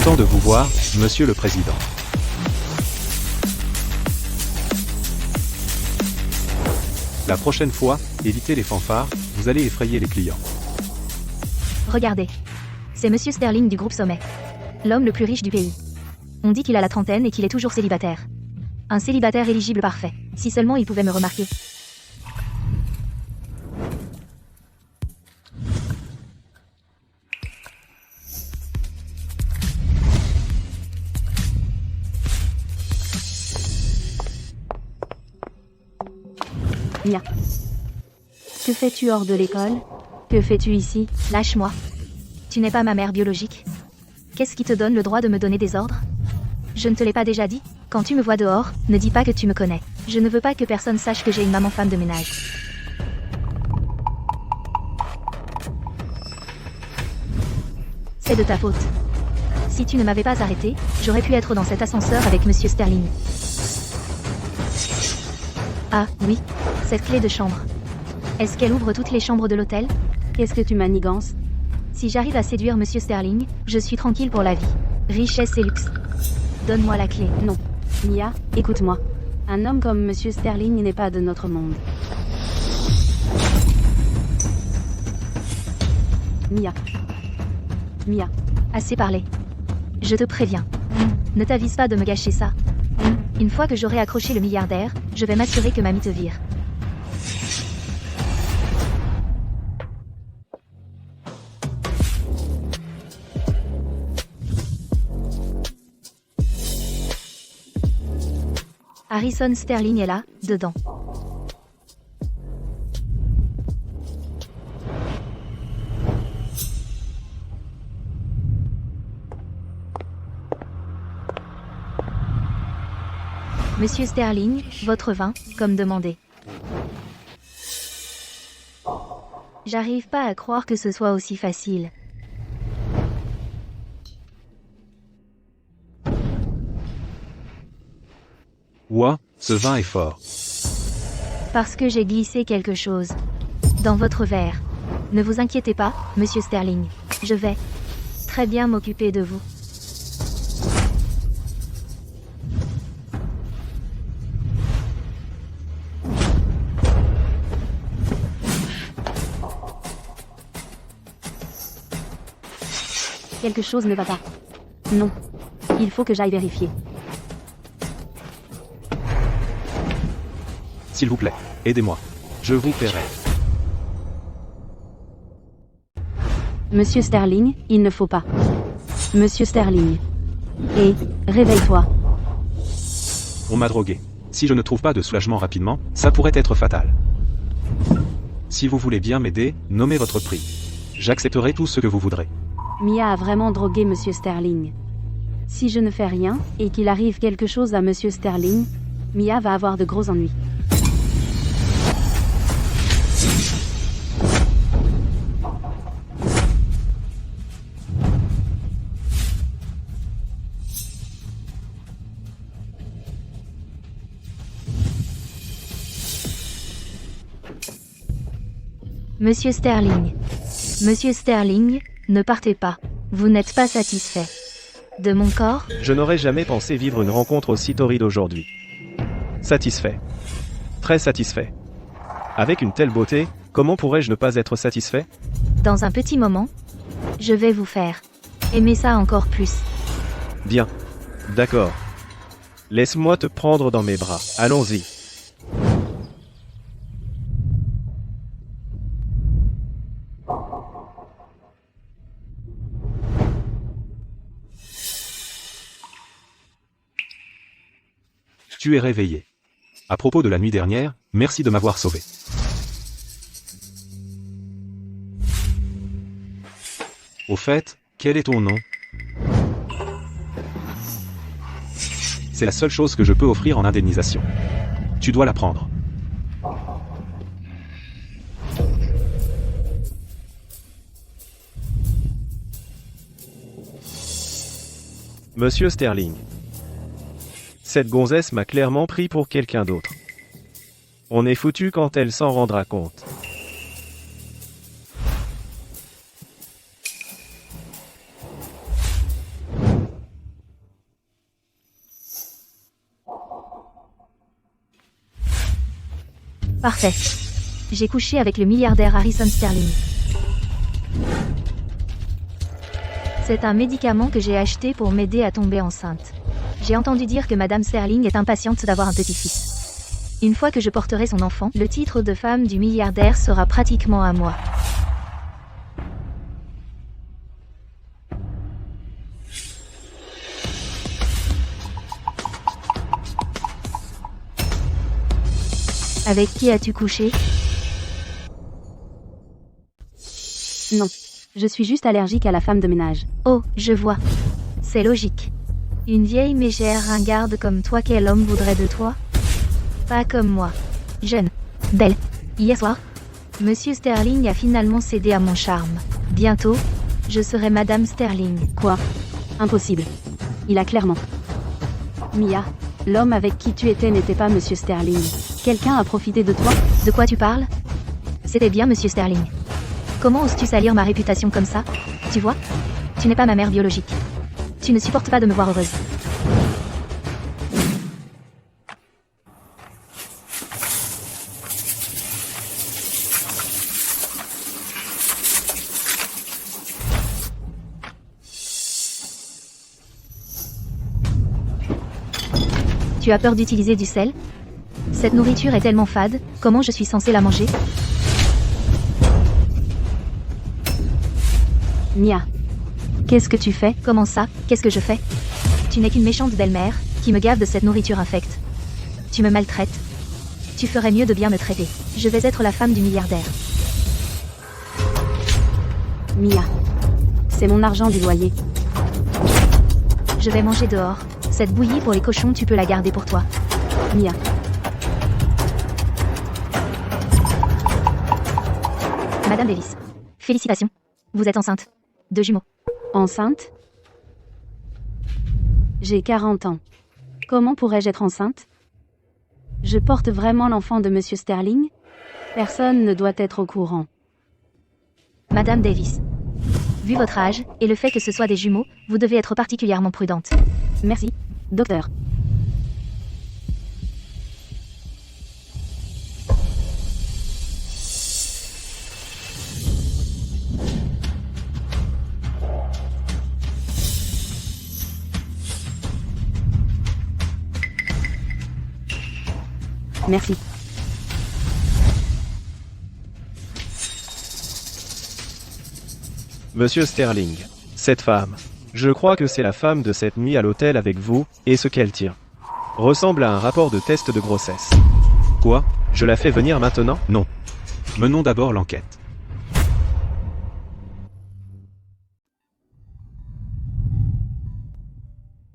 Content de vous voir, Monsieur le Président. La prochaine fois, évitez les fanfares, vous allez effrayer les clients. Regardez. C'est Monsieur Sterling du groupe Sommet. L'homme le plus riche du pays. On dit qu'il a la trentaine et qu'il est toujours célibataire. Un célibataire éligible parfait. Si seulement il pouvait me remarquer. Mia. Que fais-tu hors de l'école? Que fais-tu ici? Lâche-moi. Tu n'es pas ma mère biologique. Qu'est-ce qui te donne le droit de me donner des ordres? Je ne te l'ai pas déjà dit? Quand tu me vois dehors, ne dis pas que tu me connais. Je ne veux pas que personne sache que j'ai une maman femme de ménage. C'est de ta faute. Si tu ne m'avais pas arrêté, j'aurais pu être dans cet ascenseur avec Monsieur Sterling. Ah, oui, cette clé de chambre. Est-ce qu'elle ouvre toutes les chambres de l'hôtel? Qu'est-ce que tu manigances? Si j'arrive à séduire Monsieur Sterling, je suis tranquille pour la vie. Richesse et luxe. Donne-moi la clé. Non. Mia, écoute-moi. Un homme comme Monsieur Sterling n'est pas de notre monde. Mia. Mia. Assez parlé. Je te préviens. Ne t'avise pas de me gâcher ça. Une fois que j'aurai accroché le milliardaire, je vais m'assurer que mamie te vire. Harrison Sterling est là, dedans. Monsieur Sterling, votre vin, comme demandé. J'arrive pas à croire que ce soit aussi facile. Ouah, ce vin est fort. Parce que j'ai glissé quelque chose. Dans votre verre. Ne vous inquiétez pas, Monsieur Sterling. Je vais très bien m'occuper de vous. Quelque chose ne va pas. Non. Il faut que j'aille vérifier. S'il vous plaît, aidez-moi. Je vous paierai. Monsieur Sterling, il ne faut pas. Monsieur Sterling. Et, réveille-toi. On m'a drogué. Si je ne trouve pas de soulagement rapidement, ça pourrait être fatal. Si vous voulez bien m'aider, nommez votre prix. J'accepterai tout ce que vous voudrez. Mia a vraiment drogué Monsieur Sterling. Si je ne fais rien, et qu'il arrive quelque chose à Monsieur Sterling, Mia va avoir de gros ennuis. Monsieur Sterling. Monsieur Sterling, ne partez pas. Vous n'êtes pas satisfait. De mon corps? Je n'aurais jamais pensé vivre une rencontre aussi torride aujourd'hui. Satisfait. Très satisfait. Avec une telle beauté, comment pourrais-je ne pas être satisfait? Dans un petit moment, je vais vous faire aimer ça encore plus. Bien. D'accord. Laisse-moi te prendre dans mes bras. Allons-y. Tu es réveillé. À propos de la nuit dernière, merci de m'avoir sauvé. Au fait, quel est ton nom? C'est la seule chose que je peux offrir en indemnisation. Tu dois la prendre. Monsieur Sterling. Cette gonzesse m'a clairement pris pour quelqu'un d'autre. On est foutu quand elle s'en rendra compte. Parfait. J'ai couché avec le milliardaire Harrison Sterling. C'est un médicament que j'ai acheté pour m'aider à tomber enceinte. J'ai entendu dire que Madame Sterling est impatiente d'avoir un petit-fils. Une fois que je porterai son enfant, le titre de femme du milliardaire sera pratiquement à moi. Avec qui as-tu couché? Non. Je suis juste allergique à la femme de ménage. Oh, je vois. C'est logique. Une vieille mégère ringarde comme toi, quel homme voudrait de toi? Pas comme moi. Jeune. Belle. Hier soir, Monsieur Sterling a finalement cédé à mon charme. Bientôt, je serai Madame Sterling. Quoi? Impossible. Il a clairement. Mia, l'homme avec qui tu étais n'était pas Monsieur Sterling. Quelqu'un a profité de toi? De quoi tu parles? C'était bien Monsieur Sterling. Comment oses-tu salir ma réputation comme ça? Tu vois? Tu n'es pas ma mère biologique. Tu ne supportes pas de me voir heureuse. Tu as peur d'utiliser du sel? Cette nourriture est tellement fade, comment je suis censée la manger? Mia. Qu'est-ce que tu fais? Comment ça? Qu'est-ce que je fais? Tu n'es qu'une méchante belle-mère, qui me gave de cette nourriture infecte. Tu me maltraites. Tu ferais mieux de bien me traiter. Je vais être la femme du milliardaire. Mia. C'est mon argent du loyer. Je vais manger dehors. Cette bouillie pour les cochons, tu peux la garder pour toi. Mia. Madame Davis. Félicitations. Vous êtes enceinte. 2 jumeaux. Enceinte? J'ai 40 ans. Comment pourrais-je être enceinte? Je porte vraiment l'enfant de Monsieur Sterling? Personne ne doit être au courant. Madame Davis. Vu votre âge, et le fait que ce soit des jumeaux, vous devez être particulièrement prudente. Merci, docteur. Merci. Monsieur Sterling, cette femme, je crois que c'est la femme de cette nuit à l'hôtel avec vous, et ce qu'elle tient ressemble à un rapport de test de grossesse. Quoi? Je la fais venir maintenant? Non. Menons d'abord l'enquête.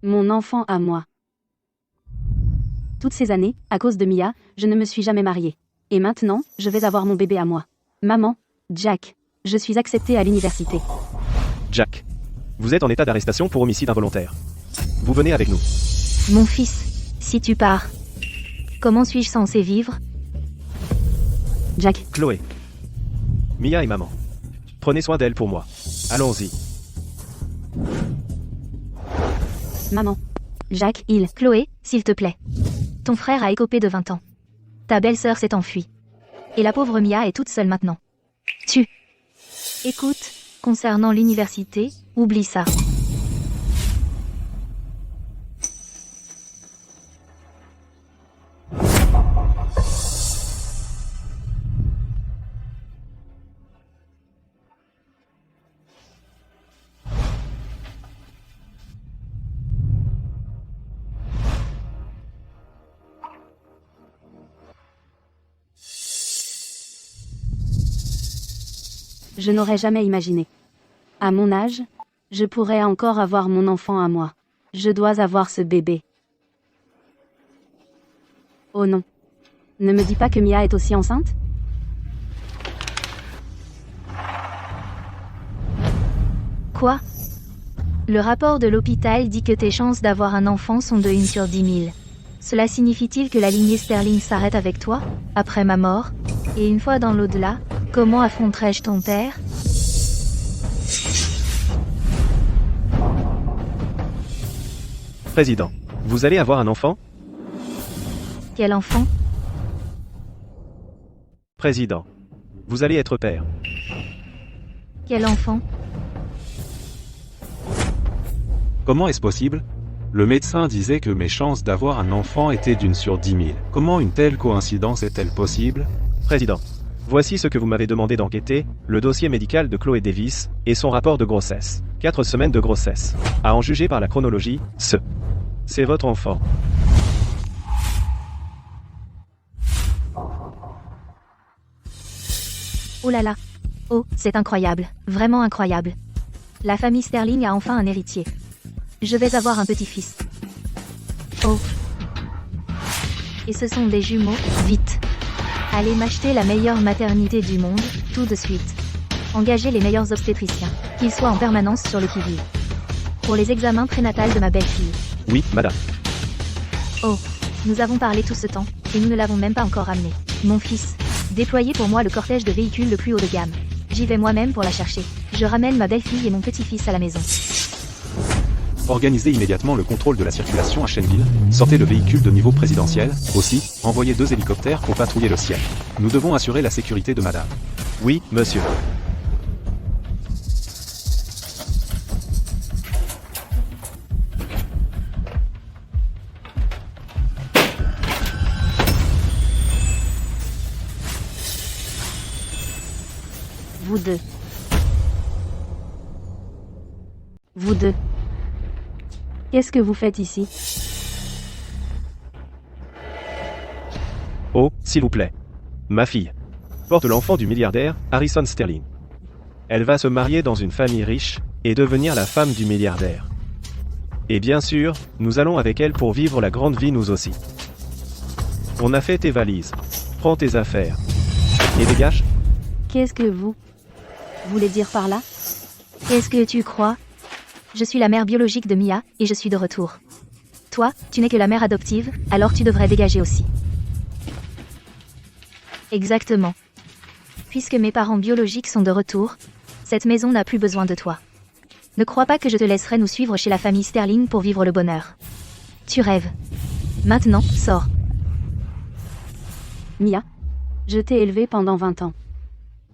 Mon enfant à moi. Toutes ces années, à cause de Mia, je ne me suis jamais mariée. Et maintenant, je vais avoir mon bébé à moi. Maman, Jack, je suis acceptée à l'université. Jack, vous êtes en état d'arrestation pour homicide involontaire. Vous venez avec nous. Mon fils, si tu pars, comment suis-je censée vivre? Jack, Chloé. Mia et maman. Prenez soin d'elle pour moi. Allons-y. maman. Jack, Chloé, s'il te plaît. Ton frère a écopé de 20 ans. Ta belle-sœur s'est enfuie. Et la pauvre Mia est toute seule maintenant. Écoute, concernant l'université, oublie ça. Je n'aurais jamais imaginé. À mon âge, je pourrais encore avoir mon enfant à moi. Je dois avoir ce bébé. Oh non. Ne me dis pas que Mia est aussi enceinte? Quoi? Le rapport de l'hôpital dit que tes chances d'avoir un enfant sont de 1 sur 10 000. Cela signifie-t-il que la lignée Sterling s'arrête avec toi, après ma mort? Et une fois dans l'au-delà, comment affronterai-je ton père? Président, vous allez avoir un enfant? Quel enfant? Président. Vous allez être père. Quel enfant? Comment est-ce possible? Le médecin disait que mes chances d'avoir un enfant étaient d'une sur 10 000. Comment une telle coïncidence est-elle possible? Président. Voici ce que vous m'avez demandé d'enquêter, le dossier médical de Chloé Davis, et son rapport de grossesse. 4 semaines de grossesse. À en juger par la chronologie, c'est votre enfant. Oh là là. Oh, c'est incroyable. Vraiment incroyable. La famille Sterling a enfin un héritier. Je vais avoir un petit-fils. Oh. Et ce sont des jumeaux, vite. Allez m'acheter la meilleure maternité du monde, tout de suite. Engagez les meilleurs obstétriciens, qu'ils soient en permanence sur le qui-vive. Pour les examens prénatals de ma belle-fille. Oui, madame. Oh, nous avons parlé tout ce temps, et nous ne l'avons même pas encore amené. Mon fils. Déployez pour moi le cortège de véhicules le plus haut de gamme. J'y vais moi-même pour la chercher. Je ramène ma belle-fille et mon petit-fils à la maison. Organisez immédiatement le contrôle de la circulation à Shenville. Sortez le véhicule de niveau présidentiel. Aussi, envoyez 2 hélicoptères pour patrouiller le ciel. Nous devons assurer la sécurité de madame. Oui, monsieur. Vous deux. Vous deux. Qu'est-ce que vous faites ici? Oh, s'il vous plaît. Ma fille porte l'enfant du milliardaire, Harrison Sterling. Elle va se marier dans une famille riche, et devenir la femme du milliardaire. Et bien sûr, nous allons avec elle pour vivre la grande vie nous aussi. On a fait tes valises. Prends tes affaires. Et dégage. Qu'est-ce que vous voulez dire par là? Qu'est-ce que tu crois? Je suis la mère biologique de Mia, et je suis de retour. Toi, tu n'es que la mère adoptive, alors tu devrais dégager aussi. Exactement. Puisque mes parents biologiques sont de retour, cette maison n'a plus besoin de toi. Ne crois pas que je te laisserai nous suivre chez la famille Sterling pour vivre le bonheur. Tu rêves. Maintenant, sors. Mia, je t'ai élevée pendant 20 ans.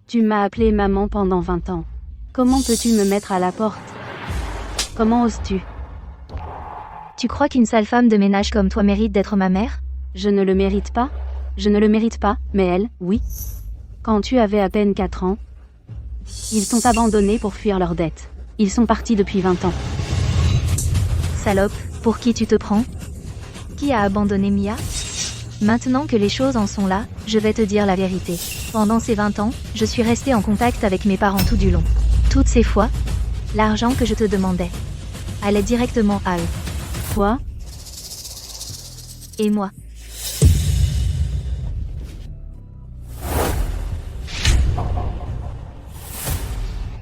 Tu m'as appelée maman pendant 20 ans. Comment peux-tu me mettre à la porte? Comment oses-tu? Tu crois qu'une sale femme de ménage comme toi mérite d'être ma mère? Je ne le mérite pas. Je ne le mérite pas, mais elle, oui. Quand tu avais à peine 4 ans, ils t'ont abandonné pour fuir leurs dettes. Ils sont partis depuis 20 ans. Salope, pour qui tu te prends? Qui a abandonné Mia? Maintenant que les choses en sont là, je vais te dire la vérité. Pendant ces 20 ans, je suis restée en contact avec mes parents tout du long. Toutes ces fois, l'argent que je te demandais allait directement à eux. Toi? Et moi.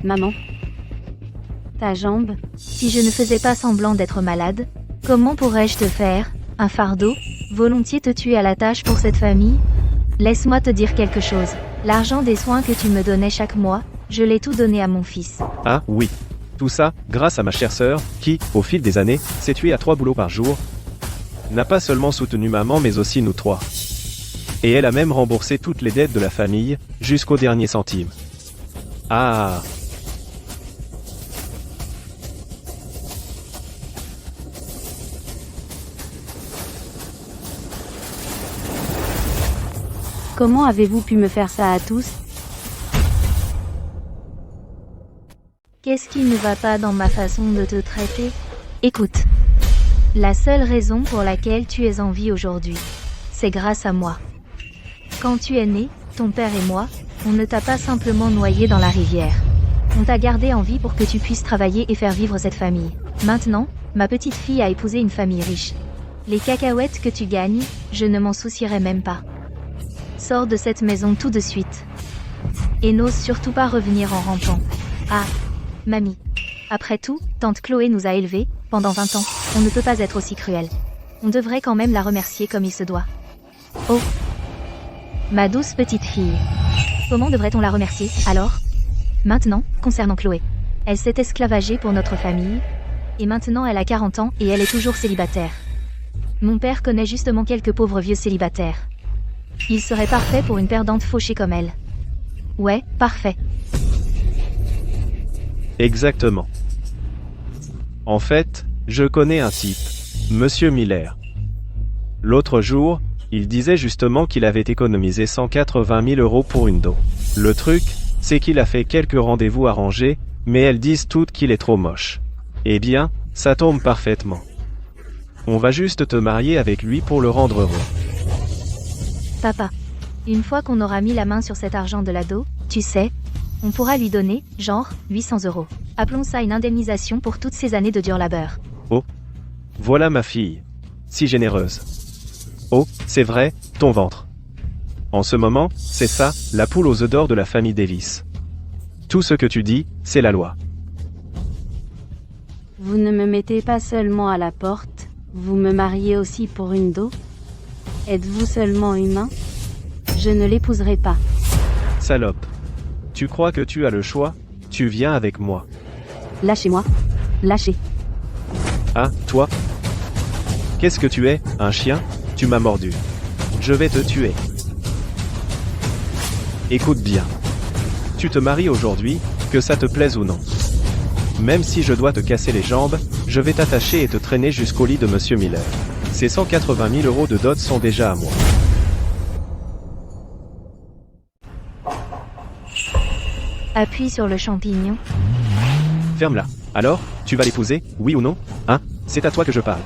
Maman? Ta jambe? Si je ne faisais pas semblant d'être malade, comment pourrais-je te faire un fardeau? Volontiers te tuer à la tâche pour cette famille? Laisse-moi te dire quelque chose. L'argent des soins que tu me donnais chaque mois, je l'ai tout donné à mon fils. Ah, oui. Tout ça, grâce à ma chère sœur, qui, au fil des années, s'est tuée à 3 boulots par jour, n'a pas seulement soutenu maman mais aussi nous 3. Et elle a même remboursé toutes les dettes de la famille, jusqu'au dernier centime. Ah! Comment avez-vous pu me faire ça à tous? Qu'est-ce qui ne va pas dans ma façon de te traiter? Écoute. La seule raison pour laquelle tu es en vie aujourd'hui, c'est grâce à moi. Quand tu es né, ton père et moi, on ne t'a pas simplement noyé dans la rivière. On t'a gardé en vie pour que tu puisses travailler et faire vivre cette famille. Maintenant, ma petite fille a épousé une famille riche. Les cacahuètes que tu gagnes, je ne m'en soucierai même pas. Sors de cette maison tout de suite. Et n'ose surtout pas revenir en rampant. Ah, mamie. Après tout, tante Chloé nous a élevés, pendant 20 ans. On ne peut pas être aussi cruel. On devrait quand même la remercier comme il se doit. Oh. Ma douce petite fille. Comment devrait-on la remercier, alors? Maintenant, concernant Chloé. Elle s'est esclavagée pour notre famille. Et maintenant elle a 40 ans et elle est toujours célibataire. Mon père connaît justement quelques pauvres vieux célibataires. Il serait parfait pour une perdante fauchée comme elle. Ouais, parfait. Exactement. En fait, je connais un type, Monsieur Miller. L'autre jour, il disait justement qu'il avait économisé 180 000 € pour une dot. Le truc, c'est qu'il a fait quelques rendez-vous arrangés, mais elles disent toutes qu'il est trop moche. Eh bien, ça tombe parfaitement. On va juste te marier avec lui pour le rendre heureux. Papa. Une fois qu'on aura mis la main sur cet argent de l'ado, tu sais, on pourra lui donner, genre, 800 €. Appelons ça une indemnisation pour toutes ces années de dur labeur. Oh. Voilà ma fille. Si généreuse. Oh, c'est vrai, ton ventre. En ce moment, c'est ça, la poule aux œufs d'or de la famille Davis. Tout ce que tu dis, c'est la loi. Vous ne me mettez pas seulement à la porte, vous me mariez aussi pour une dot? Êtes-vous seulement humain? Je ne l'épouserai pas. Salope. Tu crois que tu as le choix? Tu viens avec moi. Lâchez-moi. Lâchez. Ah, toi? Qu'est-ce que tu es, un chien? Tu m'as mordu. Je vais te tuer. Écoute bien. Tu te maries aujourd'hui, que ça te plaise ou non. Même si je dois te casser les jambes, je vais t'attacher et te traîner jusqu'au lit de Monsieur Miller. Ces 180 000 € de dot sont déjà à moi. Appuie sur le champignon. Ferme-la. Alors, tu vas l'épouser, oui ou non? Hein? C'est à toi que je parle.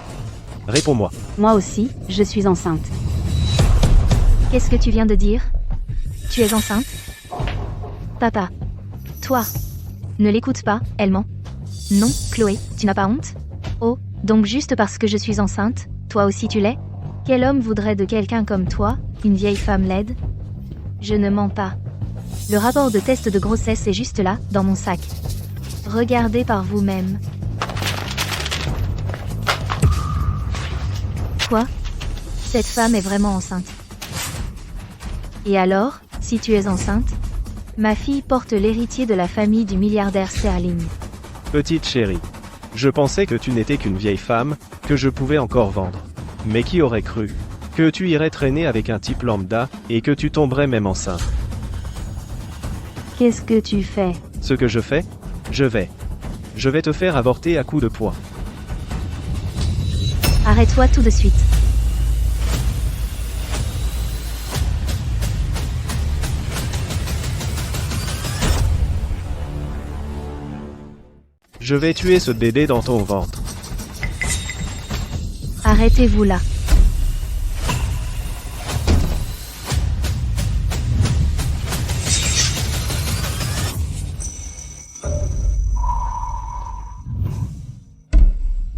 Réponds-moi. Moi aussi, je suis enceinte. Qu'est-ce que tu viens de dire? Tu es enceinte? Papa. Toi. Ne l'écoute pas, elle ment. Non, Chloé, tu n'as pas honte? Oh, donc juste parce que je suis enceinte, toi aussi tu l'es? Quel homme voudrait de quelqu'un comme toi, une vieille femme laide? Je ne mens pas. Le rapport de test de grossesse est juste là, dans mon sac. Regardez par vous-même. Quoi? Cette femme est vraiment enceinte. Et alors, si tu es enceinte? Ma fille porte l'héritier de la famille du milliardaire Sterling. Petite chérie. Je pensais que tu n'étais qu'une vieille femme, que je pouvais encore vendre. Mais qui aurait cru que tu irais traîner avec un type lambda, et que tu tomberais même enceinte? Qu'est-ce que tu fais? Ce que je fais? Je vais te faire avorter à coups de poing. Arrête-toi tout de suite. Je vais tuer ce bébé dans ton ventre. Arrêtez-vous là.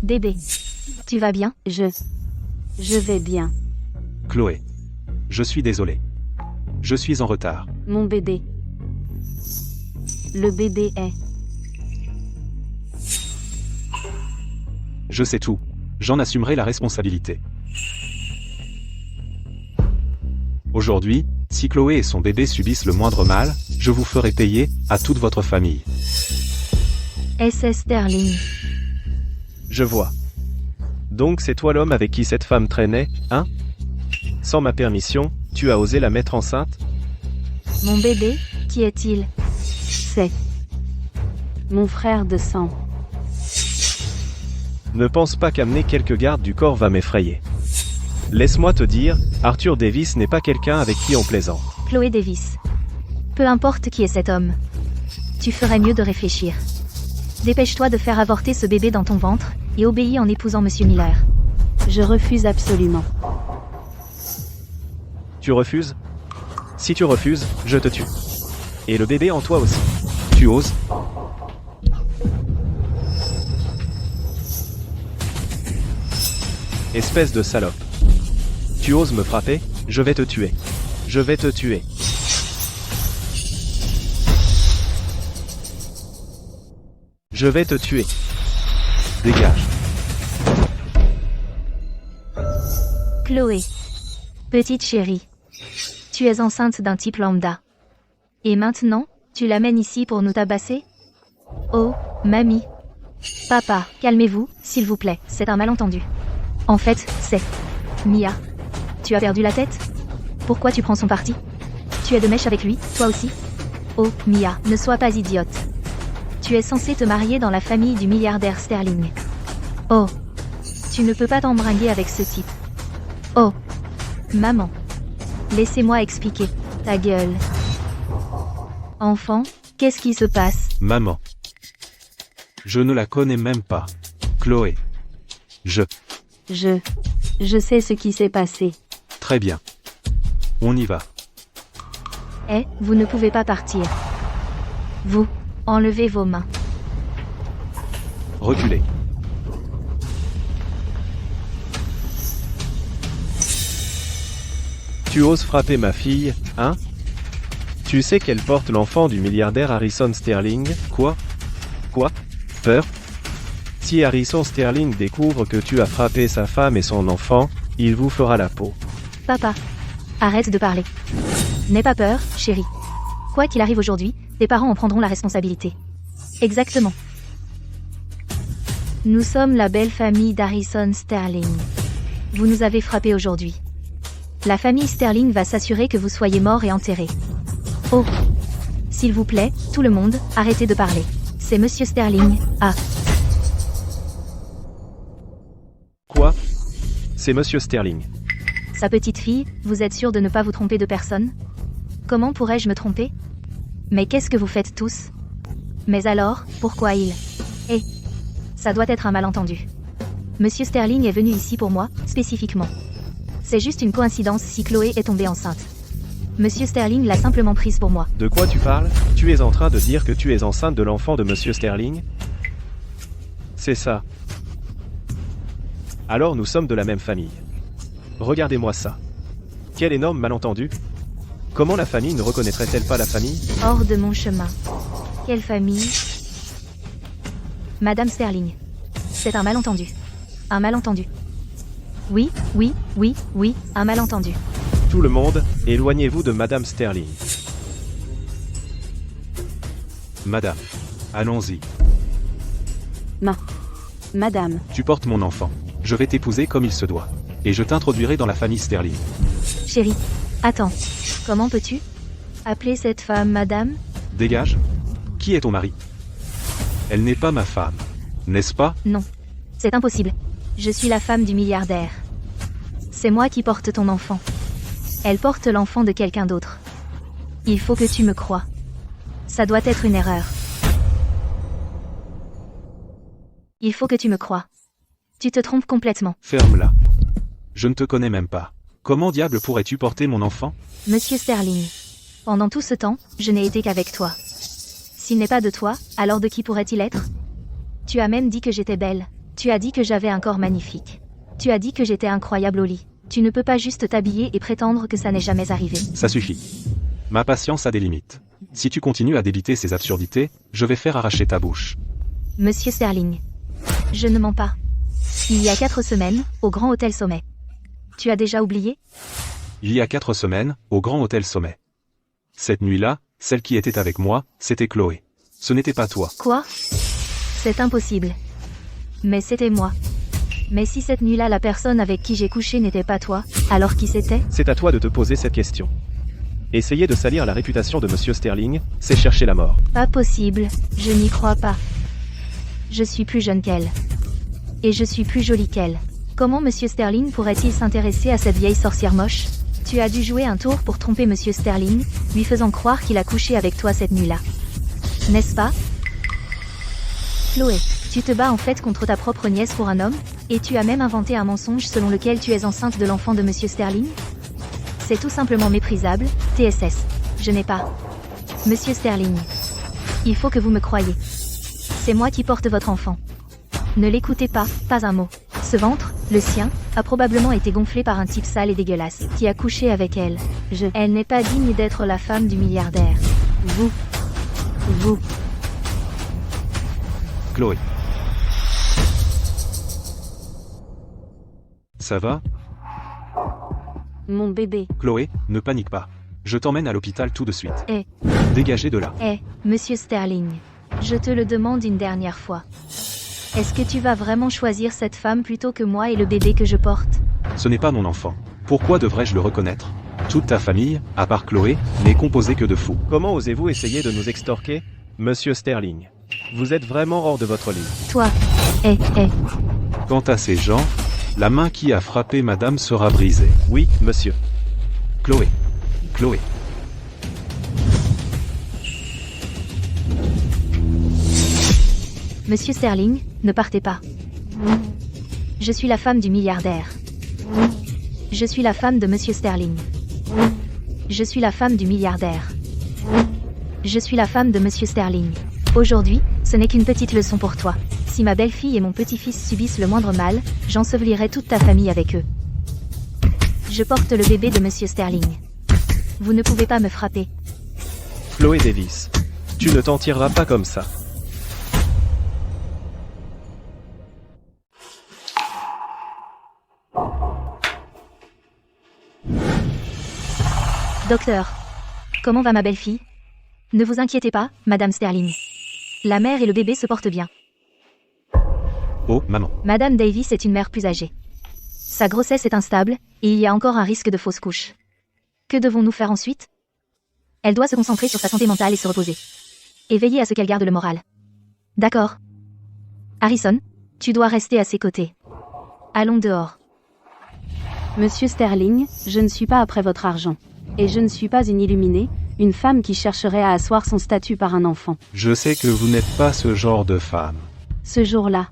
Bébé. Tu vas bien? Je vais bien. Chloé. Je suis désolé. Je suis en retard. Mon bébé. Le bébé est... Je sais tout. J'en assumerai la responsabilité. Aujourd'hui, si Chloé et son bébé subissent le moindre mal, je vous ferai payer, à toute votre famille. SS Sterling. Je vois. Donc c'est toi l'homme avec qui cette femme traînait, hein? Sans ma permission, tu as osé la mettre enceinte? Mon bébé, qui est-il? C'est... mon frère de sang. Ne pense pas qu'amener quelques gardes du corps va m'effrayer. Laisse-moi te dire, Arthur Davis n'est pas quelqu'un avec qui on plaisante. Chloé Davis. Peu importe qui est cet homme. Tu ferais mieux de réfléchir. Dépêche-toi de faire avorter ce bébé dans ton ventre, et obéis en épousant Monsieur Miller. Je refuse absolument. Tu refuses? Si tu refuses, je te tue. Et le bébé en toi aussi. Tu oses? Espèce de salope. Tu oses me frapper? Je vais te tuer. Je vais te tuer. Je vais te tuer. Dégage. Chloé. Petite chérie. Tu es enceinte d'un type lambda. Et maintenant, tu l'amènes ici pour nous tabasser? Oh, mamie. Papa, calmez-vous, s'il vous plaît, c'est un malentendu. En fait, c'est... Mia. Tu as perdu la tête? Pourquoi tu prends son parti? Tu es de mèche avec lui, toi aussi? Oh, Mia, ne sois pas idiote. Tu es censée te marier dans la famille du milliardaire Sterling. Oh. Tu ne peux pas t'embringuer avec ce type. Oh. Maman. Laissez-moi expliquer. Ta gueule. Enfant, qu'est-ce qui se passe? Maman. Je ne la connais même pas. Chloé. Je. Je sais ce qui s'est passé. Très bien. On y va. Eh, vous ne pouvez pas partir. Vous, enlevez vos mains. Reculez. Tu oses frapper ma fille, hein? Tu sais qu'elle porte l'enfant du milliardaire Harrison Sterling? Quoi? Quoi? Peur? Si Harrison Sterling découvre que tu as frappé sa femme et son enfant, il vous fera la peau. Papa. Arrête de parler. N'aie pas peur, chérie. Quoi qu'il arrive aujourd'hui, tes parents en prendront la responsabilité. Exactement. Nous sommes la belle famille d'Harrison Sterling. Vous nous avez frappés aujourd'hui. La famille Sterling va s'assurer que vous soyez morts et enterrés. Oh. S'il vous plaît, tout le monde, arrêtez de parler. C'est Monsieur Sterling. Ah. Quoi? C'est Monsieur Sterling. Sa petite fille, vous êtes sûr de ne pas vous tromper de personne? Comment pourrais-je me tromper? Mais qu'est-ce que vous faites tous? Mais alors, pourquoi il... Eh. Ça doit être un malentendu. Monsieur Sterling est venu ici pour moi, spécifiquement. C'est juste une coïncidence si Chloé est tombée enceinte. Monsieur Sterling l'a simplement prise pour moi. De quoi tu parles? Tu es en train de dire que tu es enceinte de l'enfant de Monsieur Sterling? C'est ça. Alors nous sommes de la même famille. Regardez-moi ça. Quel énorme malentendu. Comment la famille ne reconnaîtrait-elle pas la famille? Hors de mon chemin. Quelle famille? Madame Sterling. C'est un malentendu. Un malentendu. Oui, un malentendu. Tout le monde, éloignez-vous de Madame Sterling. Madame. Allons-y. Madame. Tu portes mon enfant. Je vais t'épouser comme il se doit. Et je t'introduirai dans la famille Sterling. Chérie. Attends. Comment peux-tu appeler cette femme madame? Dégage. Qui est ton mari? Elle n'est pas ma femme. N'est-ce pas? Non. C'est impossible. Je suis la femme du milliardaire. C'est moi qui porte ton enfant. Elle porte l'enfant de quelqu'un d'autre. Il faut que tu me crois. Ça doit être une erreur. Il faut que tu me crois. Tu te trompes complètement. Ferme-la. Je ne te connais même pas. Comment diable pourrais-tu porter mon enfant? Monsieur Sterling. Pendant tout ce temps, je n'ai été qu'avec toi. S'il n'est pas de toi, alors de qui pourrait-il être? Tu as même dit que j'étais belle. Tu as dit que j'avais un corps magnifique. Tu as dit que j'étais incroyable au lit. Tu ne peux pas juste t'habiller et prétendre que ça n'est jamais arrivé. Ça suffit. Ma patience a des limites. Si tu continues à débiter ces absurdités, je vais faire arracher ta bouche. Monsieur Sterling. Je ne mens pas. Il y a 4 semaines, au Grand Hôtel Sommet. Tu as déjà oublié? Il y a 4 semaines, au Grand Hôtel Sommet. Cette nuit-là, celle qui était avec moi, c'était Chloé. Ce n'était pas toi. Quoi? C'est impossible. Mais c'était moi. Mais si cette nuit-là la personne avec qui j'ai couché n'était pas toi, alors qui c'était? C'est à toi de te poser cette question. Essayer de salir la réputation de Monsieur Sterling, c'est chercher la mort. Pas possible, je n'y crois pas. Je suis plus jeune qu'elle. Et je suis plus jolie qu'elle. Comment Monsieur Sterling pourrait-il s'intéresser à cette vieille sorcière moche? Tu as dû jouer un tour pour tromper Monsieur Sterling, lui faisant croire qu'il a couché avec toi cette nuit-là. N'est-ce pas? Chloé, tu te bats en fait contre ta propre nièce pour un homme? Et tu as même inventé un mensonge selon lequel tu es enceinte de l'enfant de Monsieur Sterling? C'est tout simplement méprisable, TSS. Je n'ai pas. Monsieur Sterling. Il faut que vous me croyiez. C'est moi qui porte votre enfant. Ne l'écoutez pas, pas un mot. Ce ventre, le sien, a probablement été gonflé par un type sale et dégueulasse, qui a couché avec elle. Elle n'est pas digne d'être la femme du milliardaire. Vous. Chloé. Ça va? Mon bébé. Chloé, ne panique pas. Je t'emmène à l'hôpital tout de suite. Eh. Dégagez de là. Monsieur Sterling. Je te le demande une dernière fois. Est-ce que tu vas vraiment choisir cette femme plutôt que moi et le bébé que je porte? Ce n'est pas mon enfant. Pourquoi devrais-je le reconnaître? Toute ta famille, à part Chloé, n'est composée que de fous. Comment osez-vous essayer de nous extorquer, Monsieur Sterling? Vous êtes vraiment hors de votre ligne. Toi. Quant à ces gens, la main qui a frappé madame sera brisée. Oui, monsieur. Chloé. Chloé. Monsieur Sterling, ne partez pas. Je suis la femme du milliardaire. Je suis la femme de Monsieur Sterling. Je suis la femme du milliardaire. Je suis la femme de Monsieur Sterling. Aujourd'hui, ce n'est qu'une petite leçon pour toi. Si ma belle-fille et mon petit-fils subissent le moindre mal, j'ensevelirai toute ta famille avec eux. Je porte le bébé de Monsieur Sterling. Vous ne pouvez pas me frapper. Chloé Davis. Tu ne t'en tireras pas comme ça. Docteur. Comment va ma belle-fille? Ne vous inquiétez pas, Madame Sterling. La mère et le bébé se portent bien. Oh, maman. Madame Davis est une mère plus âgée. Sa grossesse est instable, et il y a encore un risque de fausse couche. Que devons-nous faire ensuite? Elle doit se concentrer sur sa santé mentale et se reposer. Et veiller à ce qu'elle garde le moral. D'accord. Harrison, tu dois rester à ses côtés. Allons dehors. Monsieur Sterling, je ne suis pas après votre argent. Et je ne suis pas une illuminée, une femme qui chercherait à asseoir son statut par un enfant. Je sais que vous n'êtes pas ce genre de femme. Ce jour-là,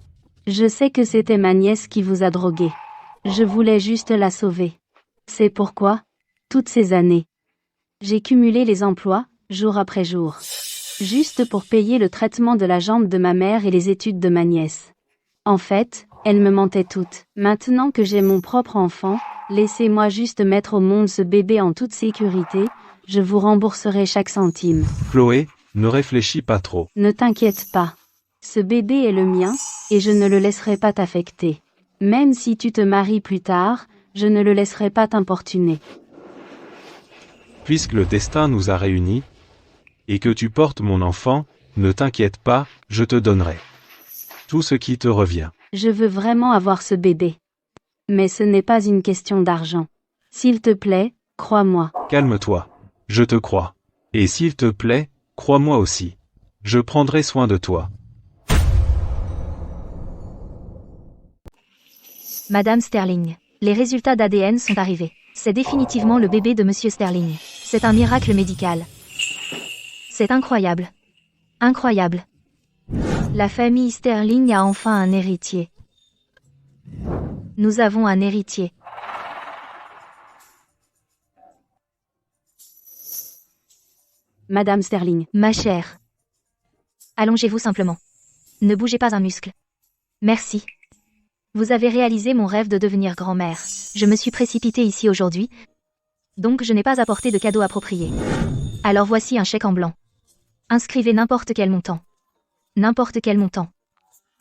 je sais que c'était ma nièce qui vous a drogué. Je voulais juste la sauver. C'est pourquoi, toutes ces années, j'ai cumulé les emplois, jour après jour. Juste pour payer le traitement de la jambe de ma mère et les études de ma nièce. En fait, elles me mentaient toutes. Maintenant que j'ai mon propre enfant, laissez-moi juste mettre au monde ce bébé en toute sécurité, je vous rembourserai chaque centime. Chloé, ne réfléchis pas trop. Ne t'inquiète pas. Ce bébé est le mien, et je ne le laisserai pas t'affecter. Même si tu te maries plus tard, je ne le laisserai pas t'importuner. Puisque le destin nous a réunis, et que tu portes mon enfant, ne t'inquiète pas, je te donnerai tout ce qui te revient. Je veux vraiment avoir ce bébé. Mais ce n'est pas une question d'argent. S'il te plaît, crois-moi. Calme-toi. Je te crois. Et s'il te plaît, crois-moi aussi. Je prendrai soin de toi. Madame Sterling, les résultats d'ADN sont arrivés. C'est définitivement le bébé de Monsieur Sterling. C'est un miracle médical. C'est incroyable. Incroyable. La famille Sterling a enfin un héritier. Nous avons un héritier. Madame Sterling. Ma chère. Allongez-vous simplement. Ne bougez pas un muscle. Merci. Vous avez réalisé mon rêve de devenir grand-mère. Je me suis précipitée ici aujourd'hui, donc je n'ai pas apporté de cadeau approprié. Alors voici un chèque en blanc. Inscrivez n'importe quel montant. N'importe quel montant.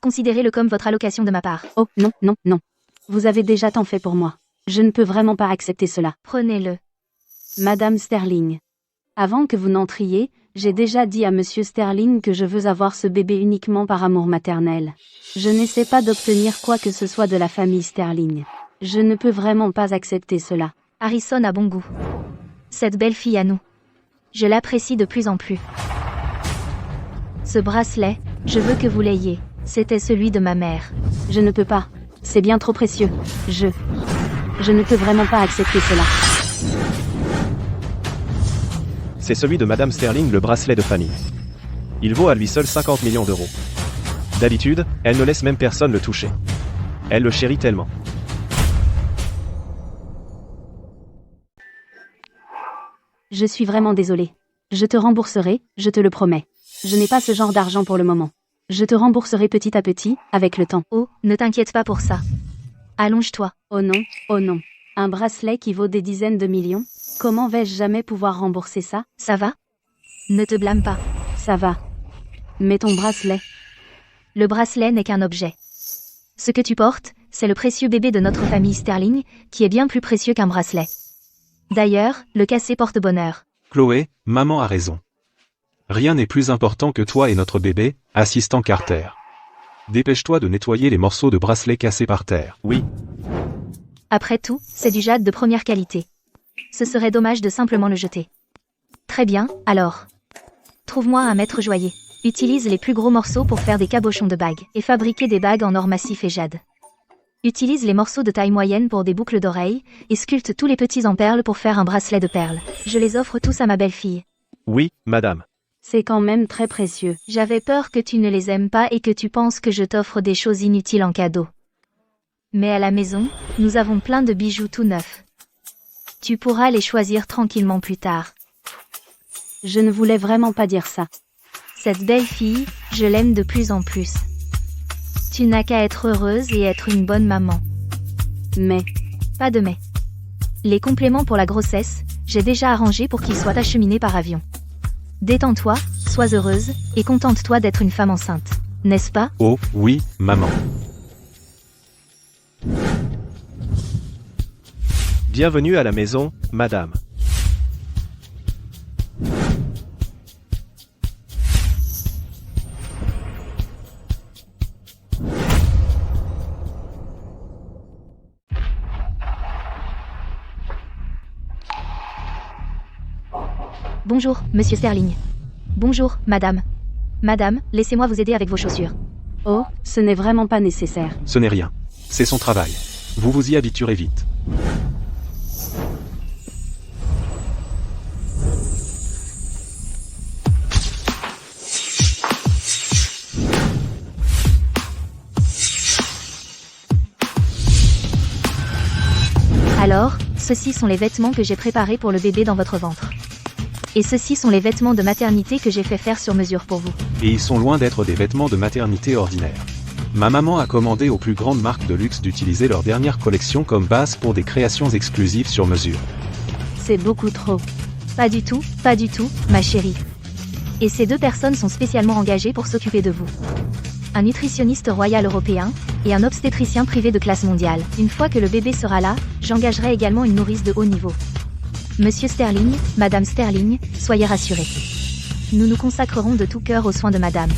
Considérez-le comme votre allocation de ma part. Oh, non, non, non. Vous avez déjà tant fait pour moi. Je ne peux vraiment pas accepter cela. Prenez-le. Madame Sterling. Avant que vous n'entriez, j'ai déjà dit à Monsieur Sterling que je veux avoir ce bébé uniquement par amour maternel. Je n'essaie pas d'obtenir quoi que ce soit de la famille Sterling. Je ne peux vraiment pas accepter cela. Harrison a bon goût. Cette belle fille à nous. Je l'apprécie de plus en plus. Ce bracelet, je veux que vous l'ayez. C'était celui de ma mère. Je ne peux pas. C'est bien trop précieux. Je ne peux vraiment pas accepter cela. C'est celui de Madame Sterling, le bracelet de famille. Il vaut à lui seul 50 millions d'euros. D'habitude, elle ne laisse même personne le toucher. Elle le chérit tellement. Je suis vraiment désolée. Je te rembourserai, je te le promets. Je n'ai pas ce genre d'argent pour le moment. Je te rembourserai petit à petit, avec le temps. Oh, ne t'inquiète pas pour ça. Allonge-toi. Oh non, oh non. Un bracelet qui vaut des dizaines de millions? Comment vais-je jamais pouvoir rembourser ça? Ça va? Ne te blâme pas. Ça va. Mais ton bracelet. Le bracelet n'est qu'un objet. Ce que tu portes, c'est le précieux bébé de notre famille Sterling, qui est bien plus précieux qu'un bracelet. D'ailleurs, le casser porte bonheur. Chloé, maman a raison. Rien n'est plus important que toi et notre bébé, assistant Carter. Dépêche-toi de nettoyer les morceaux de bracelet cassés par terre. Oui. Après tout, c'est du jade de première qualité. Ce serait dommage de simplement le jeter. Très bien, alors. Trouve-moi un maître joaillier. Utilise les plus gros morceaux pour faire des cabochons de bagues et fabriquer des bagues en or massif et jade. Utilise les morceaux de taille moyenne pour des boucles d'oreilles et sculpte tous les petits en perles pour faire un bracelet de perles. Je les offre tous à ma belle-fille. Oui, madame. C'est quand même très précieux. J'avais peur que tu ne les aimes pas et que tu penses que je t'offre des choses inutiles en cadeau. Mais à la maison, nous avons plein de bijoux tout neufs. Tu pourras les choisir tranquillement plus tard. Je ne voulais vraiment pas dire ça. Cette belle fille, je l'aime de plus en plus. Tu n'as qu'à être heureuse et être une bonne maman. Mais, Pas de mais. Les compléments pour la grossesse, j'ai déjà arrangé pour qu'ils soient acheminés par avion. Détends-toi, sois heureuse, et contente-toi d'être une femme enceinte. N'est-ce pas? Oh, oui, maman. Bienvenue à la maison, madame. Bonjour, monsieur Sterling. Bonjour, madame. Madame, laissez-moi vous aider avec vos chaussures. oh, ce n'est vraiment pas nécessaire. Ce n'est rien. C'est son travail. Vous vous y habituerez vite. Alors, ceux-ci sont les vêtements que j'ai préparés pour le bébé dans votre ventre. Et ceux-ci sont les vêtements de maternité que j'ai fait faire sur mesure pour vous. Et ils sont loin d'être des vêtements de maternité ordinaires. Ma maman a commandé aux plus grandes marques de luxe d'utiliser leur dernière collection comme base pour des créations exclusives sur mesure. C'est beaucoup trop. Pas du tout, ma chérie. Et ces deux personnes sont spécialement engagées pour s'occuper de vous. Un nutritionniste royal européen, et un obstétricien privé de classe mondiale. Une fois que le bébé sera là, j'engagerai également une nourrice de haut niveau. Monsieur Sterling, Madame Sterling, soyez rassurés. Nous nous consacrerons de tout cœur aux soins de Madame.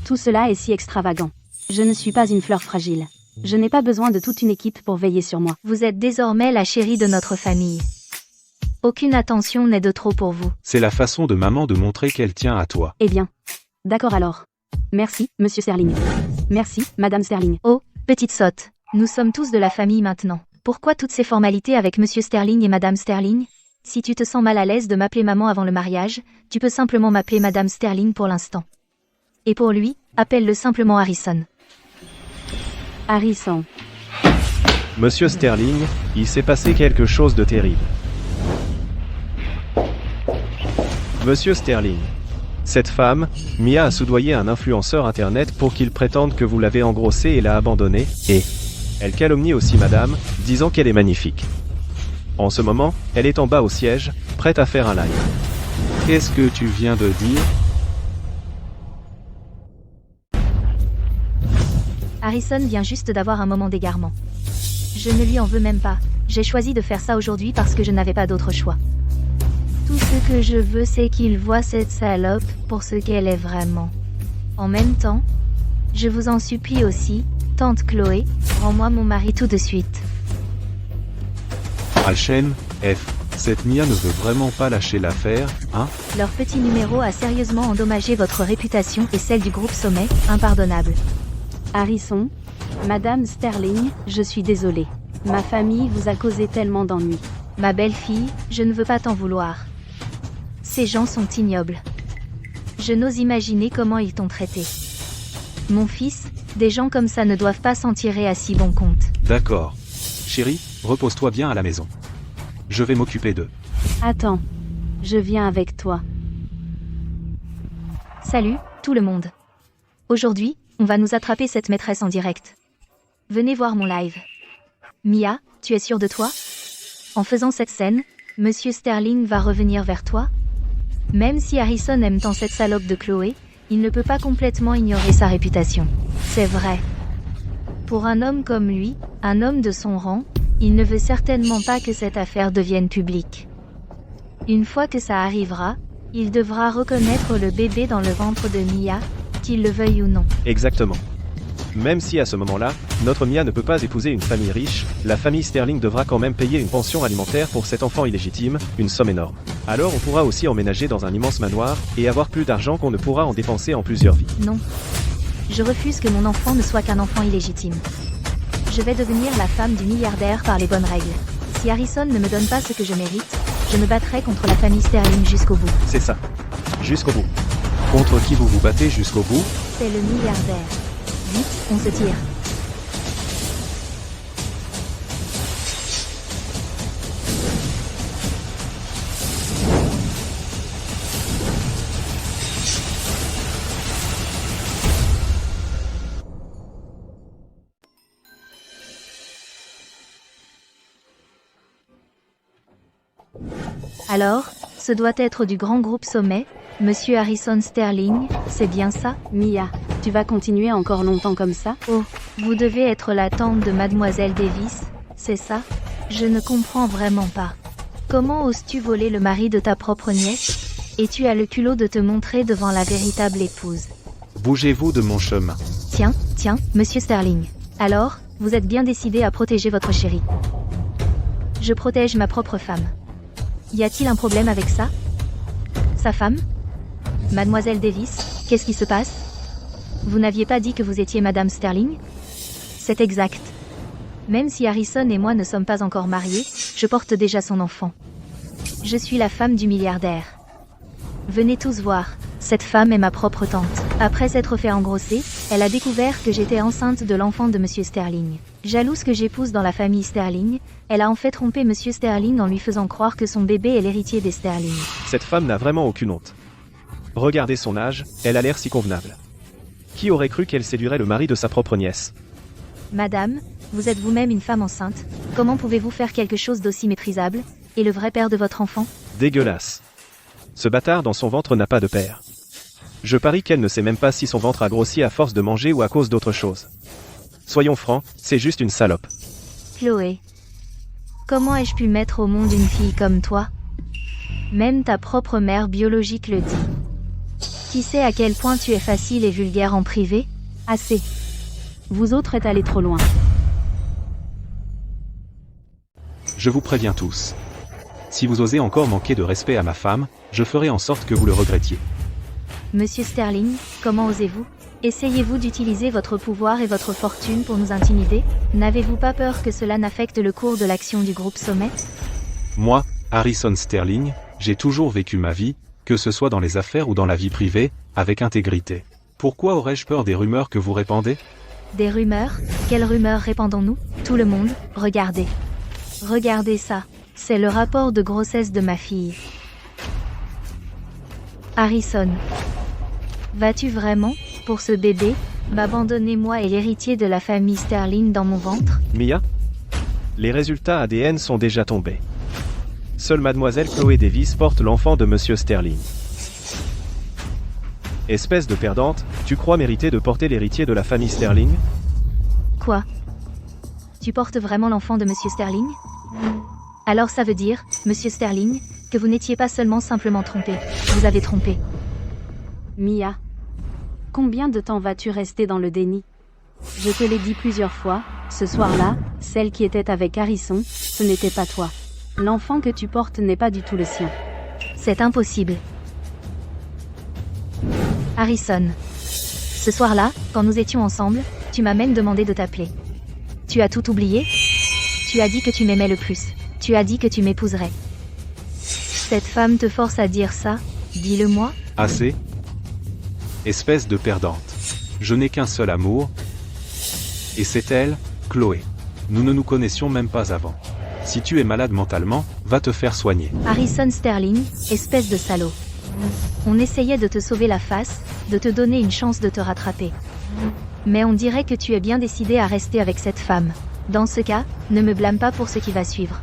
Tout cela est si extravagant. Je ne suis pas une fleur fragile. Je n'ai pas besoin de toute une équipe pour veiller sur moi. Vous êtes désormais la chérie de notre famille. Aucune attention n'est de trop pour vous. C'est la façon de maman de montrer qu'elle tient à toi. Eh bien. D'accord alors. Merci, monsieur Sterling. Merci, madame Sterling. Oh, petite sotte. Nous sommes tous de la famille maintenant. Pourquoi toutes ces formalités avec monsieur Sterling et madame Sterling? Si tu te sens mal à l'aise de m'appeler maman avant le mariage, tu peux simplement m'appeler madame Sterling pour l'instant. Et pour lui, appelle-le simplement Harrison. Harrison. Monsieur Sterling, il s'est passé quelque chose de terrible. Monsieur Sterling. Cette femme, Mia, a soudoyé un influenceur internet pour qu'il prétende que vous l'avez engrossé et l'a abandonné, et elle calomnie aussi madame, disant qu'elle est magnifique. En ce moment, elle est en bas au siège, prête à faire un live. Qu'est-ce que tu viens de dire? Harrison vient juste d'avoir un moment d'égarement. Je ne lui en veux même pas. J'ai choisi de faire ça aujourd'hui parce que je n'avais pas d'autre choix. Tout ce que je veux, c'est qu'il voit cette salope pour ce qu'elle est vraiment. En même temps, je vous en supplie aussi, tante Chloé, rends-moi mon mari tout de suite. Alchen, cette Mia ne veut vraiment pas lâcher l'affaire, hein? Leur petit numéro a sérieusement endommagé votre réputation et celle du groupe Sommet, impardonnable. Harrison. Madame Sterling, je suis désolée. Ma famille vous a causé tellement d'ennuis. Ma belle-fille, je ne veux pas t'en vouloir. Ces gens sont ignobles. Je n'ose imaginer comment ils t'ont traité. Mon fils, des gens comme ça ne doivent pas s'en tirer à si bon compte. D'accord. Chérie, repose-toi bien à la maison. Je vais m'occuper d'eux. Attends. Je viens avec toi. Salut, tout le monde. Aujourd'hui, on va nous attraper cette maîtresse en direct. Venez voir mon live. Mia, tu es sûre de toi? En faisant cette scène, Monsieur Sterling va revenir vers toi? Même si Harrison aime tant cette salope de Chloé, il ne peut pas complètement ignorer sa réputation. C'est vrai. Pour un homme comme lui, un homme de son rang, il ne veut certainement pas que cette affaire devienne publique. Une fois que ça arrivera, il devra reconnaître le bébé dans le ventre de Mia, qu'il le veuille ou non. Exactement. Même si à ce moment-là, notre Mia ne peut pas épouser une famille riche, la famille Sterling devra quand même payer une pension alimentaire pour cet enfant illégitime, une somme énorme. Alors on pourra aussi emménager dans un immense manoir, et avoir plus d'argent qu'on ne pourra en dépenser en plusieurs vies. Non. Je refuse que mon enfant ne soit qu'un enfant illégitime. Je vais devenir la femme du milliardaire par les bonnes règles. Si Harrison ne me donne pas ce que je mérite, je me battrai contre la famille Sterling jusqu'au bout. C'est ça. Jusqu'au bout. Contre qui vous vous battez jusqu'au bout? C'est le milliardaire. Vite, on se tire. Alors, ce doit être du grand groupe Sommet, Monsieur Harrison Sterling, c'est bien ça? Mia, tu vas continuer encore longtemps comme ça? Oh, vous devez être la tante de Mademoiselle Davis, c'est ça? Je ne comprends vraiment pas. Comment oses-tu voler le mari de ta propre nièce? Et tu as le culot de te montrer devant la véritable épouse. Bougez-vous de mon chemin. Tiens, Monsieur Sterling. Alors, vous êtes bien décidé à protéger votre chérie. Je protège ma propre femme. Y a-t-il un problème avec ça? Sa femme? Mademoiselle Davis, qu'est-ce qui se passe? Vous n'aviez pas dit que vous étiez Madame Sterling? C'est exact. Même si Harrison et moi ne sommes pas encore mariés, je porte déjà son enfant. Je suis la femme du milliardaire. Venez tous voir, cette femme est ma propre tante. Après s'être fait engrosser, elle a découvert que j'étais enceinte de l'enfant de Monsieur Sterling. Jalouse que j'épouse dans la famille Sterling, elle a en fait trompé Monsieur Sterling en lui faisant croire que son bébé est l'héritier des Sterling. Cette femme n'a vraiment aucune honte. Regardez son âge, elle a l'air si convenable. Qui aurait cru qu'elle séduirait le mari de sa propre nièce? Madame, vous êtes vous-même une femme enceinte, comment pouvez-vous faire quelque chose d'aussi méprisable? Et le vrai père de votre enfant? Dégueulasse. Ce bâtard dans son ventre n'a pas de père. Je parie qu'elle ne sait même pas si son ventre a grossi à force de manger ou à cause d'autre chose. Soyons francs, c'est juste une salope. Chloé. Comment ai-je pu mettre au monde une fille comme toi? Même ta propre mère biologique le dit. Qui sait à quel point tu es facile et vulgaire en privé? Assez. Vous autres êtes allés trop loin. Je vous préviens tous. Si vous osez encore manquer de respect à ma femme, je ferai en sorte que vous le regrettiez. Monsieur Sterling, comment osez-vous? Essayez-vous d'utiliser votre pouvoir et votre fortune pour nous intimider? N'avez-vous pas peur que cela n'affecte le cours de l'action du groupe Sommet? Moi, Harrison Sterling, j'ai toujours vécu ma vie, que ce soit dans les affaires ou dans la vie privée, avec intégrité. Pourquoi aurais-je peur des rumeurs que vous répandez? Des rumeurs? Quelles rumeurs répandons-nous? Tout le monde, regardez. Regardez ça. C'est le rapport de grossesse de ma fille. Harrison. Vas-tu vraiment, pour ce bébé, m'abandonner moi et l'héritier de la famille Sterling dans mon ventre? Mia? Les résultats ADN sont déjà tombés. Seule mademoiselle Chloé Davis porte l'enfant de Monsieur Sterling. Espèce de perdante, tu crois mériter de porter l'héritier de la famille Sterling? Quoi? Tu portes vraiment l'enfant de Monsieur Sterling? Alors ça veut dire, Monsieur Sterling, que vous n'étiez pas seulement simplement trompé, vous avez trompé. Mia. Combien de temps vas-tu rester dans le déni? Je te l'ai dit plusieurs fois, ce soir-là, celle qui était avec Harrison, ce n'était pas toi. L'enfant que tu portes n'est pas du tout le sien. C'est impossible. Harrison. Ce soir-là, quand nous étions ensemble, tu m'as même demandé de t'appeler. Tu as tout oublié? Tu as dit que tu m'aimais le plus. Tu as dit que tu m'épouserais. Cette femme te force à dire ça? Dis-le-moi. Assez? Espèce de perdante. Je n'ai qu'un seul amour. Et c'est elle, Chloé. Nous ne nous connaissions même pas avant. Si tu es malade mentalement, va te faire soigner. Harrison Sterling, espèce de salaud. On essayait de te sauver la face, de te donner une chance de te rattraper. Mais on dirait que tu es bien décidé à rester avec cette femme. Dans ce cas, ne me blâme pas pour ce qui va suivre.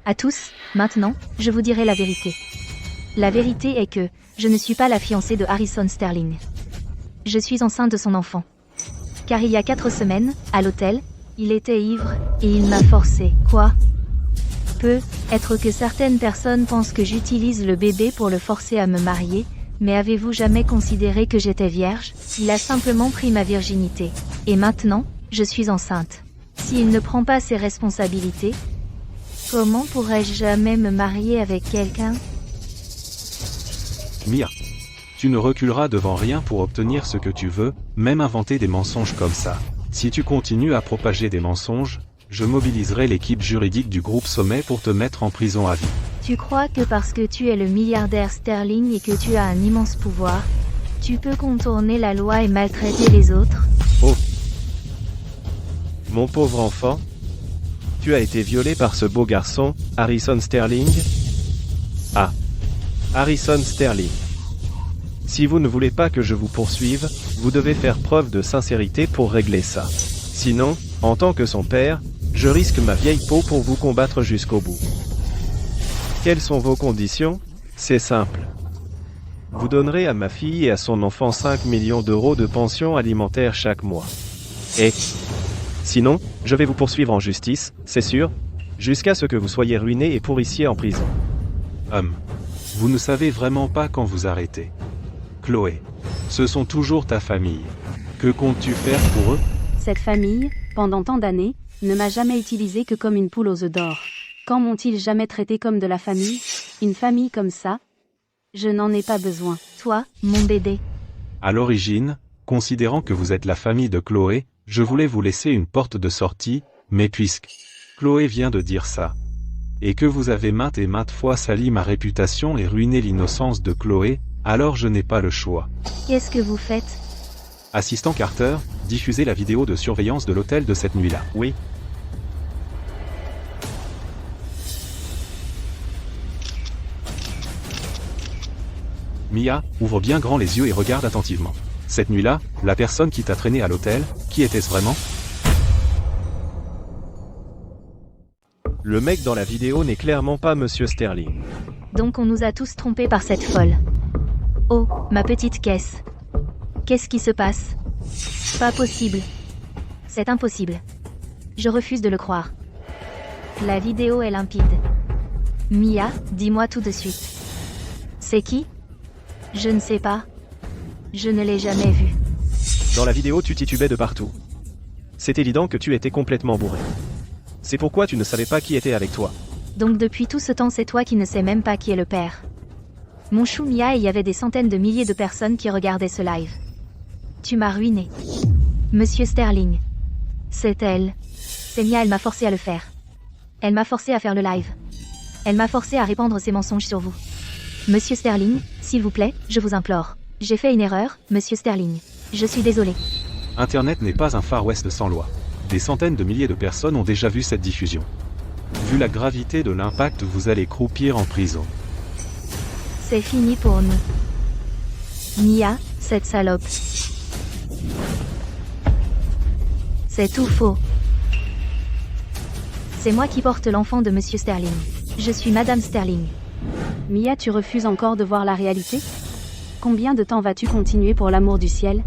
À tous, maintenant, je vous dirai la vérité. La vérité est que, je ne suis pas la fiancée de Harrison Sterling. Je suis enceinte de son enfant. Car il y a 4 semaines, à l'hôtel, il était ivre, et il m'a forcé. Quoi? peut être que certaines personnes pensent que j'utilise le bébé pour le forcer à me marier, mais avez-vous jamais considéré que j'étais vierge? Il a simplement pris ma virginité. Et maintenant, je suis enceinte. S'il ne prend pas ses responsabilités, comment pourrais-je jamais me marier avec quelqu'un? Mia. Tu ne reculeras devant rien pour obtenir ce que tu veux, même inventer des mensonges comme ça. Si tu continues à propager des mensonges, je mobiliserai l'équipe juridique du groupe Sommet pour te mettre en prison à vie. Tu crois que parce que tu es le milliardaire Sterling et que tu as un immense pouvoir, tu peux contourner la loi et maltraiter les autres? Oh. Mon pauvre enfant. Tu as été violé par ce beau garçon, Harrison Sterling? Ah. Harrison Sterling. Si vous ne voulez pas que je vous poursuive, vous devez faire preuve de sincérité pour régler ça. Sinon, en tant que son père, je risque ma vieille peau pour vous combattre jusqu'au bout. Quelles sont vos conditions? C'est simple. Vous donnerez à ma fille et à son enfant 5 millions d'euros de pension alimentaire chaque mois. Et sinon, je vais vous poursuivre en justice, c'est sûr, jusqu'à ce que vous soyez ruiné et pourrissiez en prison. Vous ne savez vraiment pas quand vous arrêtez. Chloé, ce sont toujours ta famille. Que comptes-tu faire pour eux? Cette famille, pendant tant d'années, ne m'a jamais utilisé que comme une poule aux œufs d'or. Quand m'ont-ils jamais traité comme de la famille? Une famille comme ça? Je n'en ai pas besoin. Toi, mon bébé. À l'origine, considérant que vous êtes la famille de Chloé, je voulais vous laisser une porte de sortie, mais puisque Chloé vient de dire ça, et que vous avez maintes et maintes fois sali ma réputation et ruiné l'innocence de Chloé, alors je n'ai pas le choix. Qu'est-ce que vous faites? Assistant Carter, diffusez la vidéo de surveillance de l'hôtel de cette nuit-là. Oui. Mia, ouvre bien grand les yeux et regarde attentivement. Cette nuit-là, la personne qui t'a traîné à l'hôtel, qui était-ce vraiment? Le mec dans la vidéo n'est clairement pas Monsieur Sterling. Donc on nous a tous trompés par cette folle. Oh, ma petite caisse. Qu'est-ce qui se passe? Pas possible. C'est impossible. Je refuse de le croire. La vidéo est limpide. Mia, dis-moi tout de suite. C'est qui? Je ne sais pas. Je ne l'ai jamais vu. Dans la vidéo, tu titubais de partout. C'est évident que tu étais complètement bourré. C'est pourquoi tu ne savais pas qui était avec toi. Donc depuis tout ce temps, c'est toi qui ne sais même pas qui est le père. Mon chou Mia, et il y avait des centaines de milliers de personnes qui regardaient ce live. Tu m'as ruiné. Monsieur Sterling. C'est elle. C'est Mia, elle m'a forcé à le faire. Elle m'a forcé à faire le live. Elle m'a forcé à répandre ses mensonges sur vous. Monsieur Sterling, s'il vous plaît, je vous implore. J'ai fait une erreur, Monsieur Sterling. Je suis désolé. Internet n'est pas un Far West sans loi. Des centaines de milliers de personnes ont déjà vu cette diffusion. Vu la gravité de l'impact, vous allez croupir en prison. C'est fini pour nous. Mia, cette salope. C'est tout faux. C'est moi qui porte l'enfant de Monsieur Sterling. Je suis Madame Sterling. Mia, tu refuses encore de voir la réalité? Combien de temps vas-tu continuer pour l'amour du ciel?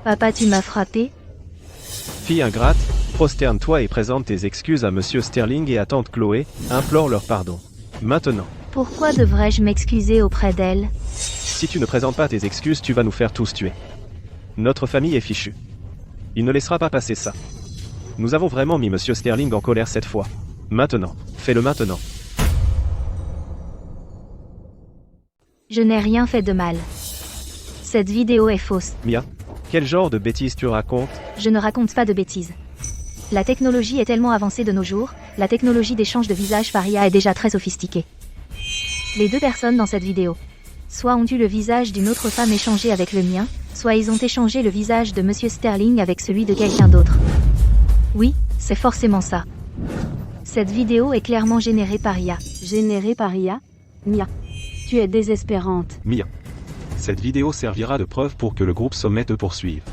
Papa, tu m'as frappé? Fille ingrate, prosterne-toi et présente tes excuses à Monsieur Sterling et à tante Chloé, implore leur pardon. Maintenant. Pourquoi devrais-je m'excuser auprès d'elle? Si tu ne présentes pas tes excuses, tu vas nous faire tous tuer. Notre famille est fichue. Il ne laissera pas passer ça. Nous avons vraiment mis Monsieur Sterling en colère cette fois. Maintenant. Fais-le maintenant. Je n'ai rien fait de mal. Cette vidéo est fausse. Mia, quel genre de bêtises tu racontes? Je ne raconte pas de bêtises. La technologie est tellement avancée de nos jours, la technologie d'échange de visage par IA est déjà très sophistiquée. Les deux personnes dans cette vidéo, soit ont eu le visage d'une autre femme échangé avec le mien, soit ils ont échangé le visage de Monsieur Sterling avec celui de quelqu'un d'autre. Oui, c'est forcément ça. Cette vidéo est clairement générée par IA. Générée par IA? Mia, tu es désespérante. Mia. Cette vidéo servira de preuve pour que le groupe Sommet te poursuive.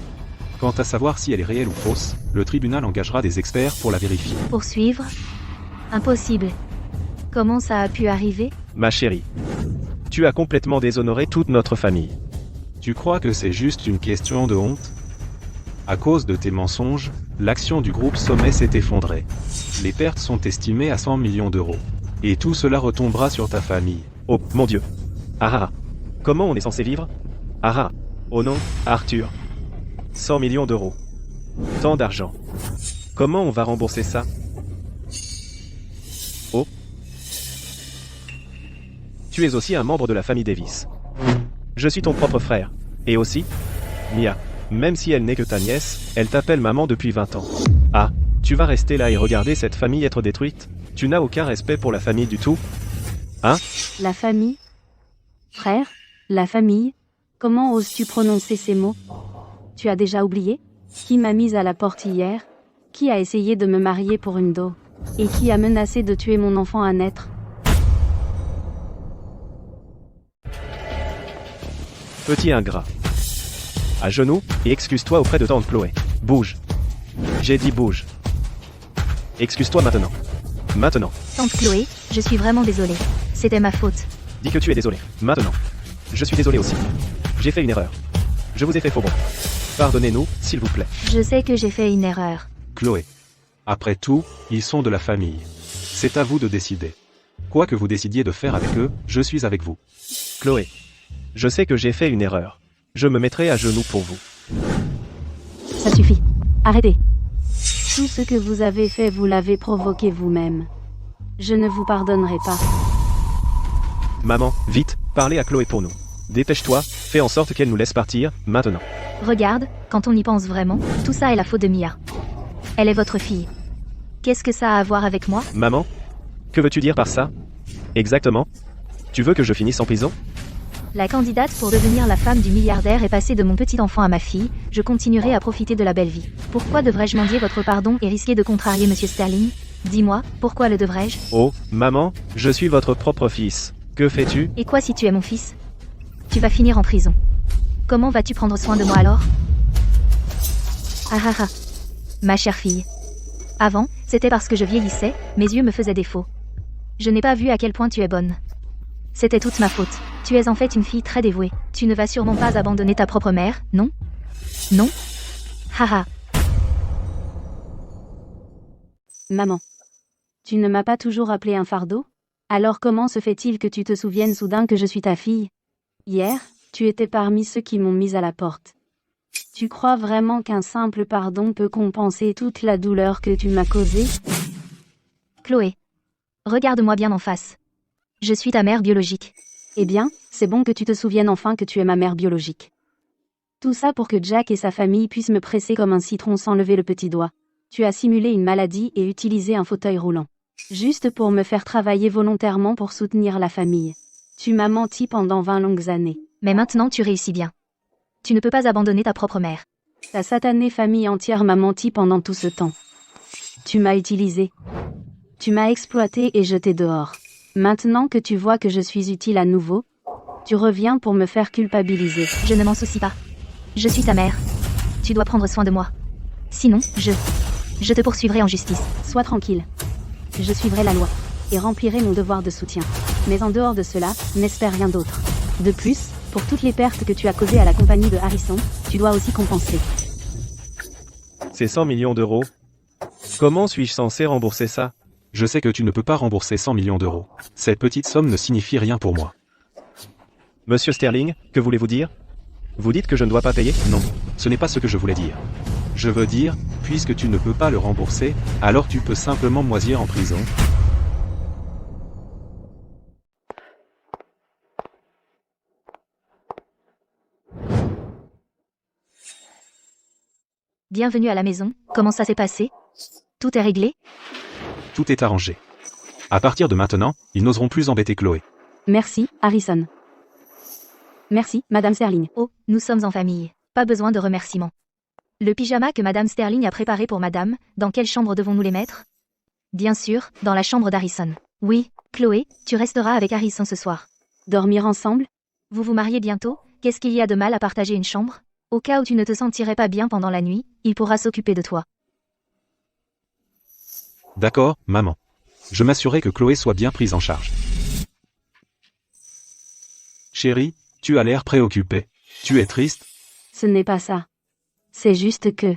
Quant à savoir si elle est réelle ou fausse, le tribunal engagera des experts pour la vérifier. Poursuivre? Impossible. Comment ça a pu arriver? Ma chérie. Tu as complètement déshonoré toute notre famille. Tu crois que c'est juste une question de honte? À cause de tes mensonges, L'action du groupe Sommet s'est effondrée. Les pertes sont estimées à 100 millions d'euros. Et tout cela retombera sur ta famille. Oh, mon Dieu. Ah ah. Comment on est censé vivre? Ah ah. Oh non, Arthur. 100 millions d'euros. Tant d'argent. Comment on va rembourser ça? Oh. Tu es aussi un membre de la famille Davis. Je suis ton propre frère. Et aussi, Mia. Même si elle n'est que ta nièce, elle t'appelle maman depuis 20 ans. Ah, tu vas rester là et regarder cette famille être détruite? Tu n'as aucun respect pour la famille du tout? Hein? La famille? Frère? La famille? Comment oses-tu prononcer ces mots? Tu as déjà oublié? Qui m'a mise à la porte hier? Qui a essayé de me marier pour une dot? Et qui a menacé de tuer mon enfant à naître? Petit ingrat. À genoux, et excuse-toi auprès de tante Chloé. Bouge. J'ai dit bouge. Excuse-toi maintenant. Maintenant. Tante Chloé, je suis vraiment désolée. C'était ma faute. Dis que tu es désolé. Maintenant. Je suis désolé aussi. J'ai fait une erreur. Je vous ai fait faux bon. Pardonnez-nous, s'il vous plaît. Je sais que j'ai fait une erreur. Chloé. Après tout, ils sont de la famille. C'est à vous de décider. Quoi que vous décidiez de faire avec eux, je suis avec vous. Chloé. Je sais que j'ai fait une erreur. Je me mettrai à genoux pour vous. Ça suffit. Arrêtez. Tout ce que vous avez fait, vous l'avez provoqué vous-même. Je ne vous pardonnerai pas. Maman, vite, parlez à Chloé pour nous. Dépêche-toi, fais en sorte qu'elle nous laisse partir, maintenant. Regarde, quand on y pense vraiment, tout ça est la faute de Mia. Elle est votre fille. Qu'est-ce que ça a à voir avec moi? Maman? Que veux-tu dire par ça? Exactement. Tu veux que je finisse en prison? La candidate pour devenir la femme du milliardaire est passée de mon petit enfant à ma fille, je continuerai à profiter de la belle vie. Pourquoi devrais-je mendier votre pardon et risquer de contrarier Monsieur Sterling? Dis-moi, pourquoi le devrais-je? Oh, maman, je suis votre propre fils. Que fais-tu? Et quoi si tu es mon fils? Tu vas finir en prison. Comment vas-tu prendre soin de moi alors? Ah ah ah. Ma chère fille. Avant, c'était parce que je vieillissais, mes yeux me faisaient défaut. Je n'ai pas vu à quel point tu es bonne. C'était toute ma faute. Tu es en fait une fille très dévouée. Tu ne vas sûrement pas abandonner ta propre mère, non? Non? Haha. Maman. Tu ne m'as pas toujours appelé un fardeau? Alors comment se fait-il que tu te souviennes soudain que je suis ta fille? Hier, tu étais parmi ceux qui m'ont mise à la porte. Tu crois vraiment qu'un simple pardon peut compenser toute la douleur que tu m'as causée? Chloé. Regarde-moi bien en face. Je suis ta mère biologique. Eh bien, c'est bon que tu te souviennes enfin que tu es ma mère biologique. Tout ça pour que Jack et sa famille puissent me presser comme un citron sans lever le petit doigt. Tu as simulé une maladie et utilisé un fauteuil roulant. Juste pour me faire travailler volontairement pour soutenir la famille. Tu m'as menti pendant 20 longues années. Mais maintenant tu réussis bien. Tu ne peux pas abandonner ta propre mère. Ta satanée famille entière m'a menti pendant tout ce temps. Tu m'as utilisé. Tu m'as exploité et jeté dehors. Maintenant que tu vois que je suis utile à nouveau, tu reviens pour me faire culpabiliser. Je ne m'en soucie pas. Je suis ta mère. Tu dois prendre soin de moi. Sinon, je te poursuivrai en justice. Sois tranquille. Je suivrai la loi et remplirai mon devoir de soutien. Mais en dehors de cela, n'espère rien d'autre. De plus, pour toutes les pertes que tu as causées à la compagnie de Harrison, tu dois aussi compenser. C'est 100 millions d'euros. Comment suis-je censé rembourser ça? Je sais que tu ne peux pas rembourser 100 millions d'euros. Cette petite somme ne signifie rien pour moi. Monsieur Sterling, que voulez-vous dire? Vous dites que je ne dois pas payer? Non, ce n'est pas ce que je voulais dire. Je veux dire, puisque tu ne peux pas le rembourser, alors tu peux simplement moisir en prison. Bienvenue à la maison, comment ça s'est passé? Tout est réglé? Tout est arrangé. À partir de maintenant, ils n'oseront plus embêter Chloé. Merci, Harrison. Merci, Madame Sterling. Oh, nous sommes en famille. Pas besoin de remerciements. Le pyjama que Madame Sterling a préparé pour Madame, dans quelle chambre devons-nous les mettre? Bien sûr, dans la chambre d'Harrison. Oui, Chloé, tu resteras avec Harrison ce soir. Dormir ensemble? Vous vous mariez bientôt? Qu'est-ce qu'il y a de mal à partager une chambre? Au cas où tu ne te sentirais pas bien pendant la nuit, il pourra s'occuper de toi. D'accord, maman. Je m'assurerai que Chloé soit bien prise en charge. Chérie, tu as l'air préoccupée. Tu es triste? Ce n'est pas ça. C'est juste que...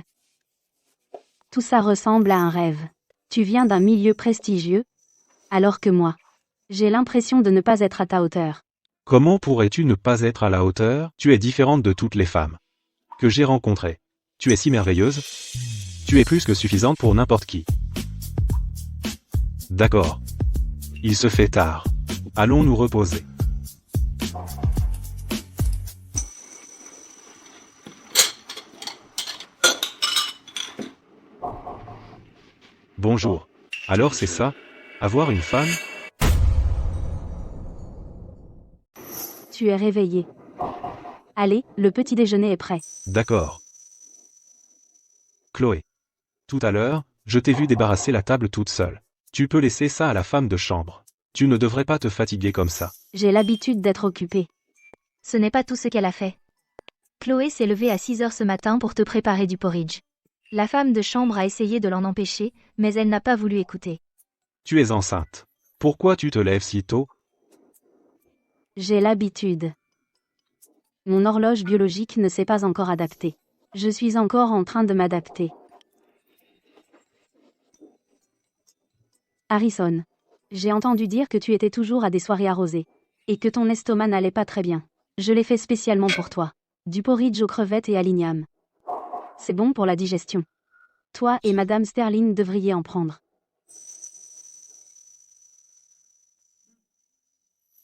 Tout ça ressemble à un rêve. Tu viens d'un milieu prestigieux, alors que moi, j'ai l'impression de ne pas être à ta hauteur. Comment pourrais-tu ne pas être à la hauteur? Tu es différente de toutes les femmes que j'ai rencontrées. Tu es si merveilleuse. Tu es plus que suffisante pour n'importe qui. D'accord. Il se fait tard. Allons nous reposer. Bonjour. Alors c'est ça? Avoir une femme? Tu es réveillé. Allez, le petit déjeuner est prêt. D'accord. Chloé. Tout à l'heure, je t'ai vu débarrasser la table toute seule. Tu peux laisser ça à la femme de chambre. Tu ne devrais pas te fatiguer comme ça. J'ai l'habitude d'être occupée. Ce n'est pas tout ce qu'elle a fait. Chloé s'est levée à 6 heures ce matin pour te préparer du porridge. La femme de chambre a essayé de l'en empêcher, mais elle n'a pas voulu écouter. Tu es enceinte. Pourquoi tu te lèves si tôt? J'ai l'habitude. Mon horloge biologique ne s'est pas encore adaptée. Je suis encore en train de m'adapter. Harrison, j'ai entendu dire que tu étais toujours à des soirées arrosées. Et que ton estomac n'allait pas très bien. Je l'ai fait spécialement pour toi. Du porridge aux crevettes et à l'igname. C'est bon pour la digestion. Toi et Madame Sterling devriez en prendre.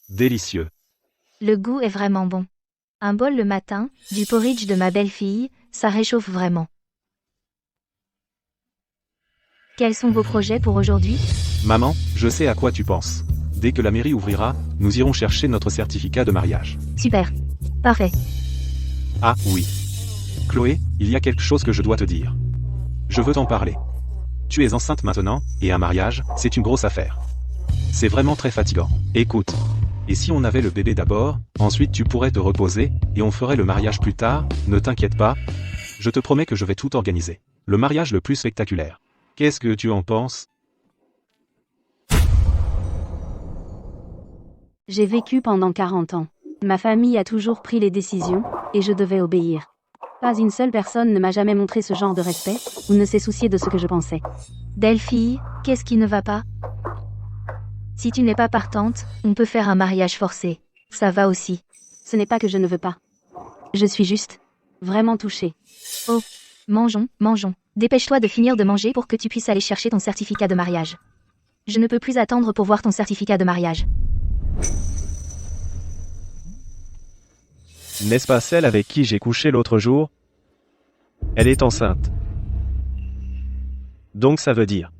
Délicieux. Le goût est vraiment bon. Un bol le matin, du porridge de ma belle-fille, ça réchauffe vraiment. Quels sont vos projets pour aujourd'hui? Maman, je sais à quoi tu penses. Dès que la mairie ouvrira, nous irons chercher notre certificat de mariage. Super. Parfait. Ah oui. Chloé, il y a quelque chose que je dois te dire. Je veux t'en parler. Tu es enceinte maintenant, et un mariage, c'est une grosse affaire. C'est vraiment très fatigant. Écoute. Et si on avait le bébé d'abord, ensuite tu pourrais te reposer, et on ferait le mariage plus tard, ne t'inquiète pas. Je te promets que je vais tout organiser. Le mariage le plus spectaculaire. Qu'est-ce que tu en penses? J'ai vécu pendant 40 ans. Ma famille a toujours pris les décisions, et je devais obéir. Pas une seule personne ne m'a jamais montré ce genre de respect, ou ne s'est soucié de ce que je pensais. Belle-fille, qu'est-ce qui ne va pas? Si tu n'es pas partante, on peut faire un mariage forcé. Ça va aussi. Ce n'est pas que je ne veux pas. Je suis juste vraiment touchée. Oh, mangeons, mangeons. Dépêche-toi de finir de manger pour que tu puisses aller chercher ton certificat de mariage. Je ne peux plus attendre pour voir ton certificat de mariage. N'est-ce pas celle avec qui j'ai couché l'autre jour? Elle est enceinte. Donc ça veut dire.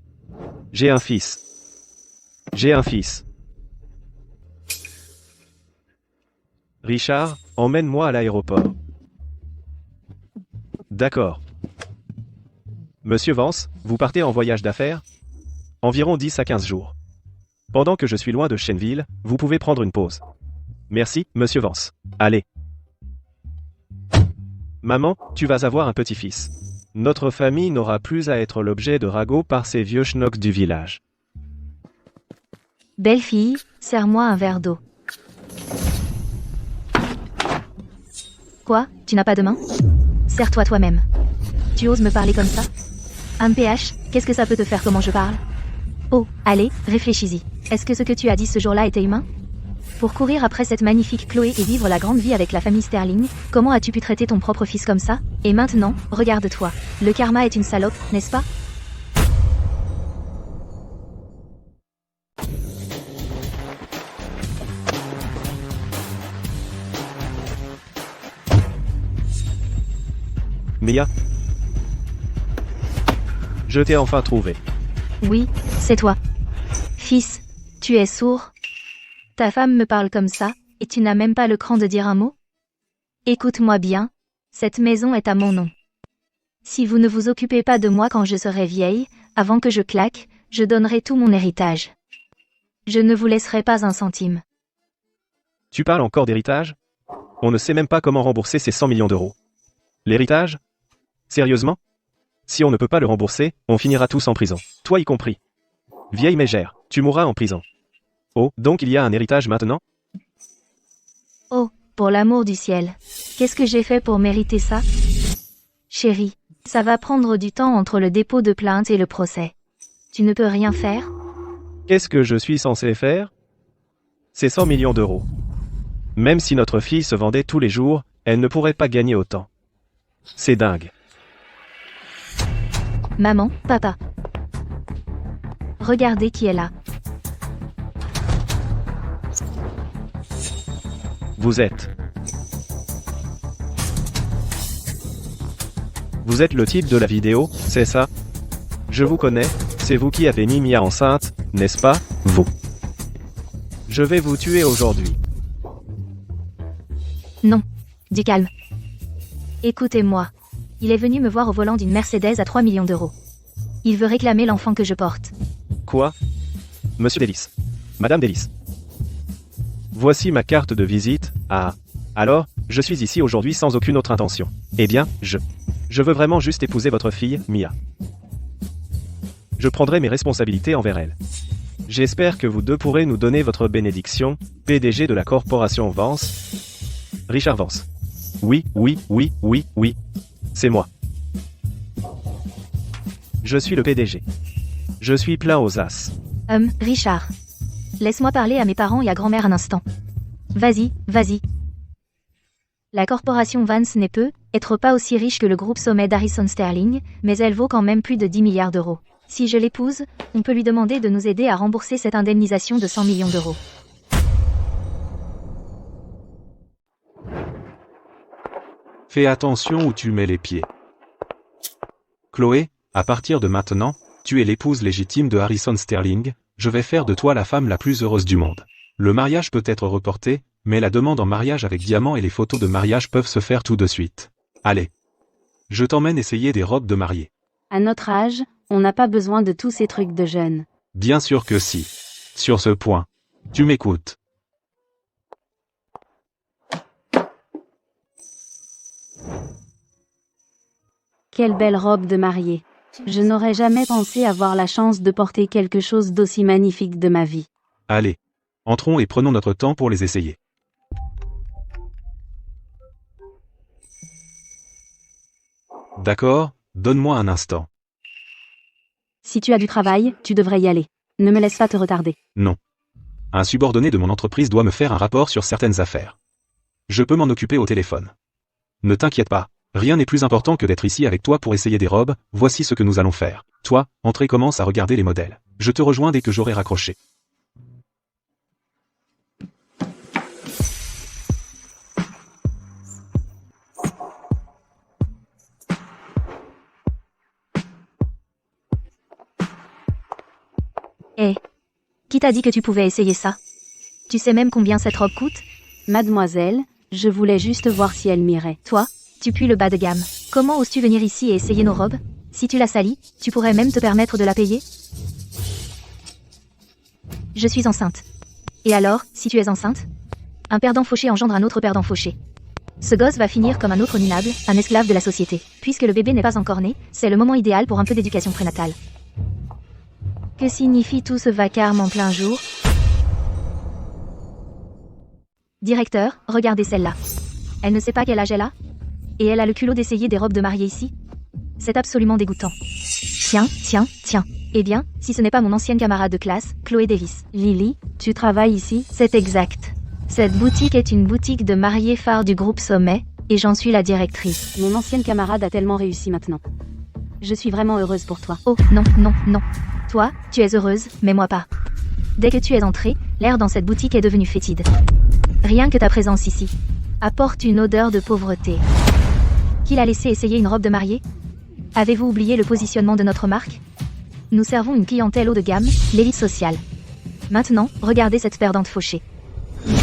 J'ai un fils. J'ai un fils. Richard, emmène-moi à l'aéroport. D'accord. Monsieur Vance, vous partez en voyage d'affaires? Environ 10 à 15 jours. Pendant que je suis loin de Shenville, vous pouvez prendre une pause. Merci, monsieur Vance. Allez. Maman, tu vas avoir un petit-fils. Notre famille n'aura plus à être l'objet de ragots par ces vieux schnocks du village. Belle-fille, serre-moi un verre d'eau. Quoi? Tu n'as pas de main? Serre-toi toi-même. Tu oses me parler comme ça? Un PH, qu'est-ce que ça peut te faire comment je parle? Oh, allez, réfléchis-y. Est-ce que ce que tu as dit ce jour-là était humain? Pour courir après cette magnifique Chloé et vivre la grande vie avec la famille Sterling, comment as-tu pu traiter ton propre fils comme ça? Et maintenant, regarde-toi. Le karma est une salope, n'est-ce pas? Mia? Je t'ai enfin trouvé. Oui, c'est toi. Fils, tu es sourd? Ta femme me parle comme ça, et tu n'as même pas le cran de dire un mot? Écoute-moi bien, cette maison est à mon nom. Si vous ne vous occupez pas de moi quand je serai vieille, avant que je claque, je donnerai tout mon héritage. Je ne vous laisserai pas un centime. Tu parles encore d'héritage? On ne sait même pas comment rembourser ces 100 millions d'euros. L'héritage? Sérieusement? Si on ne peut pas le rembourser, on finira tous en prison, toi y compris. Vieille mégère, tu mourras en prison. Oh, donc il y a un héritage maintenant? Oh, pour l'amour du ciel. Qu'est-ce que j'ai fait pour mériter ça? Chérie, Ça va prendre du temps entre le dépôt de plainte et le procès. Tu ne peux rien faire? Qu'est-ce que je suis censé faire? C'est 100 millions d'euros. Même si notre fille se vendait tous les jours, elle ne pourrait pas gagner autant. C'est dingue. Maman, papa. Regardez qui est là. Vous êtes le type de la vidéo, c'est ça? Je vous connais, c'est vous qui avez mis Mia enceinte, n'est-ce pas, vous? Je vais vous tuer aujourd'hui. Non. Du calme. Écoutez-moi. Il est venu me voir au volant d'une Mercedes à 3 millions d'euros. Il veut réclamer l'enfant que je porte. Quoi? Monsieur Delis. Madame Delis. Voici ma carte de visite. Ah. Alors, je suis ici aujourd'hui sans aucune autre intention. Eh bien, je veux vraiment juste épouser votre fille, Mia. Je prendrai mes responsabilités envers elle. J'espère que vous deux pourrez nous donner votre bénédiction, PDG de la corporation Vance. Richard Vance. Oui. C'est moi. Je suis le PDG. Je suis plein aux as. Richard. Laisse-moi parler à mes parents et à grand-mère un instant. Vas-y. La corporation Vance n'est peut-être pas aussi riche que le groupe Sommet d'Harrison Sterling, mais elle vaut quand même plus de 10 milliards d'euros. Si je l'épouse, on peut lui demander de nous aider à rembourser cette indemnisation de 100 millions d'euros. Fais attention où tu mets les pieds. Chloé, à partir de maintenant, tu es l'épouse légitime de Harrison Sterling, je vais faire de toi la femme la plus heureuse du monde. Le mariage peut être reporté, mais la demande en mariage avec diamant et les photos de mariage peuvent se faire tout de suite. Allez. Je t'emmène essayer des robes de mariée. À notre âge, on n'a pas besoin de tous ces trucs de jeunes. Bien sûr que si. Sur ce point. Tu m'écoutes. Quelle belle robe de mariée. Je n'aurais jamais pensé avoir la chance de porter quelque chose d'aussi magnifique de ma vie. Allez. Entrons et prenons notre temps pour les essayer. D'accord, donne-moi un instant. Si tu as du travail, tu devrais y aller. Ne me laisse pas te retarder. Non. Un subordonné de mon entreprise doit me faire un rapport sur certaines affaires. Je peux m'en occuper au téléphone. Ne t'inquiète pas, rien n'est plus important que d'être ici avec toi pour essayer des robes, voici ce que nous allons faire. Toi, entre et commence à regarder les modèles. Je te rejoins dès que j'aurai raccroché. Qui t'a dit que tu pouvais essayer ça? Tu sais même combien cette robe coûte? Mademoiselle, je voulais juste voir si elle m'irait. Toi, tu pues le bas de gamme. Comment oses-tu venir ici et essayer nos robes? Si tu la salis, tu pourrais même te permettre de la payer? Je suis enceinte. Et alors, si tu es enceinte? Un perdant fauché engendre un autre perdant fauché. Ce gosse va finir comme un autre minable, un esclave de la société. Puisque le bébé n'est pas encore né, c'est le moment idéal pour un peu d'éducation prénatale. Que signifie tout ce vacarme en plein jour? Directeur, regardez celle-là. Elle ne sait pas quel âge elle a? Et elle a le culot d'essayer des robes de mariée ici? C'est absolument dégoûtant. Tiens. Eh bien, si ce n'est pas mon ancienne camarade de classe, Chloé Davis. Lily, tu travailles ici? C'est exact. Cette boutique est une boutique de mariée phare du groupe Sommet, et j'en suis la directrice. Mon ancienne camarade a tellement réussi maintenant. Je suis vraiment heureuse pour toi. Oh, non. Toi, tu es heureuse, mais moi pas. Dès que tu es entrée, l'air dans cette boutique est devenu fétide. Rien que ta présence ici apporte une odeur de pauvreté. Qui l'a laissé essayer une robe de mariée? Avez-vous oublié le positionnement de notre marque? Nous servons une clientèle haut de gamme, l'élite sociale. Maintenant, regardez cette perdante fauchée.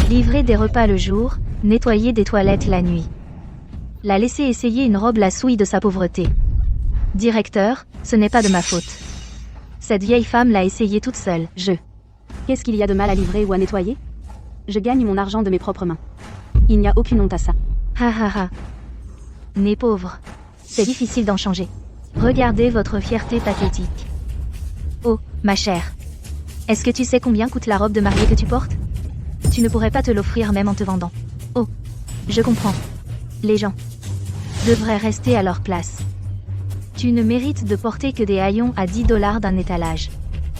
Livrer des repas le jour, nettoyer des toilettes la nuit. La laisser essayer une robe la souille de sa pauvreté. Directeur, ce n'est pas de ma faute. Cette vieille femme l'a essayé toute seule. Qu'est-ce qu'il y a de mal à livrer ou à nettoyer? Je gagne mon argent de mes propres mains. Il n'y a aucune honte à ça. Ha. Né pauvre. C'est difficile d'en changer. Regardez votre fierté pathétique. Oh, ma chère. Est-ce que tu sais combien coûte la robe de mariée que tu portes? Tu ne pourrais pas te l'offrir même en te vendant. Oh, je comprends. Les gens devraient rester à leur place. Tu ne mérites de porter que des haillons à 10 $ d'un étalage.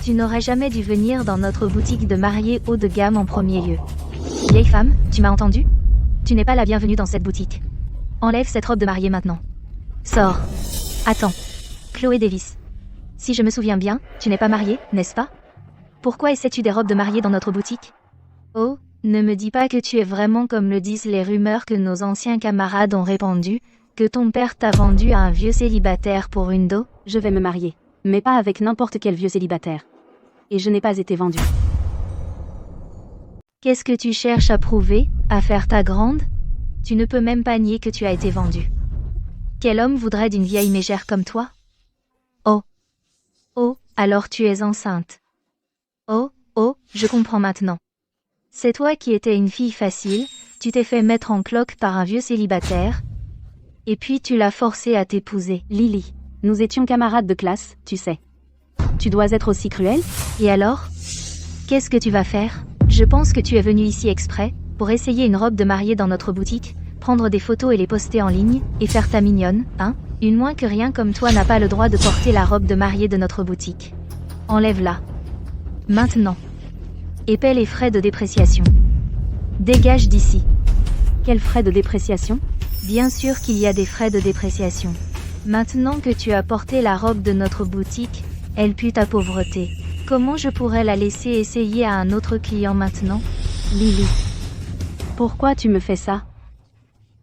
Tu n'aurais jamais dû venir dans notre boutique de mariés haut de gamme en premier lieu. Vieille femme, tu m'as entendu? Tu n'es pas la bienvenue dans cette boutique. Enlève cette robe de mariée maintenant. Sors. Attends. Chloé Davis. Si je me souviens bien, tu n'es pas mariée, n'est-ce pas? Pourquoi essaies-tu des robes de mariée dans notre boutique? Oh, ne me dis pas que tu es vraiment comme le disent les rumeurs que nos anciens camarades ont répandues, que ton père t'a vendu à un vieux célibataire pour une dot. Je vais me marier, mais pas avec n'importe quel vieux célibataire. Et je n'ai pas été vendue. Qu'est-ce que tu cherches à prouver, à faire ta grande? Tu ne peux même pas nier que tu as été vendue. Quel homme voudrait d'une vieille mégère comme toi? Oh. Oh, alors tu es enceinte. Oh, oh, je comprends maintenant. C'est toi qui étais une fille facile, tu t'es fait mettre en cloque par un vieux célibataire, et puis tu l'as forcé à t'épouser. Lily, nous étions camarades de classe, tu sais. Tu dois être aussi cruelle? Et alors? Qu'est-ce que tu vas faire? Je pense que tu es venue ici exprès, pour essayer une robe de mariée dans notre boutique, prendre des photos et les poster en ligne, et faire ta mignonne, hein? Une moins que rien comme toi n'a pas le droit de porter la robe de mariée de notre boutique. Enlève-la. Maintenant. Et paie les frais de dépréciation. Dégage d'ici. Quels frais de dépréciation? Bien sûr qu'il y a des frais de dépréciation. Maintenant que tu as porté la robe de notre boutique, elle pue ta pauvreté. Comment je pourrais la laisser essayer à un autre client maintenant? Lily. Pourquoi tu me fais ça?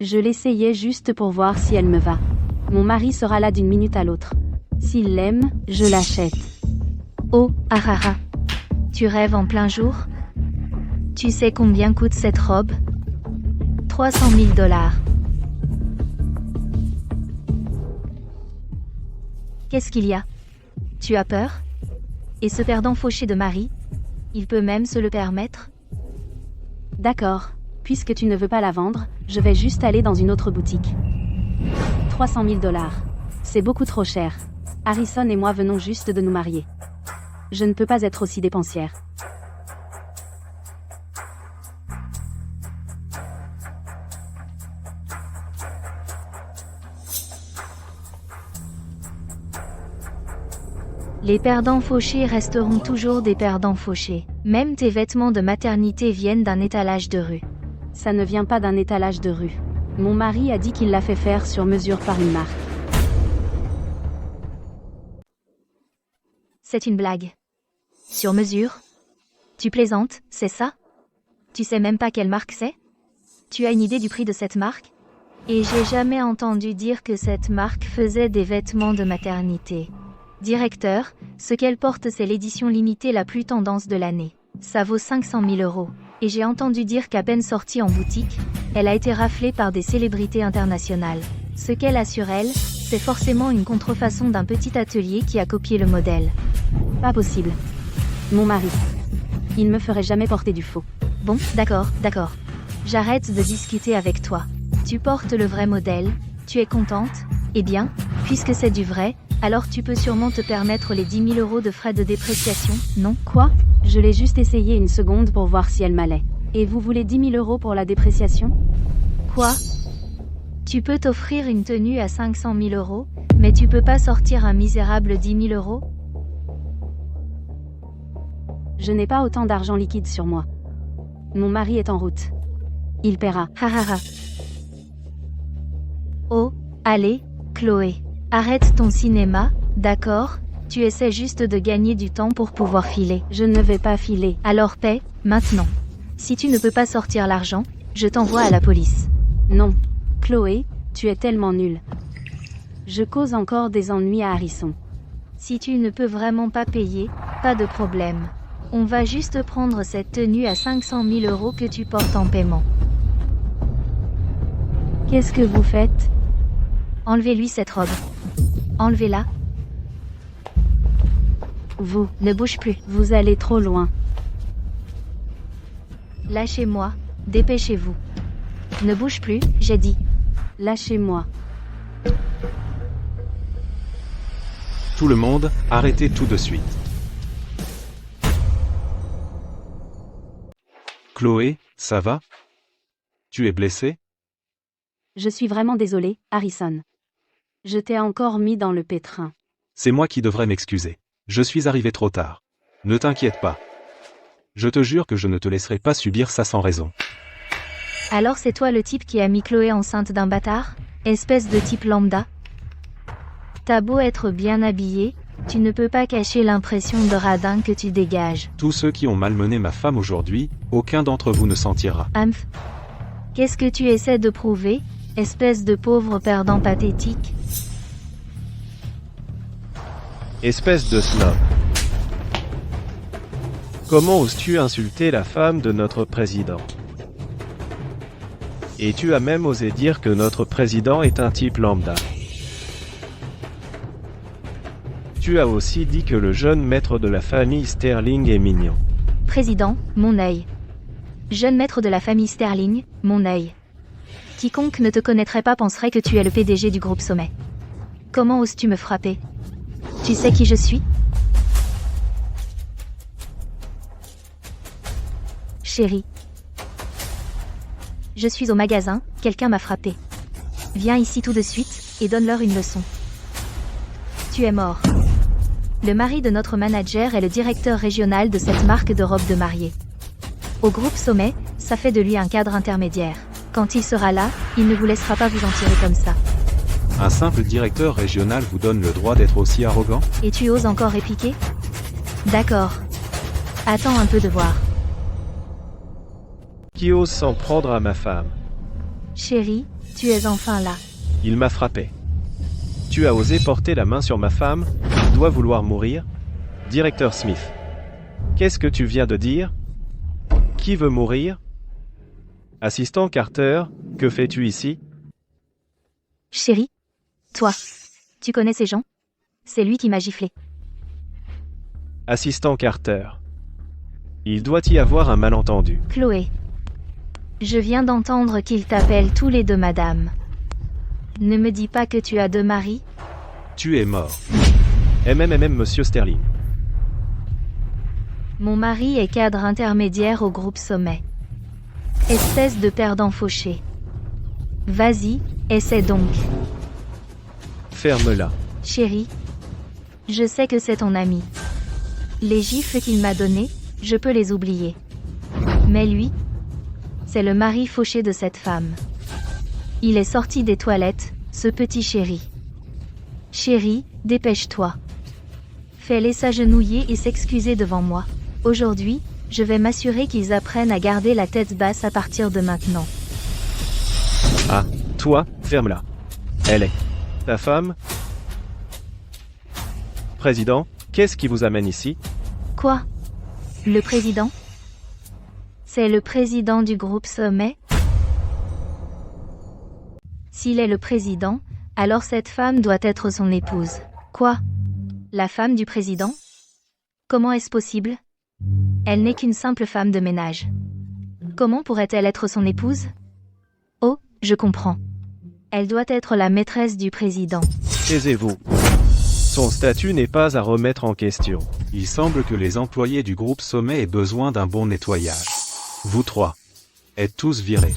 Je l'essayais juste pour voir si elle me va. Mon mari sera là d'une minute à l'autre. S'il l'aime, je l'achète. Oh, Arara. Tu rêves en plein jour? Tu sais combien coûte cette robe? 300 000 $. Qu'est-ce qu'il y a? Tu as peur? Et ce perdant fauché de mari? Il peut même se le permettre? D'accord, puisque tu ne veux pas la vendre, je vais juste aller dans une autre boutique. 300 000 $. C'est beaucoup trop cher. Harrison et moi venons juste de nous marier. Je ne peux pas être aussi dépensière. Les perdants fauchés resteront toujours des perdants fauchés. Même tes vêtements de maternité viennent d'un étalage de rue. Ça ne vient pas d'un étalage de rue. Mon mari a dit qu'il l'a fait faire sur mesure par une marque. C'est une blague. Sur mesure? Tu plaisantes, c'est ça? Tu sais même pas quelle marque c'est? Tu as une idée du prix de cette marque? Et j'ai jamais entendu dire que cette marque faisait des vêtements de maternité. Directeur, ce qu'elle porte c'est l'édition limitée la plus tendance de l'année. Ça vaut 500 000 €. Et j'ai entendu dire qu'à peine sortie en boutique, elle a été raflée par des célébrités internationales. Ce qu'elle a sur elle, c'est forcément une contrefaçon d'un petit atelier qui a copié le modèle. Pas possible. Mon mari. Il me ferait jamais porter du faux. Bon, d'accord, d'accord. J'arrête de discuter avec toi. Tu portes le vrai modèle, tu es contente? Eh bien, puisque c'est du vrai, alors tu peux sûrement te permettre les 10 000 € de frais de dépréciation, non? Quoi? Je l'ai juste essayé une seconde pour voir si elle m'allait. Et vous voulez 10 000 € pour la dépréciation? Quoi? Tu peux t'offrir une tenue à 500 000 €, mais tu peux pas sortir un misérable 10 000 €? Je n'ai pas autant d'argent liquide sur moi. Mon mari est en route. Il paiera. Hahaha. Oh, allez, Chloé. Arrête ton cinéma, d'accord? Tu essaies juste de gagner du temps pour pouvoir filer. Je ne vais pas filer. Alors paie, maintenant. Si tu ne peux pas sortir l'argent, je t'envoie à la police. Non. Chloé, tu es tellement nulle. Je cause encore des ennuis à Harrison. Si tu ne peux vraiment pas payer, pas de problème. On va juste prendre cette tenue à 500 000 € que tu portes en paiement. Qu'est-ce que vous faites? Enlevez-lui cette robe. Enlevez-la. Vous, Ne bouge plus. vous allez trop loin. Lâchez-moi. Dépêchez-vous. Ne bouge plus, j'ai dit. Lâchez-moi. Tout le monde, arrêtez tout de suite. Chloé, ça va? Tu es blessée? Je suis vraiment désolée, Harrison. Je t'ai encore mis dans le pétrin. C'est moi qui devrais m'excuser. Je suis arrivé trop tard. Ne t'inquiète pas. Je te jure que je ne te laisserai pas subir ça sans raison. Alors c'est toi le type qui a mis Chloé enceinte d'un bâtard? Espèce de type lambda? T'as beau être bien habillé, tu ne peux pas cacher l'impression de radin que tu dégages. Tous ceux qui ont malmené ma femme aujourd'hui, aucun d'entre vous ne s'en tirera. Amph. Qu'est-ce que tu essaies de prouver, espèce de pauvre perdant pathétique? Espèce de snob. Comment oses-tu insulter la femme de notre président? Et tu as même osé dire que notre président est un type lambda. Tu as aussi dit que le jeune maître de la famille Sterling est mignon. Président, mon œil. Jeune maître de la famille Sterling, mon œil. Quiconque ne te connaîtrait pas penserait que tu es le PDG du groupe Sommet. Comment oses-tu me frapper? Tu sais qui je suis? Chérie. Je suis au magasin, quelqu'un m'a frappé. Viens ici tout de suite, et donne-leur une leçon. Tu es mort. Le mari de notre manager est le directeur régional de cette marque de robe de mariée. Au groupe Sommet, ça fait de lui un cadre intermédiaire. Quand il sera là, il ne vous laissera pas vous en tirer comme ça. Un simple directeur régional vous donne le droit d'être aussi arrogant? Et tu oses encore répliquer? D'accord. Attends un peu de voir. Qui ose s'en prendre à ma femme? Chérie, tu es enfin là. Il m'a frappé. Tu as osé porter la main sur ma femme? Il doit vouloir mourir? Directeur Smith. Qu'est-ce que tu viens de dire? Qui veut mourir? Assistant Carter, que fais-tu ici? Chérie? Toi. Tu connais ces gens? C'est lui qui m'a giflé. Assistant Carter. Il doit y avoir un malentendu. Chloé. Je viens d'entendre qu'ils t'appellent tous les deux madame. Ne me dis pas que tu as 2 maris? Tu es mort. Monsieur Sterling. Mon mari est cadre intermédiaire au groupe Sommet. Espèce de perdant fauché. Vas-y, essaie donc. Ferme-la. Chérie. Je sais que c'est ton ami. Les gifles qu'il m'a données, je peux les oublier. Mais lui, c'est le mari fauché de cette femme. Il est sorti des toilettes, ce petit chéri. Chérie, dépêche-toi. Fais-les s'agenouiller et s'excuser devant moi. Aujourd'hui, je vais m'assurer qu'ils apprennent à garder la tête basse à partir de maintenant. Ah, toi, ferme-la. Elle est ta femme? Président, qu'est-ce qui vous amène ici? Quoi? Le président? C'est le président du groupe Sommet? S'il est le président, alors cette femme doit être son épouse. Quoi? La femme du président? Comment est-ce possible? Elle n'est qu'une simple femme de ménage. Comment pourrait-elle être son épouse? Oh, je comprends. Elle doit être la maîtresse du président. Taisez-vous. Son statut n'est pas à remettre en question. Il semble que les employés du groupe Sommet aient besoin d'un bon nettoyage. Vous 3 êtes tous virés.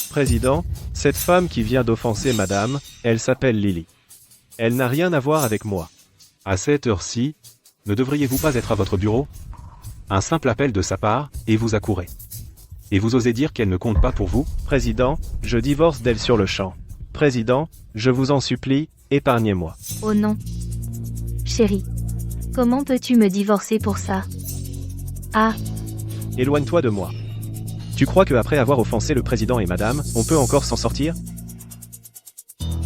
Président, cette femme qui vient d'offenser madame, elle s'appelle Lily. Elle n'a rien à voir avec moi. À cette heure-ci, ne devriez-vous pas être à votre bureau? Un simple appel de sa part, et vous accourez. Et vous osez dire qu'elle ne compte pas pour vous? Président, je divorce d'elle sur le champ. Président, je vous en supplie, épargnez-moi. Oh non. Chérie. Comment peux-tu me divorcer pour ça? Ah, Éloigne-toi de moi. Tu crois qu'après avoir offensé le président et madame, on peut encore s'en sortir?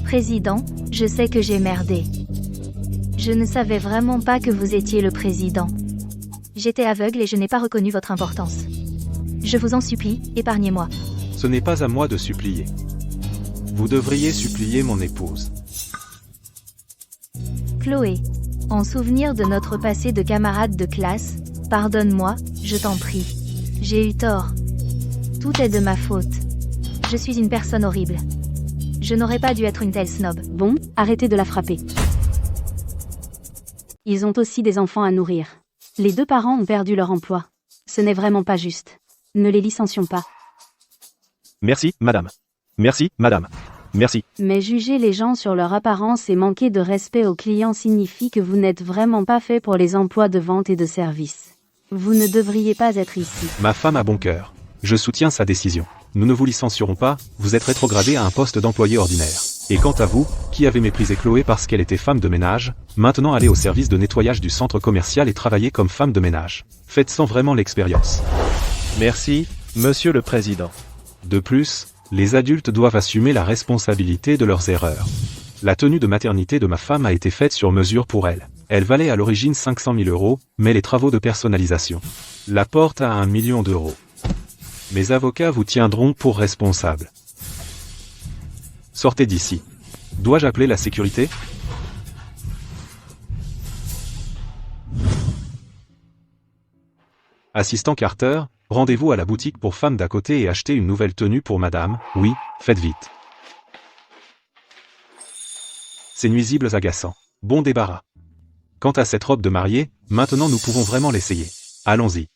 président, je sais que j'ai merdé. Je ne savais vraiment pas que vous étiez le président. J'étais aveugle et je n'ai pas reconnu votre importance. Je vous en supplie, épargnez-moi. Ce n'est pas à moi de supplier. Vous devriez supplier mon épouse. Chloé, en souvenir de notre passé de camarade de classe, pardonne-moi, je t'en prie. J'ai eu tort. Tout est de ma faute. Je suis une personne horrible. Je n'aurais pas dû être une telle snob. Bon, arrêtez de la frapper. Ils ont aussi des enfants à nourrir. Les 2 parents ont perdu leur emploi. Ce n'est vraiment pas juste. Ne les licencions pas. Merci, madame. Merci, madame. Merci. Mais juger les gens sur leur apparence et manquer de respect aux clients signifie que vous n'êtes vraiment pas fait pour les emplois de vente et de service. Vous ne devriez pas être ici. Ma femme a bon cœur. Je soutiens sa décision. Nous ne vous licencierons pas, vous êtes rétrogradé à un poste d'employé ordinaire. Et quant à vous, qui avez méprisé Chloé parce qu'elle était femme de ménage, maintenant allez au service de nettoyage du centre commercial et travaillez comme femme de ménage. Faites-en vraiment l'expérience. Merci, Monsieur le Président. De plus, les adultes doivent assumer la responsabilité de leurs erreurs. La tenue de maternité de ma femme a été faite sur mesure pour elle. Elle valait à l'origine 500 000 €, mais les travaux de personnalisation la portent à 1 million d'euros. Mes avocats vous tiendront pour responsable. Sortez d'ici. Dois-je appeler la sécurité ? Assistant Carter, rendez-vous à la boutique pour femmes d'à côté et achetez une nouvelle tenue pour madame, oui, faites vite. Ces nuisibles agaçants. Bon débarras. Quant à cette robe de mariée, maintenant nous pouvons vraiment l'essayer. Allons-y.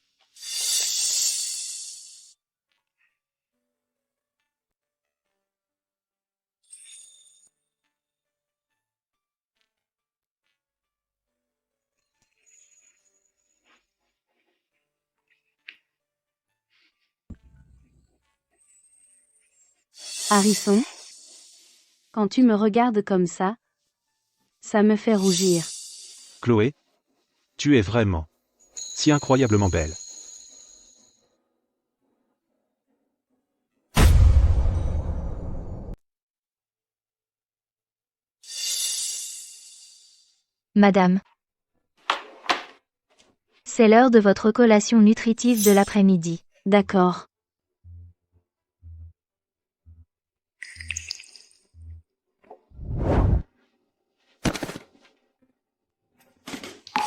Harrison, quand tu me regardes comme ça me fait rougir. Chloé, tu es vraiment si incroyablement belle. Madame. C'est l'heure de votre collation nutritive de l'après-midi. D'accord.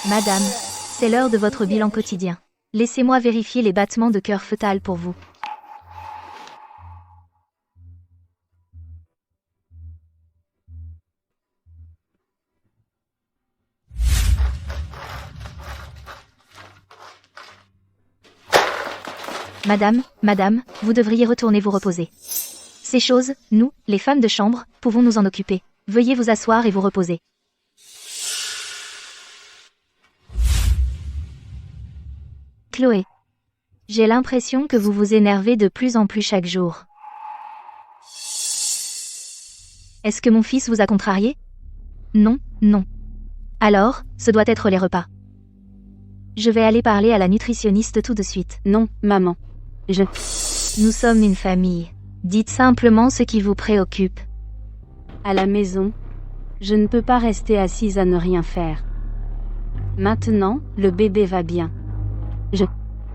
Madame, c'est l'heure de votre bilan quotidien. Laissez-moi vérifier les battements de cœur fœtal pour vous. Madame, vous devriez retourner vous reposer. Ces choses, nous, les femmes de chambre, pouvons nous en occuper. Veuillez vous asseoir et vous reposer. Chloé. J'ai l'impression que vous vous énervez de plus en plus chaque jour. Est-ce que mon fils vous a contrarié? Non, non. Alors, ce doit être les repas. Je vais aller parler à la nutritionniste tout de suite. Non, maman. Nous sommes une famille. Dites simplement ce qui vous préoccupe. À la maison, je ne peux pas rester assise à ne rien faire. Maintenant, le bébé va bien. Je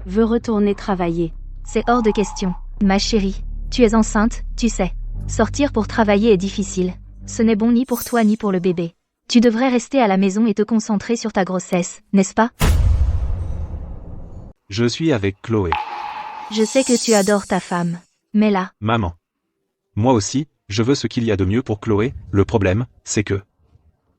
veux retourner travailler. C'est hors de question. Ma chérie, tu es enceinte, tu sais. Sortir pour travailler est difficile. Ce n'est bon ni pour toi ni pour le bébé. Tu devrais rester à la maison et te concentrer sur ta grossesse, n'est-ce pas? Je suis avec Chloé. Je sais que tu adores ta femme. Mais là... Maman. Moi aussi, je veux ce qu'il y a de mieux pour Chloé, le problème, c'est que...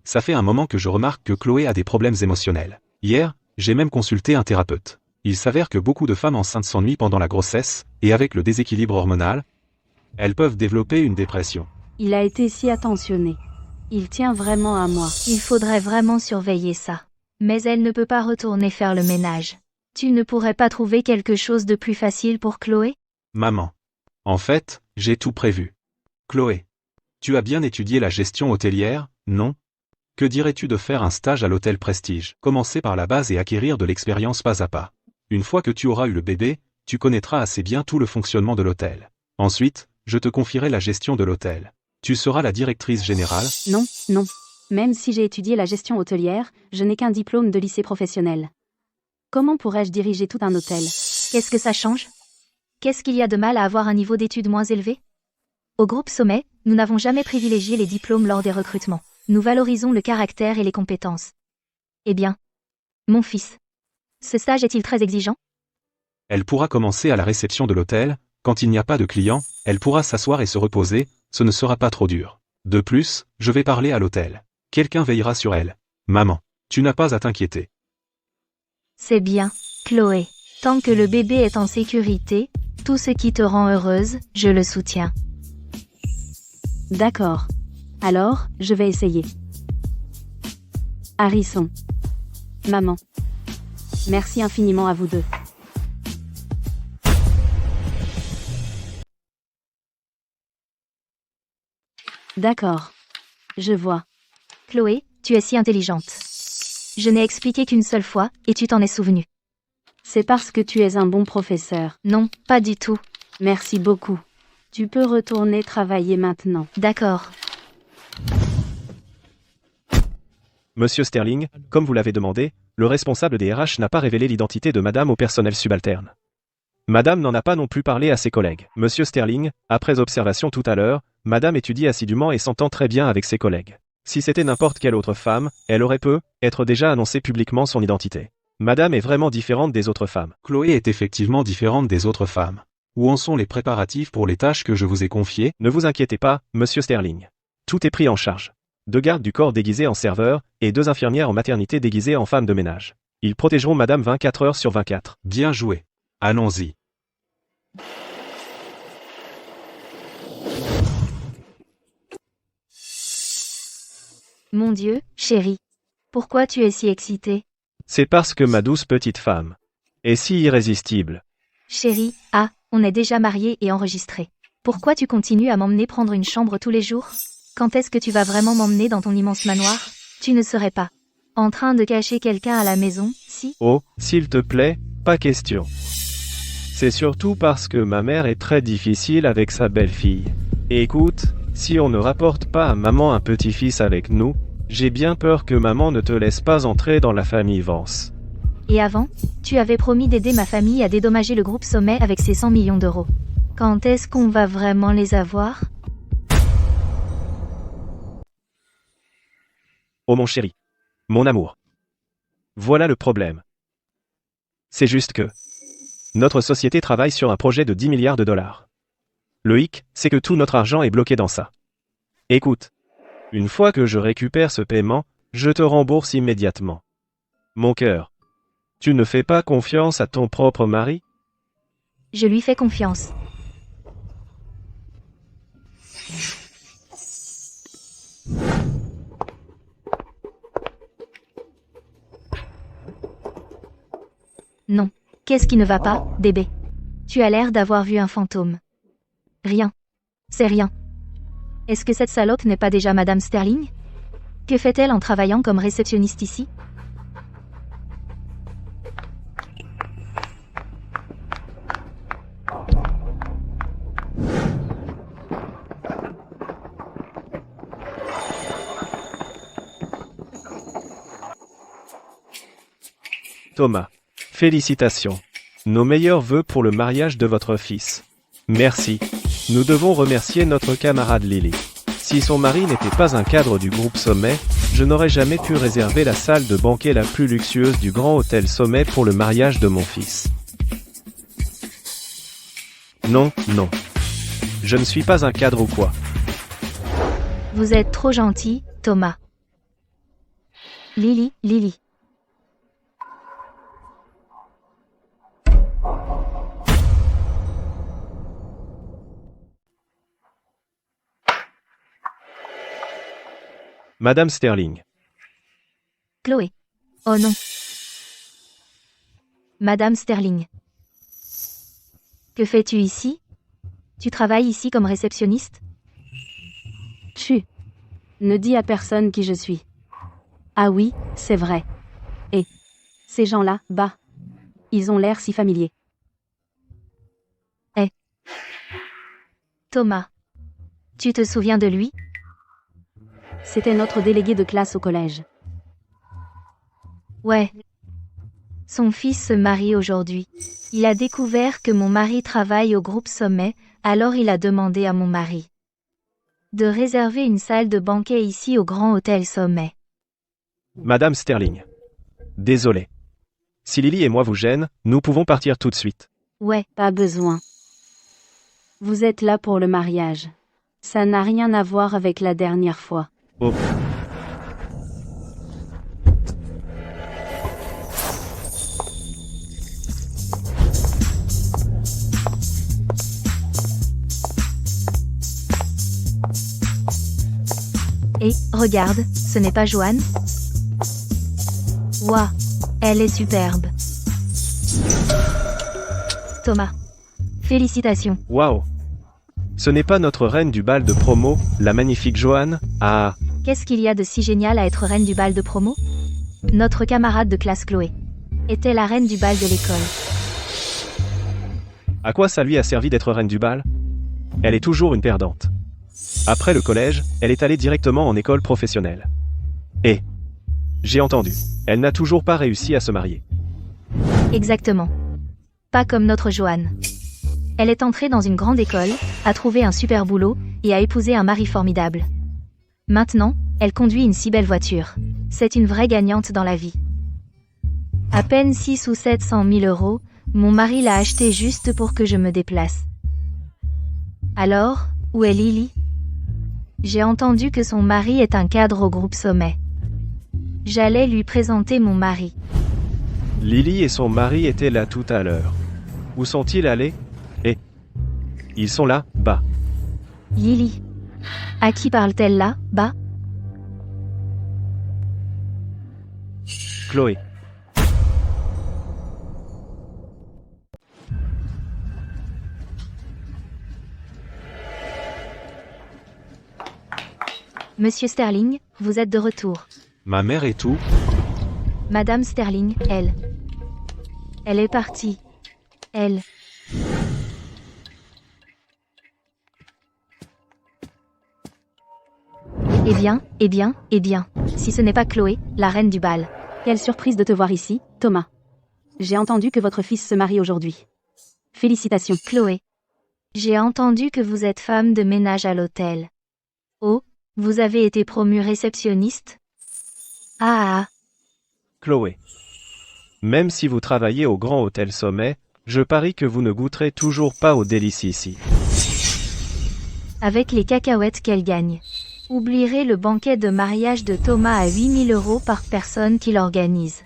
Ça fait un moment que je remarque que Chloé a des problèmes émotionnels. Hier, j'ai même consulté un thérapeute. Il s'avère que beaucoup de femmes enceintes s'ennuient pendant la grossesse, et avec le déséquilibre hormonal, elles peuvent développer une dépression. Il a été si attentionné. Il tient vraiment à moi. Il faudrait vraiment surveiller ça. Mais elle ne peut pas retourner faire le ménage. Tu ne pourrais pas trouver quelque chose de plus facile pour Chloé? Maman. En fait, j'ai tout prévu. Chloé. Tu as bien étudié la gestion hôtelière, non? Que dirais-tu de faire un stage à l'hôtel Prestige? Commencer par la base et acquérir de l'expérience pas à pas. Une fois que tu auras eu le bébé, tu connaîtras assez bien tout le fonctionnement de l'hôtel. Ensuite, je te confierai la gestion de l'hôtel. Tu seras la directrice générale. Non, non. Même si j'ai étudié la gestion hôtelière, je n'ai qu'un diplôme de lycée professionnel. Comment pourrais-je diriger tout un hôtel? Qu'est-ce que ça change? Qu'est-ce qu'il y a de mal à avoir un niveau d'études moins élevé? Au groupe Sommet, nous n'avons jamais privilégié les diplômes lors des recrutements. Nous valorisons le caractère et les compétences. Eh bien, mon fils, ce stage est-il très exigeant? Elle pourra commencer à la réception de l'hôtel, quand il n'y a pas de clients, elle pourra s'asseoir et se reposer, ce ne sera pas trop dur. De plus, je vais parler à l'hôtel. Quelqu'un veillera sur elle. Maman, tu n'as pas à t'inquiéter. C'est bien, Chloé. Tant que le bébé est en sécurité, tout ce qui te rend heureuse, je le soutiens. D'accord. Alors, je vais essayer. Harrison. Maman. Merci infiniment à vous deux. D'accord. Je vois. Chloé, tu es si intelligente. Je n'ai expliqué qu'une seule fois, et tu t'en es souvenu. C'est parce que tu es un bon professeur. Non, pas du tout. Merci beaucoup. Tu peux retourner travailler maintenant. D'accord. Monsieur Sterling, comme vous l'avez demandé, le responsable des RH n'a pas révélé l'identité de Madame au personnel subalterne. Madame n'en a pas non plus parlé à ses collègues. Monsieur Sterling, après observation tout à l'heure, Madame étudie assidûment et s'entend très bien avec ses collègues. Si c'était n'importe quelle autre femme, elle aurait être déjà annoncé publiquement son identité. Madame est vraiment différente des autres femmes. Chloé est effectivement différente des autres femmes. Où en sont les préparatifs pour les tâches que je vous ai confiées? Ne vous inquiétez pas, Monsieur Sterling. Tout est pris en charge. 2 gardes du corps déguisés en serveurs, et 2 infirmières en maternité déguisées en femmes de ménage. Ils protégeront Madame 24 heures sur 24. Bien joué. Allons-y. Mon Dieu, chérie. Pourquoi tu es si excitée? C'est parce que ma douce petite femme est si irrésistible. Chérie, on est déjà mariés et enregistrés. Pourquoi tu continues à m'emmener prendre une chambre tous les jours? Quand est-ce que tu vas vraiment m'emmener dans ton immense manoir? Tu ne serais pas en train de cacher quelqu'un à la maison, si? Oh, s'il te plaît, pas question. C'est surtout parce que ma mère est très difficile avec sa belle-fille. Et écoute, si on ne rapporte pas à maman un petit-fils avec nous, j'ai bien peur que maman ne te laisse pas entrer dans la famille Vance. Et avant, tu avais promis d'aider ma famille à dédommager le groupe Sommet avec ses 100 millions d'euros. Quand est-ce qu'on va vraiment les avoir? Oh mon chéri. Mon amour. Voilà le problème. C'est juste que notre société travaille sur un projet de 10 milliards de dollars. Le hic, c'est que tout notre argent est bloqué dans ça. Écoute, une fois que je récupère ce paiement, je te rembourse immédiatement. Mon cœur, tu ne fais pas confiance à ton propre mari? Je lui fais confiance. Non. Qu'est-ce qui ne va pas, bébé? Tu as l'air d'avoir vu un fantôme. Rien. C'est rien. Est-ce que cette salope n'est pas déjà Madame Sterling? Que fait-elle en travaillant comme réceptionniste ici? Thomas, félicitations. Nos meilleurs vœux pour le mariage de votre fils. Merci. Nous devons remercier notre camarade Lily. Si son mari n'était pas un cadre du groupe Sommet, je n'aurais jamais pu réserver la salle de banquet la plus luxueuse du grand hôtel Sommet pour le mariage de mon fils. Non, non. Je ne suis pas un cadre ou quoi. Vous êtes trop gentil, Thomas. Lily. Madame Sterling. Chloé. Oh non. Madame Sterling. Que fais-tu ici? Tu travailles ici comme réceptionniste? Chut. Ne dis à personne qui je suis. Ah oui, c'est vrai. Et ces gens-là, ils ont l'air si familiers. Thomas. Tu te souviens de lui? C'était notre délégué de classe au collège. Ouais. Son fils se marie aujourd'hui. Il a découvert que mon mari travaille au groupe Sommet, alors il a demandé à mon mari de réserver une salle de banquet ici au Grand Hôtel Sommet. Madame Sterling. Désolé. Si Lily et moi vous gênent, nous pouvons partir tout de suite. Ouais. Pas besoin. Vous êtes là pour le mariage. Ça n'a rien à voir avec la dernière fois. Oh. Et, regarde, ce n'est pas Joanne? Ouah, elle est superbe. Thomas. Félicitations. Waouh! Ce n'est pas notre reine du bal de promo, la magnifique Joanne? Ah, Qu'est-ce qu'il y a de si génial à être reine du bal de promo? Notre camarade de classe Chloé était la reine du bal de l'école. à quoi ça lui a servi d'être reine du bal? Elle est toujours une perdante. Après le collège, elle est allée directement en école professionnelle. Et j'ai entendu, elle n'a toujours pas réussi à se marier. Exactement. Pas comme notre Joanne. Elle est entrée dans une grande école, a trouvé un super boulot, et a épousé un mari formidable. Maintenant, elle conduit une si belle voiture. C'est une vraie gagnante dans la vie. À peine 6 ou 700 000 euros, mon mari l'a acheté juste pour que je me déplace. Alors, où est Lily? J'ai entendu que son mari est un cadre au groupe Sommet. J'allais lui présenter mon mari. Lily et son mari étaient là tout à l'heure. Où sont-ils allés? Et ils sont là, bas. Lily. À qui parle-t-elle là, bas? Chloé. Monsieur Sterling, vous êtes de retour. Ma mère et tout? Madame Sterling, elle. Elle est partie. Elle. Eh bien, si ce n'est pas Chloé, la reine du bal. Quelle surprise de te voir ici, Thomas. J'ai entendu que votre fils se marie aujourd'hui. Félicitations. Chloé. J'ai entendu que vous êtes femme de ménage à l'hôtel. Oh, vous avez été promue réceptionniste? Ah. Chloé. Même si vous travaillez au Grand Hôtel Sommet, je parie que vous ne goûterez toujours pas aux délices ici. Avec les cacahuètes qu'elle gagne. Oublierez le banquet de mariage de Thomas à 8 000 euros par personne qui l'organise.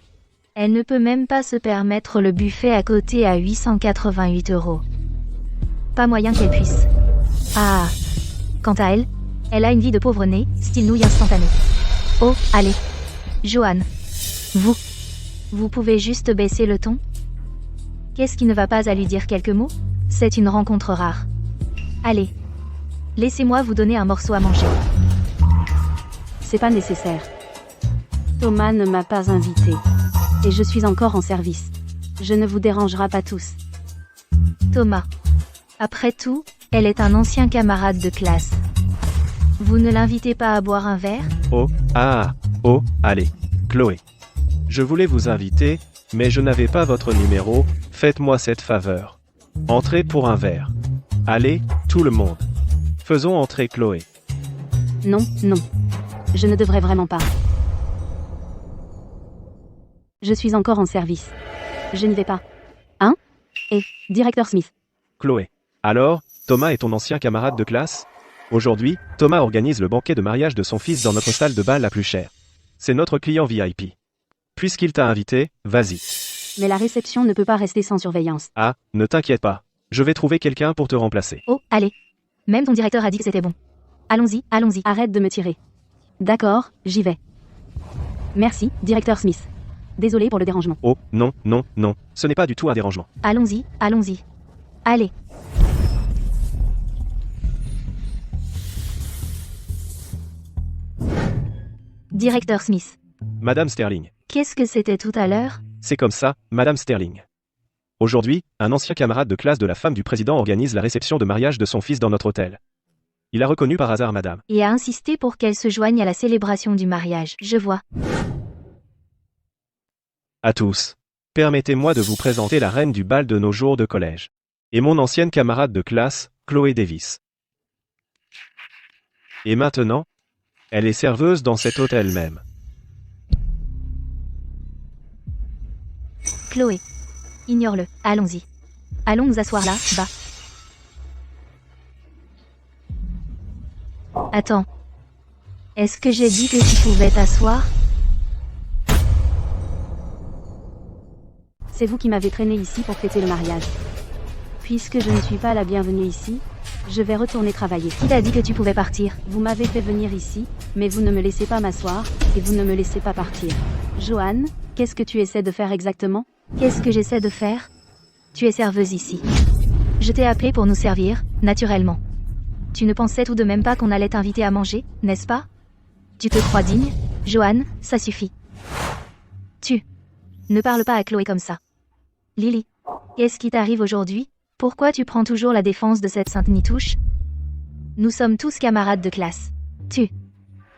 Elle ne peut même pas se permettre le buffet à côté à 888 euros. Pas moyen qu'elle puisse. Ah. Quant à elle, elle a une vie de pauvre nez, style nouille instantanée. Oh, allez. Joanne. Vous pouvez juste baisser le ton? Qu'est-ce qui ne va pas à lui dire quelques mots? C'est une rencontre rare. Allez. Laissez-moi vous donner un morceau à manger. C'est pas nécessaire. Thomas ne m'a pas invité. Et je suis encore en service. Je ne vous dérangera pas tous. Thomas. Après tout, elle est un ancien camarade de classe. Vous ne l'invitez pas à boire un verre? Oh, ah, oh, allez. Chloé. Je voulais vous inviter, mais je n'avais pas votre numéro, faites-moi cette faveur. Entrez pour un verre. Allez, tout le monde. Faisons entrer Chloé. Non, non. Je ne devrais vraiment pas. Je suis encore en service. Je n'y vais pas. Hein? Et, directeur Smith. Chloé. Alors, Thomas est ton ancien camarade de classe? Aujourd'hui, Thomas organise le banquet de mariage de son fils dans notre salle de bal la plus chère. C'est notre client VIP. Puisqu'il t'a invité, vas-y. Mais la réception ne peut pas rester sans surveillance. Ah, ne t'inquiète pas. Je vais trouver quelqu'un pour te remplacer. Oh, allez. Même ton directeur a dit que c'était bon. Allons-y, allons-y. Arrête de me tirer. D'accord, j'y vais. Merci, directeur Smith. Désolé pour le dérangement. Oh, non, non, non. Ce n'est pas du tout un dérangement. Allons-y, allons-y. Allez. Directeur Smith. Madame Sterling. Qu'est-ce que c'était tout à l'heure? C'est comme ça, Madame Sterling. Aujourd'hui, un ancien camarade de classe de la femme du président organise la réception de mariage de son fils dans notre hôtel. Il a reconnu par hasard Madame. Et a insisté pour qu'elle se joigne à la célébration du mariage. Je vois. À tous. Permettez-moi de vous présenter la reine du bal de nos jours de collège. Et mon ancienne camarade de classe, Chloé Davis. Et maintenant, elle est serveuse dans cet hôtel même. Chloé. Ignore-le. Allons-y. Allons nous asseoir là, bas. Attends. Est-ce que j'ai dit que tu pouvais t'asseoir? C'est vous qui m'avez traîné ici pour fêter le mariage. Puisque je ne suis pas la bienvenue ici, Je vais retourner travailler. Qui t'a dit que tu pouvais partir? Vous m'avez fait venir ici, mais vous ne me laissez pas m'asseoir, et vous ne me laissez pas partir. Joanne, qu'est-ce que tu essaies de faire exactement? Qu'est-ce que j'essaie de faire? Tu es serveuse ici. Je t'ai appelé pour nous servir, naturellement. Tu ne pensais tout de même pas qu'on allait t'inviter à manger, n'est-ce pas? Tu te crois digne? Joanne, ça suffit. Tu. Ne parle pas à Chloé comme ça. Lily. Qu'est-ce qui t'arrive aujourd'hui? Pourquoi tu prends toujours la défense de cette sainte nitouche? Nous sommes tous camarades de classe. Tu.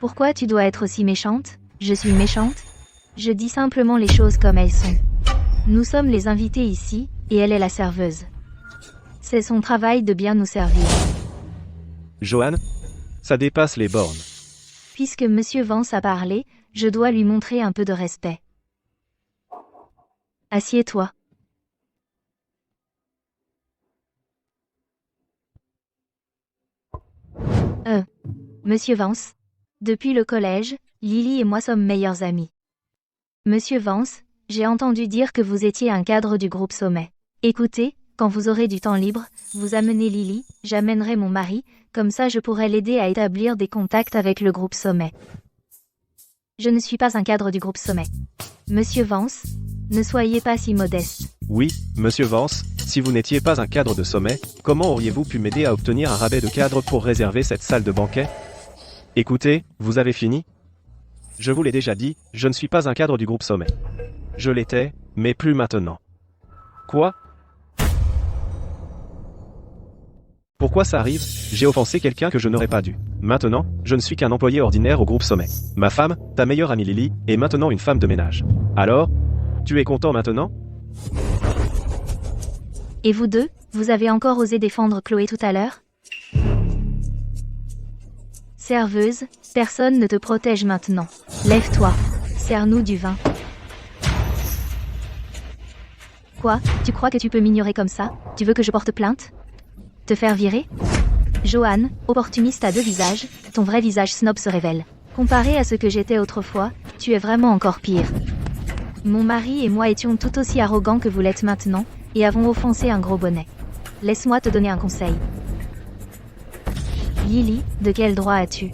Pourquoi tu dois être aussi méchante? Je suis méchante? Je dis simplement les choses comme elles sont. Nous sommes les invités ici, et elle est la serveuse. C'est son travail de bien nous servir. Joanne, ça dépasse les bornes. Puisque Monsieur Vance a parlé, je dois lui montrer un peu de respect. Assieds-toi. Monsieur Vance. Depuis le collège, Lily et moi sommes meilleurs amis. Monsieur Vance, j'ai entendu dire que vous étiez un cadre du groupe Sommet. Écoutez, quand vous aurez du temps libre, vous amenez Lily, j'amènerai mon mari, comme ça je pourrai l'aider à établir des contacts avec le groupe Sommet. Je ne suis pas un cadre du groupe Sommet. Monsieur Vance, ne soyez pas si modeste. Oui, monsieur Vance, si vous n'étiez pas un cadre de sommet, comment auriez-vous pu m'aider à obtenir un rabais de cadre pour réserver cette salle de banquet? Écoutez, vous avez fini? Je vous l'ai déjà dit, je ne suis pas un cadre du groupe Sommet. Je l'étais, mais plus maintenant. Quoi? Pourquoi ça arrive? J'ai offensé quelqu'un que je n'aurais pas dû. Maintenant, je ne suis qu'un employé ordinaire au groupe Sommet. Ma femme, ta meilleure amie Lily, est maintenant une femme de ménage. Alors? Tu es content maintenant? Et vous deux, vous avez encore osé défendre Chloé tout à l'heure? Serveuse, personne ne te protège maintenant. Lève-toi. Sers-nous du vin. Quoi? Tu crois que tu peux m'ignorer comme ça? Tu veux que je porte plainte? Te faire virer? Joanne, opportuniste à deux visages, ton vrai visage snob se révèle. Comparé à ce que j'étais autrefois, tu es vraiment encore pire. Mon mari et moi étions tout aussi arrogants que vous l'êtes maintenant, et avons offensé un gros bonnet. Laisse-moi te donner un conseil. Lily, de quel droit as-tu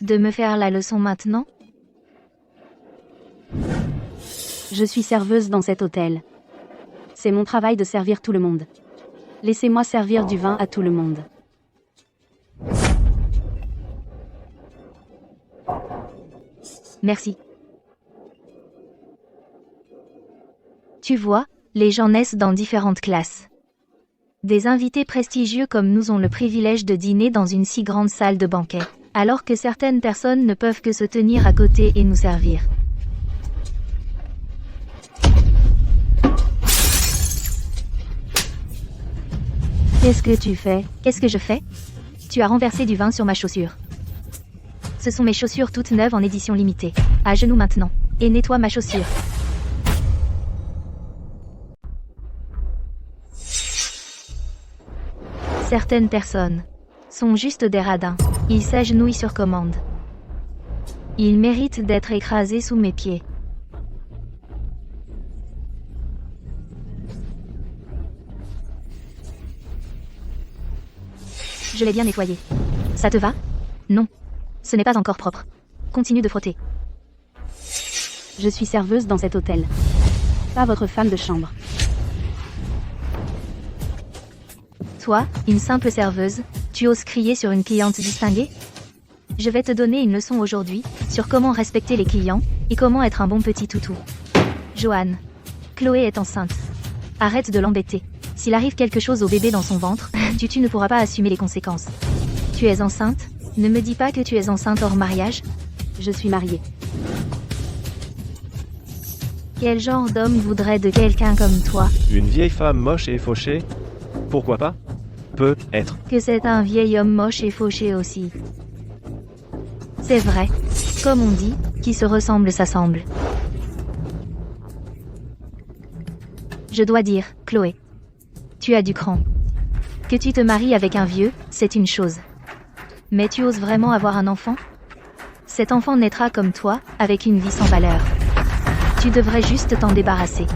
de me faire la leçon maintenant? Je suis serveuse dans cet hôtel. C'est mon travail de servir tout le monde. Laissez-moi servir du vin à tout le monde. Merci. Tu vois, les gens naissent dans différentes classes. Des invités prestigieux comme nous ont le privilège de dîner dans une si grande salle de banquet, alors que certaines personnes ne peuvent que se tenir à côté et nous servir. Qu'est-ce que tu fais? Qu'est-ce que je fais? Tu as renversé du vin sur ma chaussure. Ce sont mes chaussures toutes neuves en édition limitée. À genoux maintenant. Et nettoie ma chaussure. Certaines personnes sont juste des radins. Ils s'agenouillent sur commande. Ils méritent d'être écrasés sous mes pieds. Je l'ai bien nettoyé. Ça te va? Non. Ce n'est pas encore propre. Continue de frotter. Je suis serveuse dans cet hôtel. Pas votre femme de chambre. Toi, une simple serveuse, tu oses crier sur une cliente distinguée? Je vais te donner une leçon aujourd'hui, sur comment respecter les clients, et comment être un bon petit toutou. Joanne. Chloé est enceinte. Arrête de l'embêter. S'il arrive quelque chose au bébé dans son ventre, tu ne pourras pas assumer les conséquences. Tu es enceinte? Ne me dis pas que tu es enceinte hors mariage. Je suis mariée. Quel genre d'homme voudrait de quelqu'un comme toi? Une vieille femme moche et fauchée? Pourquoi pas? Peut être. Que c'est un vieil homme moche et fauché aussi. C'est vrai. Comme on dit, qui se ressemble s'assemble. Je dois dire, Chloé. Tu as du cran. Que tu te maries avec un vieux, c'est une chose. Mais tu oses vraiment avoir un enfant? Cet enfant naîtra comme toi, avec une vie sans valeur. Tu devrais juste t'en débarrasser.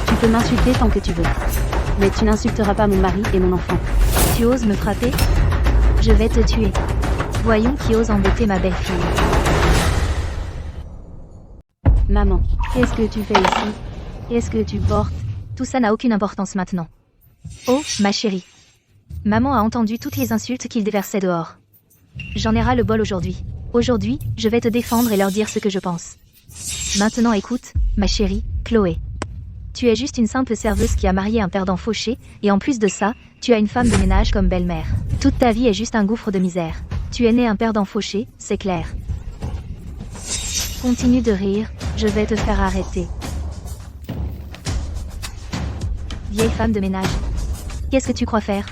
Tu peux m'insulter tant que tu veux. Mais tu n'insulteras pas mon mari et mon enfant. Tu oses me frapper? Je vais te tuer. Voyons qui ose embêter ma belle-fille. Maman, qu'est-ce que tu fais ici? Qu'est-ce que tu portes? Tout ça n'a aucune importance maintenant. Oh, ma chérie. Maman a entendu toutes les insultes qu'il déversait dehors. J'en ai ras le bol aujourd'hui. Aujourd'hui, je vais te défendre et leur dire ce que je pense. Maintenant écoute, ma chérie, Chloé. Tu es juste une simple serveuse qui a marié un perdant fauché, et en plus de ça, tu as une femme de ménage comme belle-mère. Toute ta vie est juste un gouffre de misère. Tu es né un perdant fauché, c'est clair. Continue de rire, je vais te faire arrêter. Vieille femme de ménage. Qu'est-ce que tu crois faire?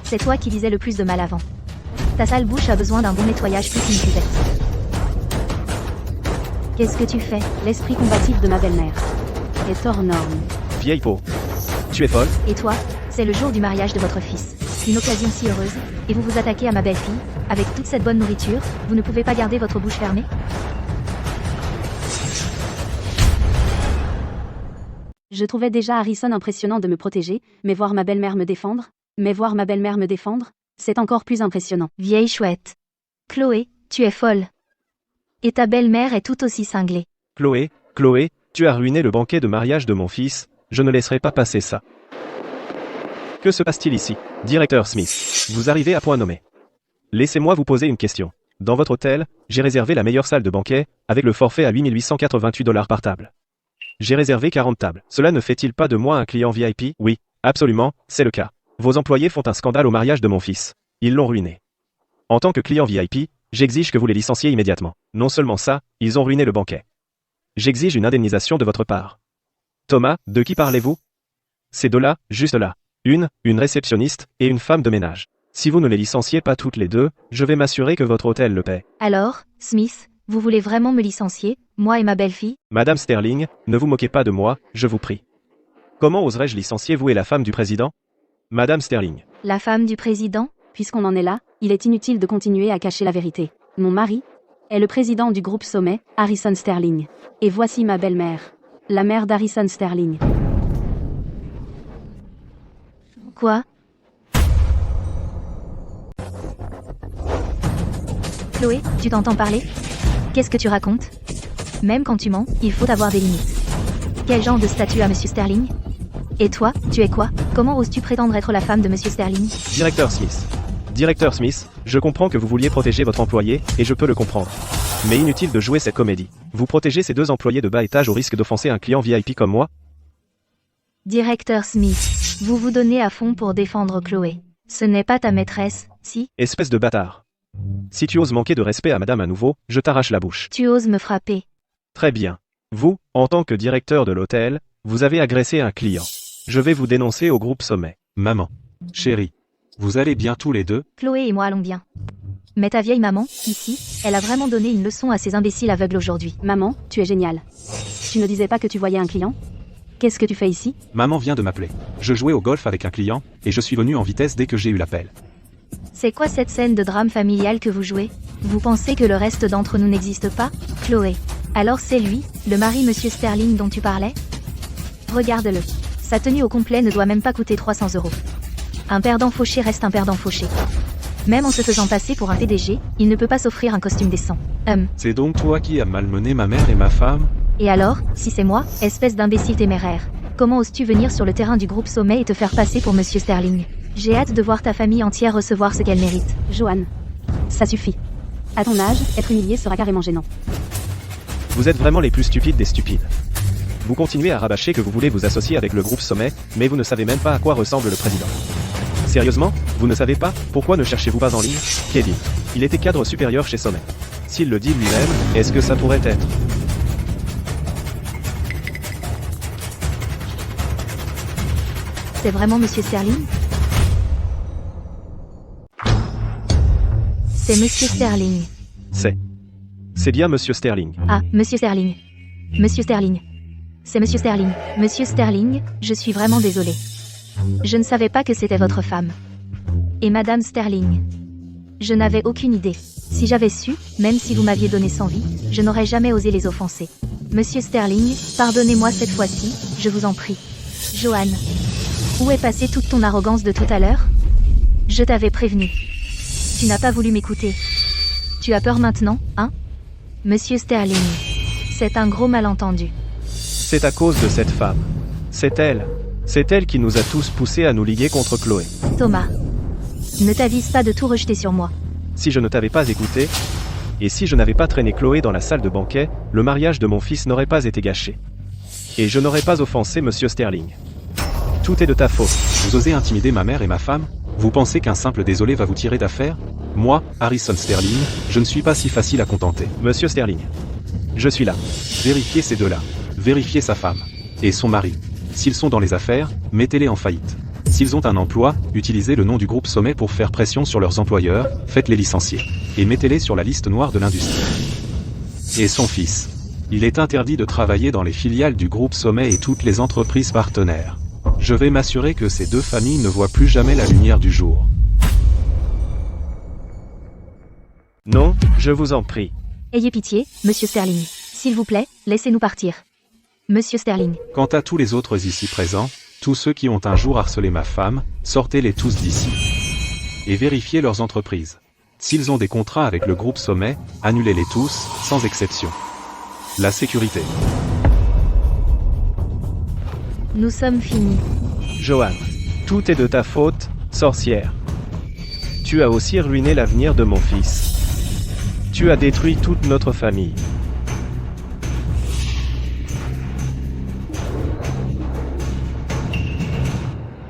C'est toi qui disais le plus de mal avant. Ta sale bouche a besoin d'un bon nettoyage plus qu'une cuvette. Qu'est-ce que tu fais? L'esprit combatif de ma belle-mère est hors norme. Vieille peau. Tu es folle? Et toi, c'est le jour du mariage de votre fils. Une occasion si heureuse, et vous vous attaquez à ma belle-fille, avec toute cette bonne nourriture, vous ne pouvez pas garder votre bouche fermée? Je trouvais déjà Harrison impressionnant de me protéger, mais voir ma belle-mère me défendre, c'est encore plus impressionnant. Vieille chouette. Chloé, tu es folle. Et ta belle-mère est tout aussi cinglée. Chloé, tu as ruiné le banquet de mariage de mon fils, je ne laisserai pas passer ça. Que se passe-t-il ici? Directeur Smith, vous arrivez à point nommé. Laissez-moi vous poser une question. Dans votre hôtel, j'ai réservé la meilleure salle de banquet, avec le forfait à 8888 $ par table. J'ai réservé 40 tables. Cela ne fait-il pas de moi un client VIP? Oui, absolument, c'est le cas. Vos employés font un scandale au mariage de mon fils. Ils l'ont ruiné. En tant que client VIP, j'exige que vous les licenciez immédiatement. Non seulement ça, ils ont ruiné le banquet. J'exige une indemnisation de votre part. Thomas, de qui parlez-vous? Ces deux-là, juste là. Une réceptionniste, et une femme de ménage. Si vous ne les licenciez pas toutes les deux, je vais m'assurer que votre hôtel le paie. Alors, Smith, vous voulez vraiment me licencier, moi et ma belle-fille? Madame Sterling, ne vous moquez pas de moi, je vous prie. Comment oserais-je licencier vous et la femme du président? Madame Sterling. La femme du président? Puisqu'on en est là, il est inutile de continuer à cacher la vérité. Mon mari est le président du groupe Sommet, Harrison Sterling. Et voici ma belle-mère, la mère d'Harrison Sterling. Quoi? Chloé, tu t'entends parler? Qu'est-ce que tu racontes? Même quand tu mens, il faut avoir des limites. Quel genre de statut a Monsieur Sterling? Et toi, tu es quoi? Comment oses-tu prétendre être la femme de Monsieur Sterling? Directeur Smith, je comprends que vous vouliez protéger votre employé, et je peux le comprendre. Mais inutile de jouer cette comédie. Vous protégez ces deux employés de bas étage au risque d'offenser un client VIP comme moi? Directeur Smith, vous vous donnez à fond pour défendre Chloé. Ce n'est pas ta maîtresse, si? Espèce de bâtard. Si tu oses manquer de respect à madame à nouveau, je t'arrache la bouche. Tu oses me frapper. Très bien. Vous, en tant que directeur de l'hôtel, vous avez agressé un client. Je vais vous dénoncer au groupe Sommet. Maman. Chérie. Vous allez bien tous les deux? Chloé et moi allons bien. Mais ta vieille maman, ici, elle a vraiment donné une leçon à ces imbéciles aveugles aujourd'hui. Maman, tu es géniale. Tu ne disais pas que tu voyais un client? Qu'est-ce que tu fais ici? Maman vient de m'appeler. Je jouais au golf avec un client, et je suis venu en vitesse dès que j'ai eu l'appel. C'est quoi cette scène de drame familial que vous jouez? Vous pensez que le reste d'entre nous n'existe pas? Chloé. Alors c'est lui, le mari Monsieur Sterling dont tu parlais? Regarde-le. Sa tenue au complet ne doit même pas coûter 300 €. Un perdant fauché reste un perdant fauché. Même en se faisant passer pour un PDG, il ne peut pas s'offrir un costume décent. C'est donc toi qui as malmené ma mère et ma femme? Et alors, si c'est moi, espèce d'imbécile téméraire, comment oses-tu venir sur le terrain du groupe Sommet et te faire passer pour Monsieur Sterling? J'ai hâte de voir ta famille entière recevoir ce qu'elle mérite. Joanne, ça suffit. À ton âge, être humilié sera carrément gênant. Vous êtes vraiment les plus stupides des stupides. Vous continuez à rabâcher que vous voulez vous associer avec le groupe Sommet, mais vous ne savez même pas à quoi ressemble le président. Sérieusement, vous ne savez pas? Pourquoi ne cherchez-vous pas en ligne? Kevin. Il était cadre supérieur chez Sommet. S'il le dit lui-même, est-ce que ça pourrait être? C'est vraiment Monsieur Sterling? C'est Monsieur Sterling. C'est bien Monsieur Sterling. Ah, Monsieur Sterling. Monsieur Sterling. C'est Monsieur Sterling. Monsieur Sterling, je suis vraiment désolée. Je ne savais pas que c'était votre femme. Et Madame Sterling. Je n'avais aucune idée. Si j'avais su, même si vous m'aviez donné 100 vies, je n'aurais jamais osé les offenser. Monsieur Sterling, pardonnez-moi cette fois-ci, je vous en prie. Joanne. Où est passée toute ton arrogance de tout à l'heure? Je t'avais prévenu. Tu n'as pas voulu m'écouter. Tu as peur maintenant, hein? Monsieur Sterling. C'est un gros malentendu. C'est à cause de cette femme. C'est elle qui nous a tous poussés à nous liguer contre Chloé. Thomas. Ne t'avise pas de tout rejeter sur moi. Si je ne t'avais pas écouté, et si je n'avais pas traîné Chloé dans la salle de banquet, le mariage de mon fils n'aurait pas été gâché. Et je n'aurais pas offensé Monsieur Sterling. Tout est de ta faute. Vous osez intimider ma mère et ma femme? Vous pensez qu'un simple désolé va vous tirer d'affaire? Moi, Harrison Sterling, je ne suis pas si facile à contenter. Monsieur Sterling, je suis là. Vérifiez ces deux-là. Vérifiez sa femme. Et son mari. S'ils sont dans les affaires, mettez-les en faillite. S'ils ont un emploi, utilisez le nom du groupe Sommet pour faire pression sur leurs employeurs, faites-les licencier. Et mettez-les sur la liste noire de l'industrie. Et son fils. Il est interdit de travailler dans les filiales du groupe Sommet et toutes les entreprises partenaires. Je vais m'assurer que ces deux familles ne voient plus jamais la lumière du jour. Non, je vous en prie. Ayez pitié, Monsieur Sterling. S'il vous plaît, laissez-nous partir. Monsieur Sterling. Quant à tous les autres ici présents, tous ceux qui ont un jour harcelé ma femme, sortez-les tous d'ici. Et vérifiez leurs entreprises. S'ils ont des contrats avec le groupe Sommet, annulez-les tous, sans exception. La sécurité. Nous sommes finis. Joanne, tout est de ta faute, sorcière. Tu as aussi ruiné l'avenir de mon fils. Tu as détruit toute notre famille.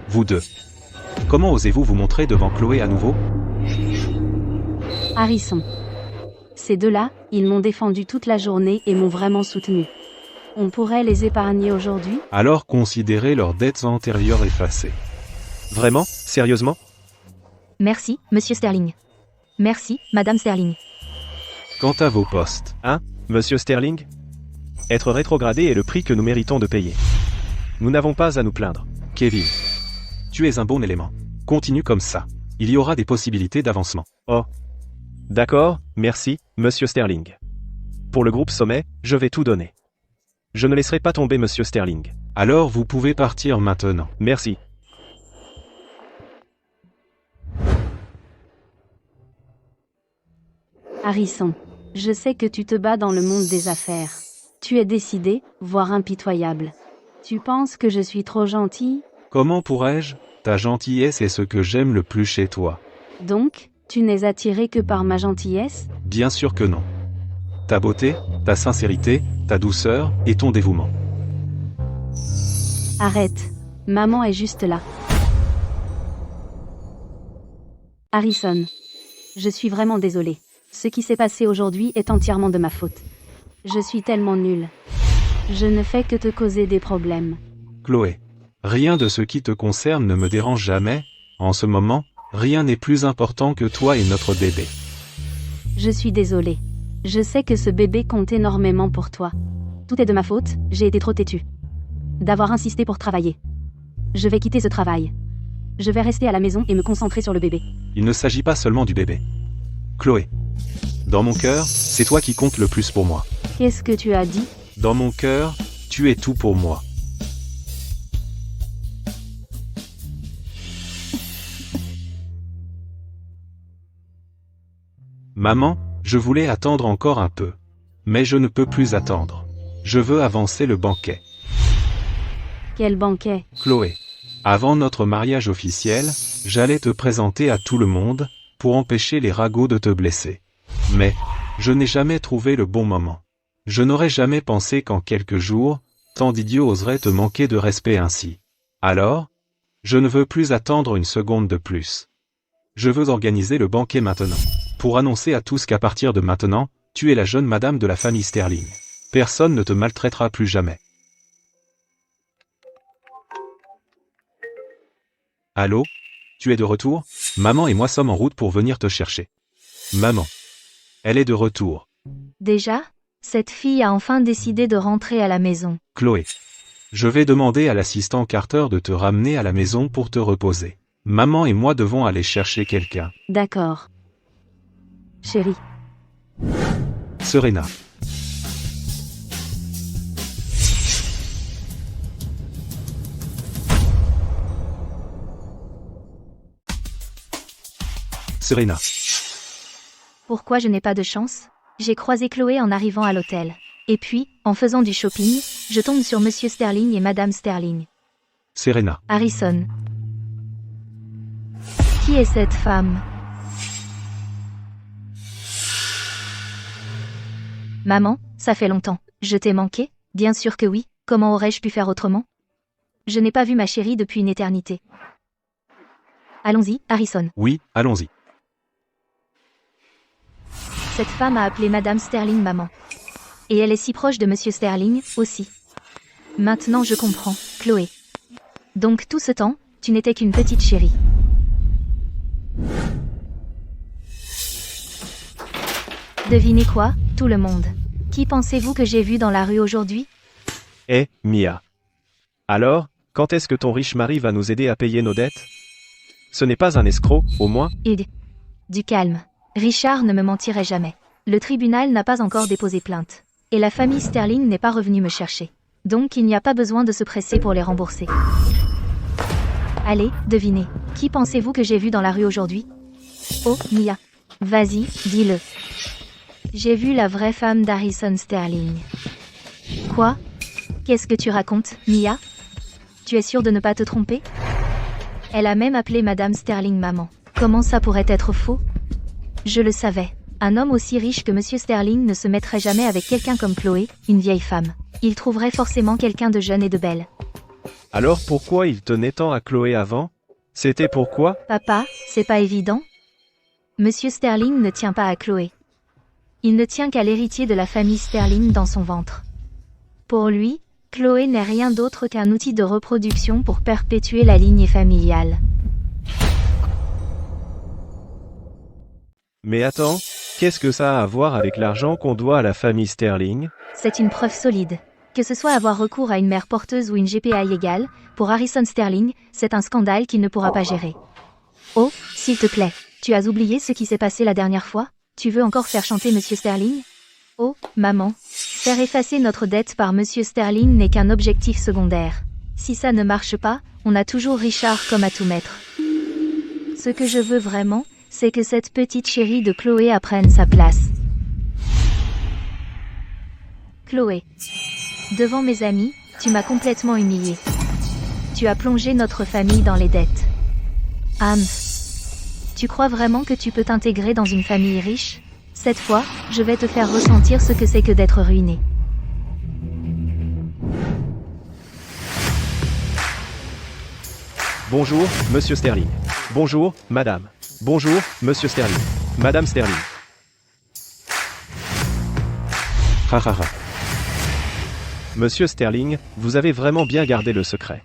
Vous deux. Comment osez-vous vous montrer devant Chloé à nouveau? Harrison. Ces deux-là, ils m'ont défendu toute la journée et m'ont vraiment soutenu. On pourrait les épargner aujourd'hui? Alors considérez leurs dettes antérieures effacées. Vraiment? Sérieusement? Merci, Monsieur Sterling. Merci, Madame Sterling. Quant à vos postes, Hein, Monsieur Sterling? Être rétrogradé est le prix que nous méritons de payer. Nous n'avons pas à nous plaindre. Kevin. Tu es un bon élément. Continue comme ça. Il y aura des possibilités d'avancement. Oh. D'accord, merci, Monsieur Sterling. Pour le groupe Sommet, je vais tout donner. Je ne laisserai pas tomber Monsieur Sterling. Alors vous pouvez partir maintenant. Merci. Harrison. Je sais que tu te bats dans le monde des affaires. Tu es décidé, voire impitoyable. Tu penses que je suis trop gentille? Comment pourrais-je? Ta gentillesse est ce que j'aime le plus chez toi. Donc, tu n'es attiré que par ma gentillesse? Bien sûr que non. Ta beauté, ta sincérité, ta douceur et ton dévouement. Arrête. Maman est juste là. Harrison. Je suis vraiment désolée. Ce qui s'est passé aujourd'hui est entièrement de ma faute. Je suis tellement nulle. Je ne fais que te causer des problèmes. Chloé. Rien de ce qui te concerne ne me dérange jamais. En ce moment, rien n'est plus important que toi et notre bébé. Je suis désolée. Je sais que ce bébé compte énormément pour toi. Tout est de ma faute, j'ai été trop têtue. D'avoir insisté pour travailler. Je vais quitter ce travail. Je vais rester à la maison et me concentrer sur le bébé. Il ne s'agit pas seulement du bébé. Chloé. Dans mon cœur, c'est toi qui comptes le plus pour moi. Qu'est-ce que tu as dit? Dans mon cœur, tu es tout pour moi. Maman, je voulais attendre encore un peu. Mais je ne peux plus attendre. Je veux avancer le banquet. Quel banquet? Chloé. Avant notre mariage officiel, j'allais te présenter à tout le monde, pour empêcher les ragots de te blesser. Mais, je n'ai jamais trouvé le bon moment. Je n'aurais jamais pensé qu'en quelques jours, tant d'idiots oseraient te manquer de respect ainsi. Alors, je ne veux plus attendre une seconde de plus. Je veux organiser le banquet maintenant. Pour annoncer à tous qu'à partir de maintenant, tu es la jeune madame de la famille Sterling. Personne ne te maltraitera plus jamais. Allô? Tu es de retour? Maman et moi sommes en route pour venir te chercher. Maman. Elle est de retour. Déjà? Cette fille a enfin décidé de rentrer à la maison. Chloé. Je vais demander à l'assistant Carter de te ramener à la maison pour te reposer. Maman et moi devons aller chercher quelqu'un. D'accord. Chérie. Serena. Serena. Pourquoi je n'ai pas de chance? J'ai croisé Chloé en arrivant à l'hôtel. Et puis, en faisant du shopping, je tombe sur Monsieur Sterling et Madame Sterling. Serena. Harrison. Qui est cette femme? Maman, ça fait longtemps. Je t'ai manqué? Bien sûr que oui. Comment aurais-je pu faire autrement? Je n'ai pas vu ma chérie depuis une éternité. Allons-y, Harrison. Oui, allons-y. Cette femme a appelé Madame Sterling maman. Et elle est si proche de Monsieur Sterling, aussi. Maintenant je comprends, Chloé. Donc tout ce temps, tu n'étais qu'une petite chérie. Devinez quoi, tout le monde? Qui pensez-vous que j'ai vu dans la rue aujourd'hui? Eh, Mia. Alors, quand est-ce que ton riche mari va nous aider à payer nos dettes? Ce n'est pas un escroc, au moins? Hugues. Du calme. Richard ne me mentirait jamais. Le tribunal n'a pas encore déposé plainte. Et la famille Sterling n'est pas revenue me chercher. Donc il n'y a pas besoin de se presser pour les rembourser. Allez, devinez. Qui pensez-vous que j'ai vu dans la rue aujourd'hui? Oh, Mia. Vas-y, dis-le. J'ai vu la vraie femme d'Harrison Sterling. Quoi? Qu'est-ce que tu racontes, Mia? Tu es sûre de ne pas te tromper? Elle a même appelé Madame Sterling maman. Comment ça pourrait être faux? Je le savais. Un homme aussi riche que Monsieur Sterling ne se mettrait jamais avec quelqu'un comme Chloé, une vieille femme. Il trouverait forcément quelqu'un de jeune et de belle. Alors pourquoi il tenait tant à Chloé avant? C'était pourquoi? Papa, c'est pas évident? Monsieur Sterling ne tient pas à Chloé. Il ne tient qu'à l'héritier de la famille Sterling dans son ventre. Pour lui, Chloé n'est rien d'autre qu'un outil de reproduction pour perpétuer la lignée familiale. Mais attends, qu'est-ce que ça a à voir avec l'argent qu'on doit à la famille Sterling? C'est une preuve solide. Que ce soit avoir recours à une mère porteuse ou une GPA égale, pour Harrison Sterling, c'est un scandale qu'il ne pourra pas gérer. Oh, s'il te plaît, tu as oublié ce qui s'est passé la dernière fois? Tu veux encore faire chanter Monsieur Sterling? Oh, maman, faire effacer notre dette par Monsieur Sterling n'est qu'un objectif secondaire. Si ça ne marche pas, on a toujours Richard comme à tout mettre. Ce que je veux vraiment, c'est que cette petite chérie de Chloé apprenne sa place. Chloé. Devant mes amis, tu m'as complètement humiliée. Tu as plongé notre famille dans les dettes. Tu crois vraiment que tu peux t'intégrer dans une famille riche? Cette fois, je vais te faire ressentir ce que c'est que d'être ruiné. Bonjour, Monsieur Sterling. Bonjour, Madame. Bonjour, Monsieur Sterling. Madame Sterling. Ha ha ha. Monsieur Sterling, vous avez vraiment bien gardé le secret.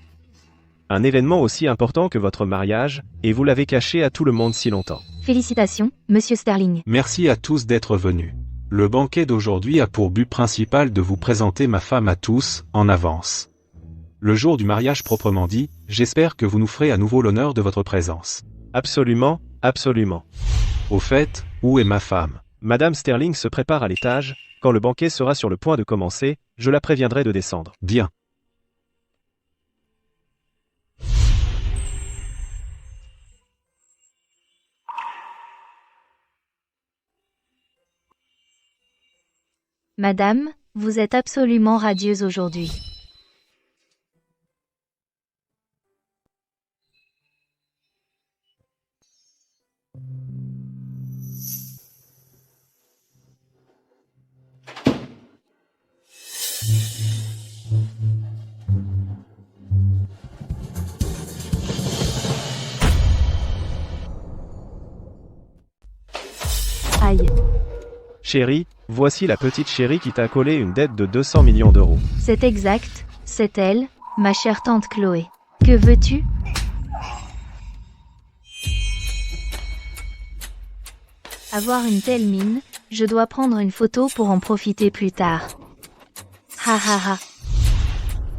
Un événement aussi important que votre mariage, et vous l'avez caché à tout le monde si longtemps. Félicitations, Monsieur Sterling. Merci à tous d'être venus. Le banquet d'aujourd'hui a pour but principal de vous présenter ma femme à tous, en avance. Le jour du mariage proprement dit, j'espère que vous nous ferez à nouveau l'honneur de votre présence. Absolument, absolument. Au fait, où est ma femme? Madame Sterling se prépare à l'étage, quand le banquet sera sur le point de commencer, je la préviendrai de descendre. Bien. Madame, vous êtes absolument radieuse aujourd'hui. Aïe. Chérie, voici la petite chérie qui t'a collé une dette de 200 millions d'euros. C'est exact, c'est elle, ma chère tante Chloé. Que veux-tu? Avoir une telle mine, je dois prendre une photo pour en profiter plus tard. Ha ha ha.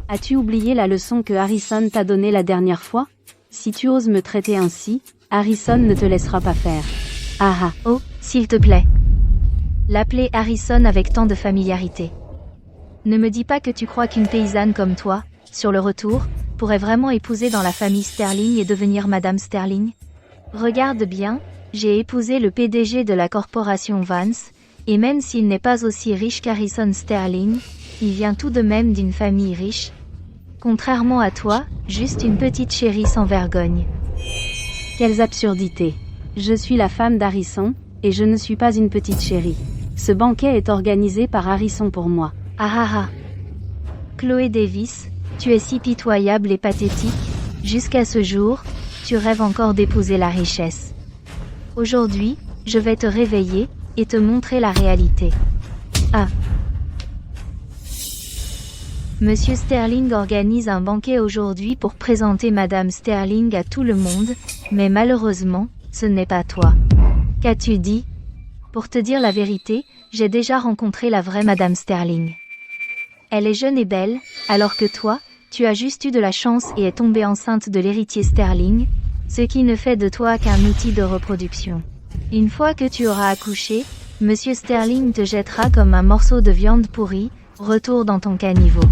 As-tu oublié la leçon que Harrison t'a donnée la dernière fois? Si tu oses me traiter ainsi, Harrison ne te laissera pas faire. Ah ah. Oh, s'il te plaît. L'appeler Harrison avec tant de familiarité. Ne me dis pas que tu crois qu'une paysanne comme toi, sur le retour, pourrait vraiment épouser dans la famille Sterling et devenir Madame Sterling? Regarde bien, j'ai épousé le PDG de la corporation Vance, et même s'il n'est pas aussi riche qu'Harrison Sterling, il vient tout de même d'une famille riche. Contrairement à toi, juste une petite chérie sans vergogne. Quelles absurdités. Je suis la femme d'Harrison, et je ne suis pas une petite chérie. Ce banquet est organisé par Harrison pour moi. Ah ah ah. Chloé Davis, tu es si pitoyable et pathétique, jusqu'à ce jour, tu rêves encore d'épouser la richesse. Aujourd'hui, je vais te réveiller, et te montrer la réalité. Ah. Monsieur Sterling organise un banquet aujourd'hui pour présenter Madame Sterling à tout le monde, mais malheureusement, ce n'est pas toi. Qu'as-tu dit? Pour te dire la vérité, j'ai déjà rencontré la vraie Madame Sterling. Elle est jeune et belle, alors que toi, tu as juste eu de la chance et es tombée enceinte de l'héritier Sterling, ce qui ne fait de toi qu'un outil de reproduction. Une fois que tu auras accouché, Monsieur Sterling te jettera comme un morceau de viande pourrie, retour dans ton caniveau.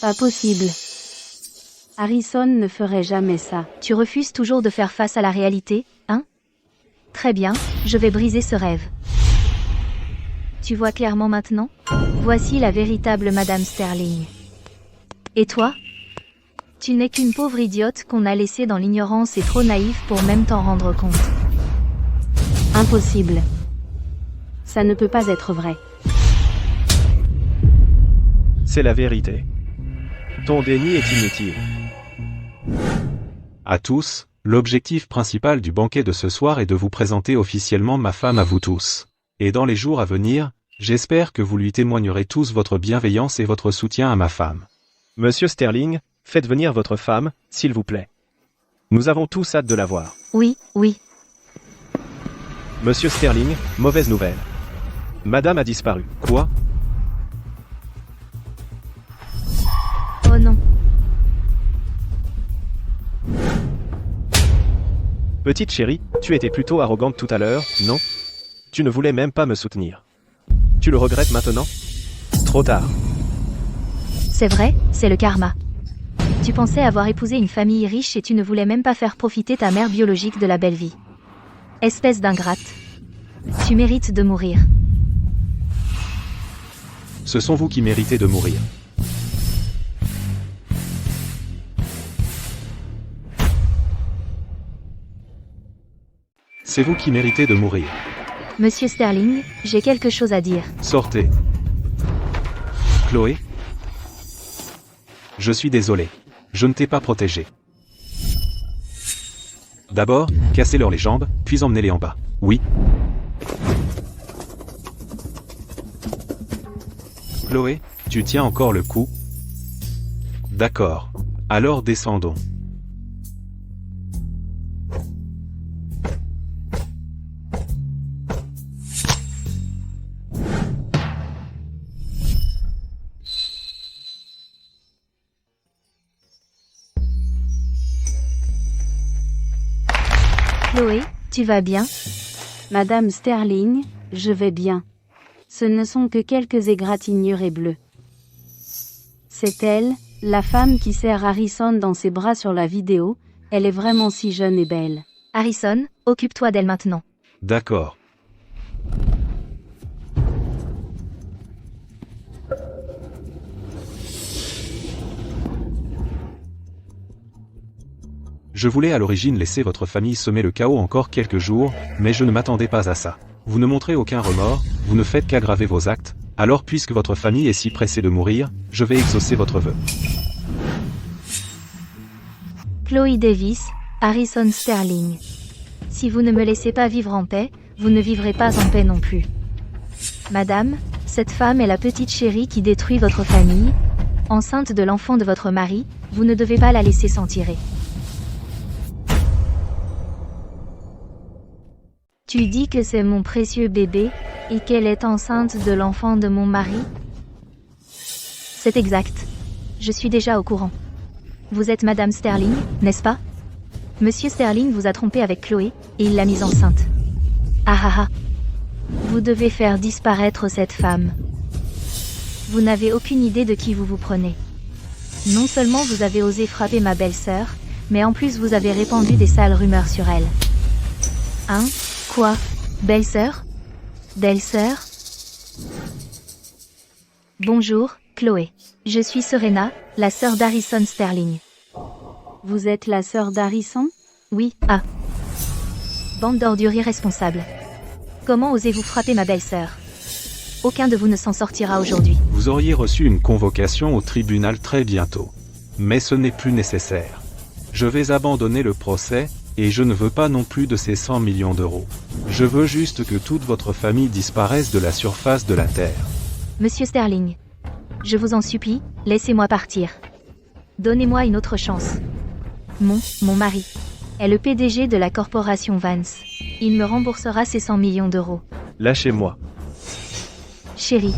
Pas possible. Harrison ne ferait jamais ça. Tu refuses toujours de faire face à la réalité, hein? Très bien, je vais briser ce rêve. Tu vois clairement maintenant? Voici la véritable Madame Sterling. Et toi? Tu n'es qu'une pauvre idiote qu'on a laissée dans l'ignorance et trop naïve pour même t'en rendre compte. Impossible. Ça ne peut pas être vrai. C'est la vérité. Ton déni est inutile. À tous, l'objectif principal du banquet de ce soir est de vous présenter officiellement ma femme à vous tous. Et dans les jours à venir, j'espère que vous lui témoignerez tous votre bienveillance et votre soutien à ma femme. Monsieur Sterling, faites venir votre femme, s'il vous plaît. Nous avons tous hâte de la voir. Oui, oui. Monsieur Sterling, mauvaise nouvelle. Madame a disparu. Quoi? Oh non. Petite chérie, tu étais plutôt arrogante tout à l'heure, non? Tu ne voulais même pas me soutenir. Tu le regrettes maintenant? Trop tard. C'est vrai, c'est le karma. Tu pensais avoir épousé une famille riche et tu ne voulais même pas faire profiter ta mère biologique de la belle vie. Espèce d'ingrate. Tu mérites de mourir. Ce sont vous qui méritez de mourir. C'est vous qui méritez de mourir. Monsieur Sterling, j'ai quelque chose à dire. Sortez. Chloé? Je suis désolé. Je ne t'ai pas protégé. D'abord, cassez-leur les jambes, puis emmenez-les en bas. Oui. Chloé, tu tiens encore le coup? D'accord. Alors descendons. Chloé, tu vas bien? Madame Sterling, je vais bien. Ce ne sont que quelques égratignures et bleus. C'est elle, la femme qui serre Harrison dans ses bras sur la vidéo, elle est vraiment si jeune et belle. Harrison, occupe-toi d'elle maintenant. D'accord. Je voulais à l'origine laisser votre famille semer le chaos encore quelques jours, mais je ne m'attendais pas à ça. Vous ne montrez aucun remords, vous ne faites qu'aggraver vos actes, alors puisque votre famille est si pressée de mourir, je vais exaucer votre vœu. Chloé Davis, Harrison Sterling. Si vous ne me laissez pas vivre en paix, vous ne vivrez pas en paix non plus. Madame, cette femme est la petite chérie qui détruit votre famille. Enceinte de l'enfant de votre mari, vous ne devez pas la laisser s'en tirer. Tu dis que c'est mon précieux bébé, et qu'elle est enceinte de l'enfant de mon mari? C'est exact. Je suis déjà au courant. Vous êtes Madame Sterling, n'est-ce pas? Monsieur Sterling vous a trompé avec Chloé, et il l'a mise enceinte. Ah ah ah. Vous devez faire disparaître cette femme. Vous n'avez aucune idée de qui vous vous prenez. Non seulement vous avez osé frapper ma belle-sœur, Mais en plus vous avez répandu des sales rumeurs sur elle. Hein? Quoi? Belle-sœur? Belle-sœur? Bonjour, Chloé. Je suis Serena, la sœur d'Harrison Sterling. Vous êtes la sœur d'Harrison? Oui, ah. Bande d'ordures irresponsables. Comment osez-vous frapper ma belle-sœur? Aucun de vous ne s'en sortira aujourd'hui. Vous auriez reçu une convocation au tribunal très bientôt. Mais ce n'est plus nécessaire. Je vais abandonner le procès, et je ne veux pas non plus de ces 100 millions d'euros. Je veux juste que toute votre famille disparaisse de la surface de la Terre. Monsieur Sterling, je vous en supplie, laissez-moi partir. Donnez-moi une autre chance. Mon mari est le PDG de la corporation Vance. Il me remboursera ces 100 millions d'euros. Lâchez-moi. Chérie,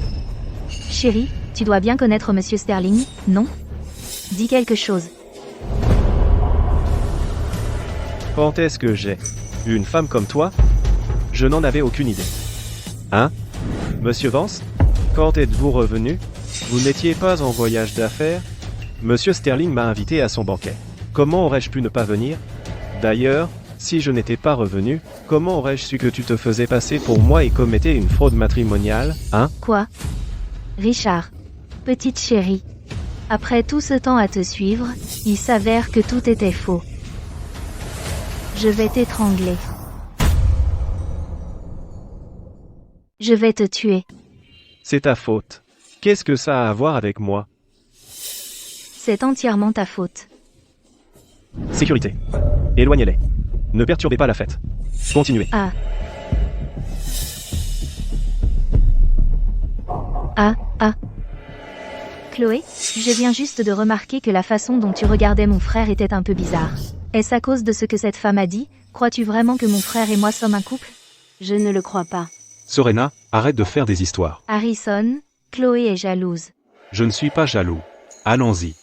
tu dois bien connaître Monsieur Sterling, non? Dis quelque chose. Quand est-ce que j'ai eu une femme comme toi? Je n'en avais aucune idée. Hein? Monsieur Vance? Quand êtes-vous revenu? Vous n'étiez pas en voyage d'affaires? Monsieur Sterling m'a invité à son banquet. Comment aurais-je pu ne pas venir? D'ailleurs, si je n'étais pas revenu, comment aurais-je su que tu te faisais passer pour moi et commettais une fraude matrimoniale, hein? Quoi? Richard, petite chérie. Après tout ce temps à te suivre, il s'avère que tout était faux. Je vais t'étrangler. Je vais te tuer. C'est ta faute. Qu'est-ce que ça a à voir avec moi? C'est entièrement ta faute. Sécurité. Éloignez-les. Ne perturbez pas la fête. Continuez. Ah. Chloé, je viens juste de remarquer que la façon dont tu regardais mon frère était un peu bizarre. Est-ce à cause de ce que cette femme a dit? Crois-tu vraiment que mon frère et moi sommes un couple? Je ne le crois pas. Serena, arrête de faire des histoires. Harrison, Chloé est jalouse. Je ne suis pas jaloux. Allons-y.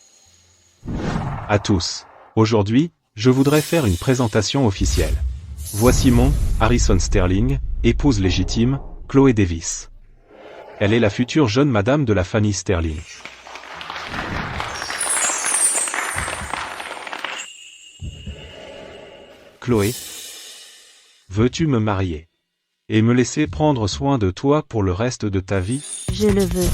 À tous. Aujourd'hui, je voudrais faire une présentation officielle. Voici mon Harrison Sterling, épouse légitime, Chloé Davis. Elle est la future jeune madame de la famille Sterling. Chloé, veux-tu me marier et me laisser prendre soin de toi pour le reste de ta vie? Je le veux.